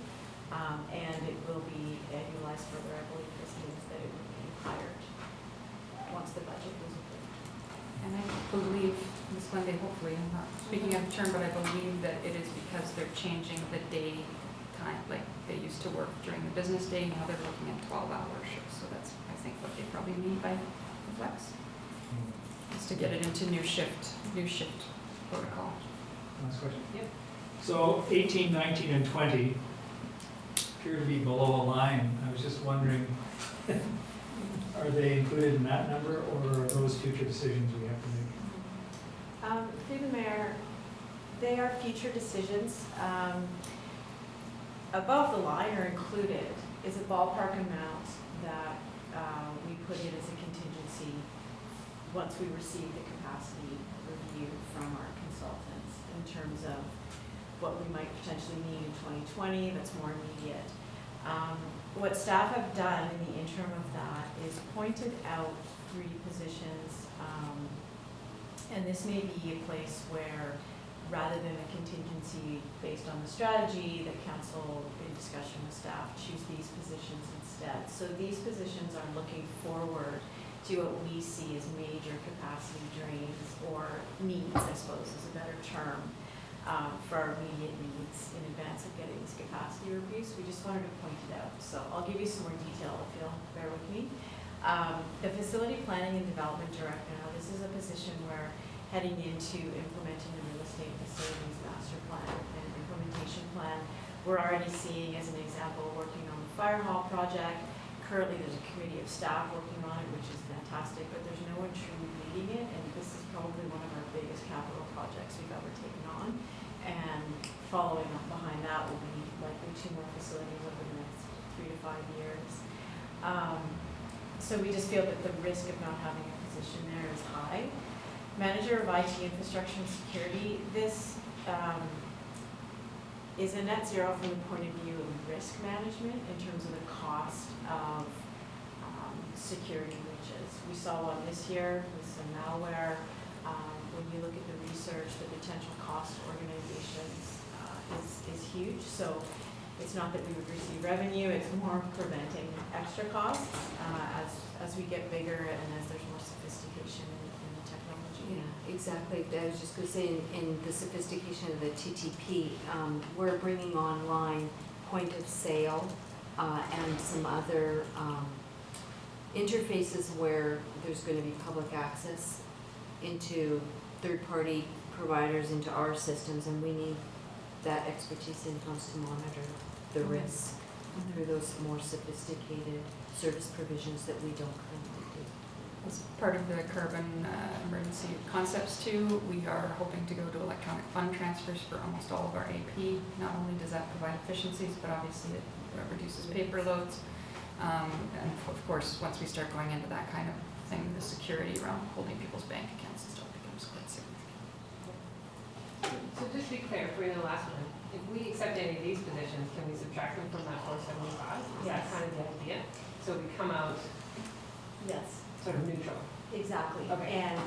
and it will be annualized further. I believe this means that it will be hired once the budget is approved. And I believe, Ms. Lundy, hopefully, I'm not speaking out of turn, but I believe that it is because they're changing the day time. Like, they used to work during the business day, now they're looking at 12-hour shifts. So that's, I think, what they probably mean by the flex. Is to get it into new shift protocol. Last question. Yep. So 18, 19, and 20 appear to be below a line. I was just wondering, are they included in that number, or are those future decisions we have to make? Through the mayor, they are future decisions. Above the line or included is a ballpark amount that we put in as a contingency once we receive the capacity review from our consultants in terms of what we might potentially need in 2020 that's more immediate. What staff have done in the interim of that is pointed out 3 positions, and this may be a place where, rather than a contingency based on the strategy, the council, in discussion with staff, choose these positions instead. So these positions are looking forward to what we see as major capacity drains, or needs, I suppose is a better term, for our immediate needs in advance of getting these capacity reviews. We just wanted to point it out. So I'll give you some more detail if you'll bear with me. The Facility Planning and Development Director, now this is a position where heading into implementing the real estate facilities master plan and implementation plan, we're already seeing, as an example, working on the fire hall project. Currently there's a committee of staff working on it, which is fantastic, but there's no one truly leading it, and this is probably one of our biggest capital projects we've ever taken on. And following up behind that will be likely 2 more facilities over the next 3 to 5 years. So we just feel that the risk of not having a position there is high. Manager of IT Infrastructure and Security, this is a net zero from the point of view of risk management in terms of the cost of security breaches. We saw one this year with some malware. When you look at the research, the potential cost to organizations is huge. So it's not that we would receive revenue, it's more preventing extra costs as we get bigger and as there's more sophistication in the technology. Yeah, exactly. I was just going to say, in the sophistication of the TTP, we're bringing online point of sale and some other interfaces where there's going to be public access into third-party providers, into our systems, and we need that expertise in-house to monitor the risk through those more sophisticated service provisions that we don't currently do. As part of the carbon emergency concepts too, we are hoping to go to electronic fund transfers for almost all of our AP. Not only does that provide efficiencies, but obviously it reduces paper loads. And of course, once we start going into that kind of thing, the security around holding people's bank accounts and stuff becomes quite significant. So just to be clear, for the last one, if we accept any of these positions, can we subtract them from that 475? Is that Yes. kind of the idea? So we come out Yes. sort of neutral. Exactly. Okay. And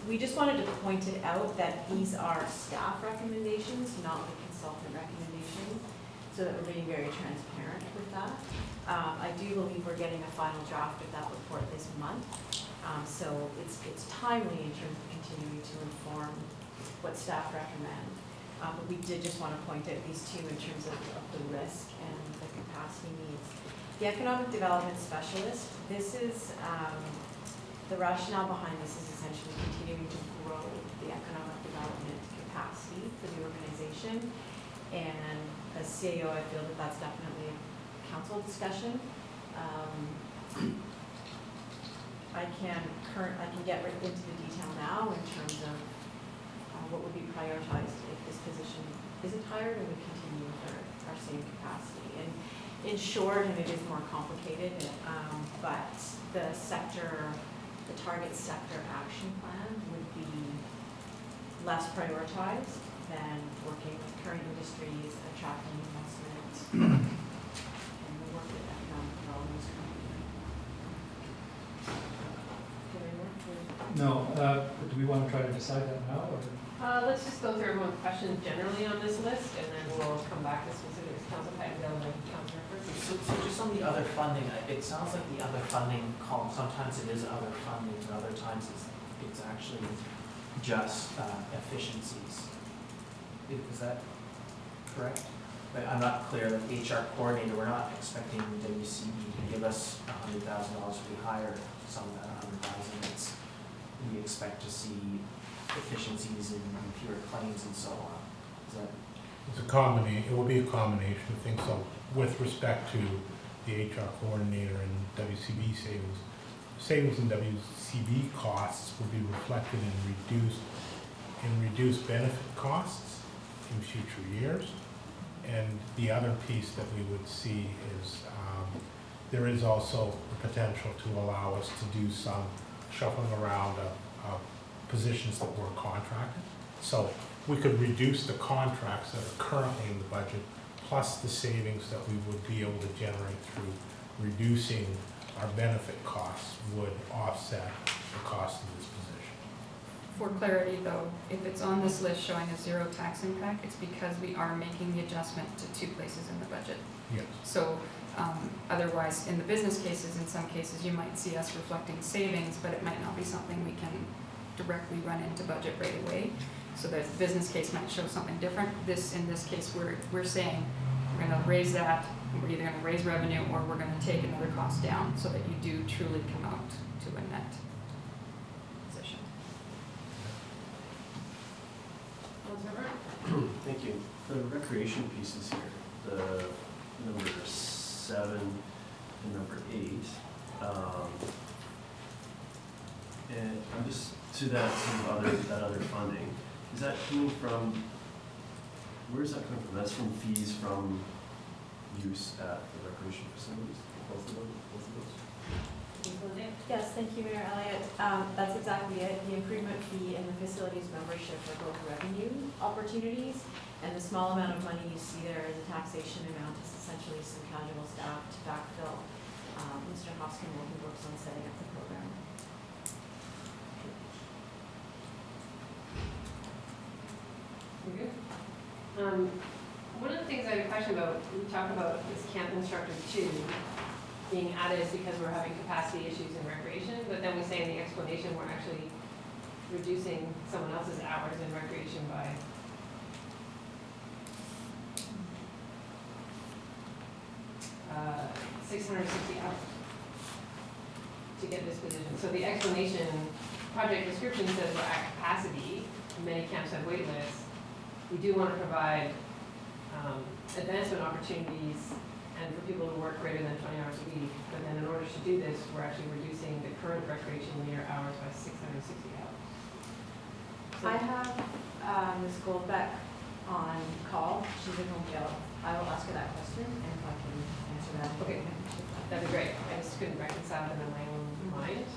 we just wanted to point it out that these are staff recommendations, not the consultant recommendations. so that we're being very transparent with that. I do believe we're getting a final draft of that report this month. So it's timely in terms of continuing to inform what staff recommend. But we did just want to point out these two in terms of the risk and the capacity needs. The economic development specialist, this is, the rationale behind this is essentially continuing to grow the economic development capacity for the organization. And as CAO, I feel that that's definitely a council discussion. I can get right into the detail now in terms of what would be prioritized if this position isn't hired and we continue with our same capacity. And in short, and it is more complicated, but the target sector action plan would be less prioritized than working with current industries, attracting investment, and the work that economic development is currently doing. No, do we want to try to decide that now, or? Let's just go through everyone's questions generally on this list, and then we'll come back to specifics. Council Pagdale and Council So just on the other funding, it sounds like the other funding column, sometimes it is other funding, and other times it's actually just efficiencies. Is that correct? But I'm not clear, like HR coordinator, we're not expecting WCE to give us $100,000 if we hire someone at $100,000. We expect to see efficiencies in fewer claims and so on. Is that? It's a combination, it will be a combination of things. So with respect to the HR coordinator and WCB savings in WCB costs will be reflected in reduced benefit costs in future years. And the other piece that we would see is there is also the potential to allow us to do some shuffling around of positions that were contracted. So we could reduce the contracts that are currently in the budget, plus the savings that we would be able to generate through reducing our benefit costs would offset the cost of this position. For clarity though, if it's on this list showing a zero tax impact, it's because we are making the adjustment to 2 places in the budget. Yes. So otherwise, in the business cases, in some cases, you might see us reflecting savings, but it might not be something we can directly run into budget right away. So the business case might show something different. In this case, we're saying we're going to raise that. We're either going to raise revenue or we're going to take another cost down so that you do truly come out to a net position. Thank you. The recreation pieces here, the number 7 and number 8, and I'm just to that other funding. Is that coming from? Where is that coming from? That's from fees from use at the recreation facilities. Both of those. Yes, thank you, Mayor Elliott. That's exactly it. The improvement fee and the facilities membership are both revenue opportunities, and the small amount of money you see there is a taxation amount. It's essentially some casual staff to backfill Mr. Hoskin working groups on setting up the program. You're good. One of the things I had a question about, we talked about this camp instructor 2 being added because we're having capacity issues in recreation, but then we say in the explanation we're actually reducing someone else's hours in recreation by $660 to get this position. So the explanation, project description says we're at capacity, many camps have wait lists. We do want to provide advancement opportunities and for people to work greater than 20 hours a week. But then in order to do this, we're actually reducing the current recreation linear hours by 660 hours. So I have Ms. Goldbeck on call. She's at home jail. I will ask her that question, and if I can answer that. Okay, that'd be great. I just couldn't reconcile them in my own mind.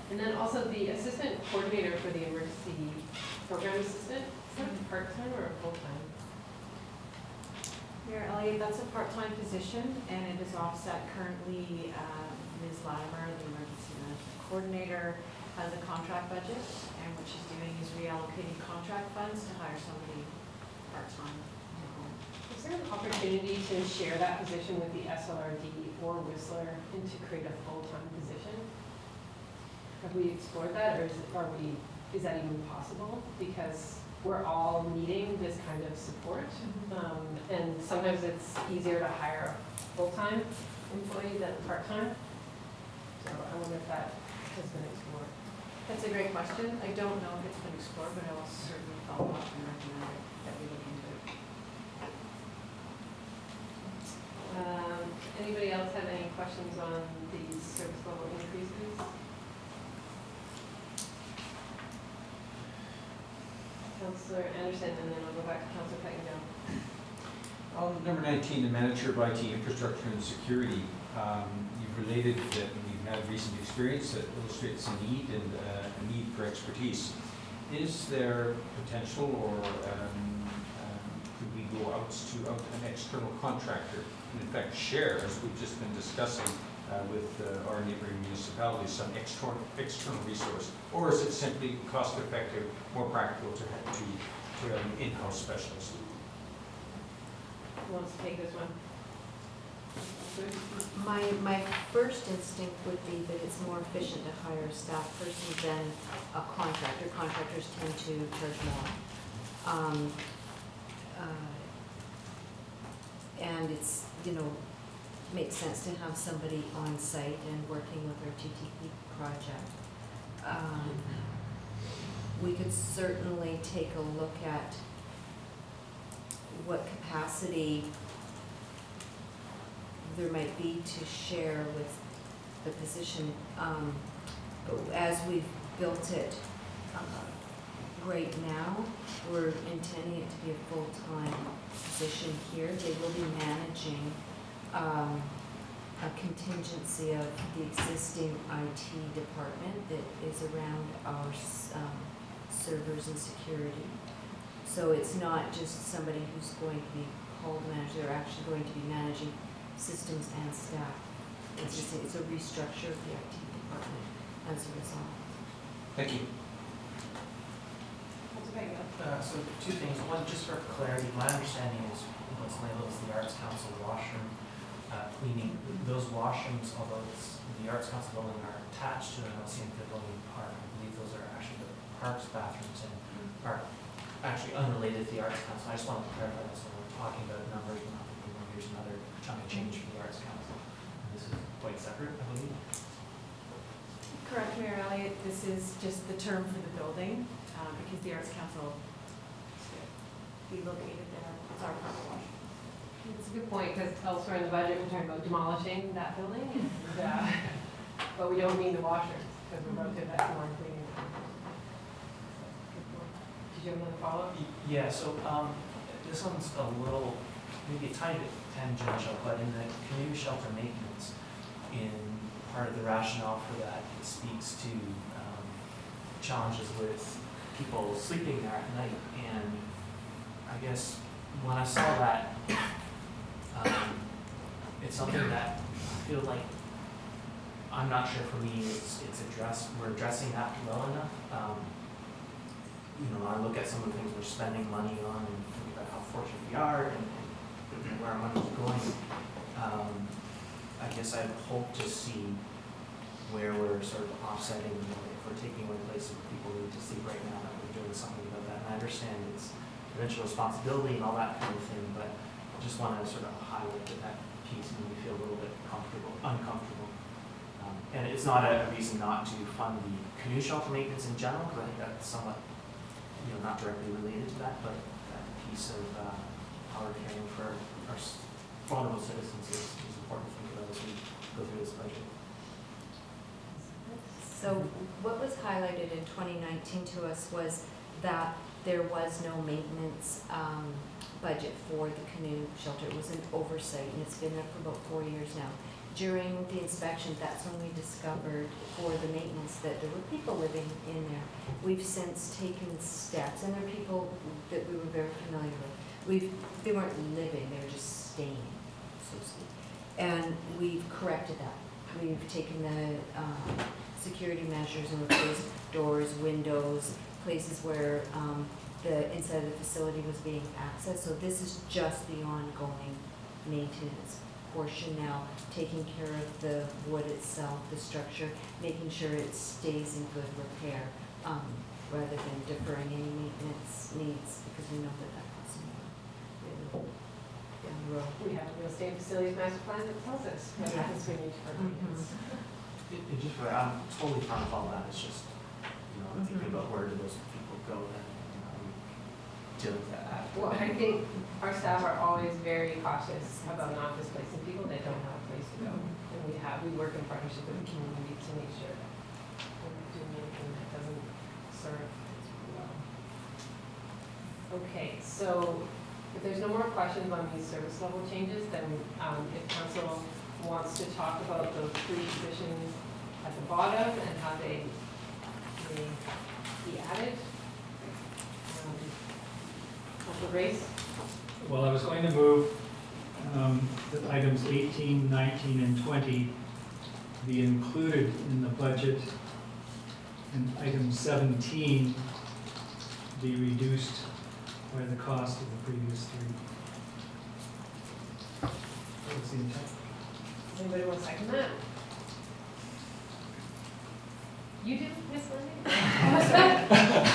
And then also the assistant coordinator for the emergency program assistant, is that part-time or full-time? Mayor Elliott, that's a part-time position, and it is offset currently. Ms. Latimer, the emergency management coordinator, has a contract budget, and what she's doing is reallocating contract funds to hire somebody part-time in the home. Is there an opportunity to share that position with the SLRD or Whistler and to create a full-time position? Have we explored that, or is that even possible? Because we're all needing this kind of support, and sometimes it's easier to hire a full-time employee than part-time. So I wonder if that has been explored. That's a great question. I don't know if it's been explored, but I will certainly follow up and recommend that we look into it. Anybody else have any questions on these service level increases? Councillor Anderson, and then I'll go back to Councillor Peckinpah. Number 19, the manager of IT infrastructure and security. You've related that we've had recent experience that illustrates a need and a need for expertise. Is there potential, or could we go out to an external contractor and in fact share, as we've just been discussing with our neighboring municipalities, some external resource? Or is it simply cost effective, more practical to have an in-house specialist? Who wants to take this one? My first instinct would be that it's more efficient to hire a staff person than a contractor. Contractors tend to charge more. And it's, makes sense to have somebody on site and working with our TTP project. We could certainly take a look at what capacity there might be to share with the position. As we've built it right now, we're intending it to be a full-time position here. They will be managing a contingency of the existing IT department that is around our servers and security. So it's not just somebody who's going to be called manager, they're actually going to be managing systems and staff. It's a restructure of the IT department as a result. Thank you. So two things. One, just for clarity, my understanding is what's labeled as the Arts Council washroom cleaning. Those washrooms, although it's the Arts Council building, are attached to an LCMP building park. I believe those are actually the park's bathrooms and are actually unrelated to the Arts Council. I just wanted to clarify that, so we're talking about numbers, we're not thinking, well, here's another chunk of change for the Arts Council. And this is quite separate, I believe. Correct, Mayor Elliott. This is just the term for the building, because the Arts Council is located there. It's our park wash. It's a good point, because elsewhere in the budget, we're talking about demolishing that building, and, but we don't mean the washers, because we're about to invest more in cleaning. Did you have another follow-up? Yeah, so this one's a little, maybe a tiny bit tangential, but in the community shelter maintenance, in part of the rationale for that, it speaks to challenges with people sleeping there at night. And I guess when I saw that, it's something that I feel like, I'm not sure for me it's addressed, we're addressing that well enough. I look at some of the things we're spending money on and think about how fortunate we are and where our money is going. I guess I'd hope to see where we're sort of offsetting, if we're taking away places where people need to sleep right now, that we're doing something about that. And I understand it's provincial responsibility and all that kind of thing, but I just want to sort of highlight that piece and we feel a little bit uncomfortable. And it's not a reason not to fund the canoe shelter maintenance in general, because I think that's somewhat, not directly related to that, but that piece of how we're caring for our vulnerable citizens is important to think about as we go through this budget. So what was highlighted in 2019 to us was that there was no maintenance budget for the canoe shelter. It was an oversight, and it's been there for about 4 years now. During the inspection, that's when we discovered for the maintenance that there were people living in there. We've since taken steps, and there are people that we were very familiar with. They weren't living, they were just staying, so to speak. And we've corrected that. we've taken the security measures and replaced doors, windows, places where the inside of the facility was being accessed. So this is just the ongoing maintenance portion now, taking care of the wood itself, the structure, making sure it stays in good repair, rather than deferring any maintenance needs, because we know that that costs more down the road. We have a real estate facilities master plan that tells us what happens when you defer maintenance. It just, I'm totally fine with all that, it's just, I'm thinking about where do those people go then, we deal with that. Well, I think our staff are always very cautious about not displacing people that don't have a place to go. And we work in partnership with the community to make sure that we're not doing anything that doesn't serve well. Okay, so if there's no more questions on these service level changes, then if council wants to talk about those 3 positions at the bottom and how they may be added. Councilor Grace? Well, I was going to move that items 18, 19, and 20 be included in the budget, and item 17 be reduced by the cost of the previous 3. What's the intent? Does anybody want to second that? You do, Ms. Lundy?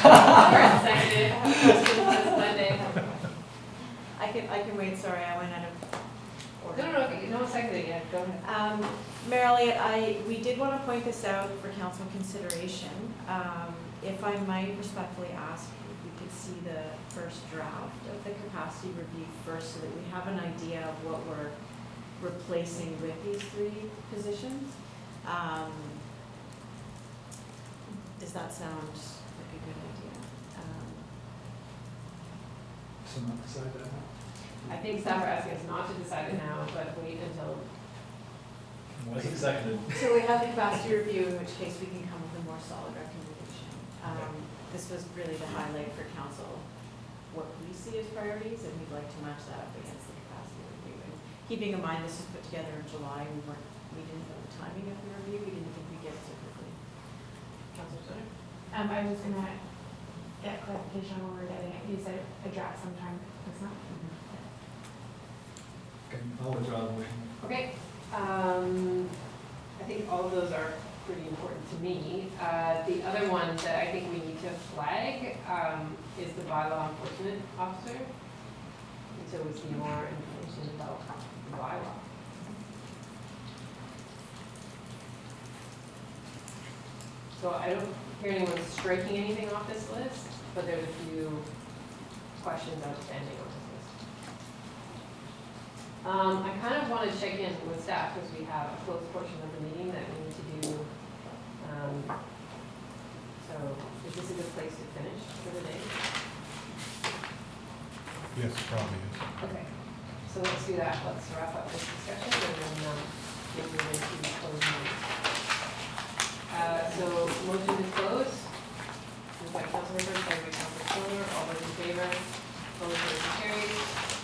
Lauren seconded. I have a question, Ms. Lundy. I can wait, sorry, I went out of order. No, no, seconded yet, go ahead. Mayor Elliott, we did want to point this out for council consideration. If I might respectfully ask if we could see the first draft of the capacity review first, so that we have an idea of what we're replacing with these 3 positions. Does that sound like a good idea? So not decide that now? I think staff are asking us not to decide it now, but wait until. Was it seconded? So we have the capacity review, in which case we can come with a more solid recommendation. This was really to highlight for council what we see as priorities, and we'd like to match that up against the capacity review. And keeping in mind this was put together in July, we didn't know the timing of the review, we didn't think we'd get it so quickly. Councilor Stoner? I was gonna get clarification on what we're getting at. You said a draft sometime this month. Okay, I'll withdraw the motion. Okay, I think all of those are pretty important to me. The other one that I think we need to flag is the bylaw enforcement officer. Until we see more information about the bylaw. So I don't hear anyone striking anything off this list, but there's a few questions outstanding on this list. I kind of want to check in with staff because we have a close portion of the meeting that we need to do. So is this a good place to finish for the day? Yes, probably is. Okay, so let's do that. Let's wrap up this discussion and then we'll move into the closing. So motion to close. Moved by Councilor Rivers, seconded by Councilor Stoner. All those in favor? Motion carries.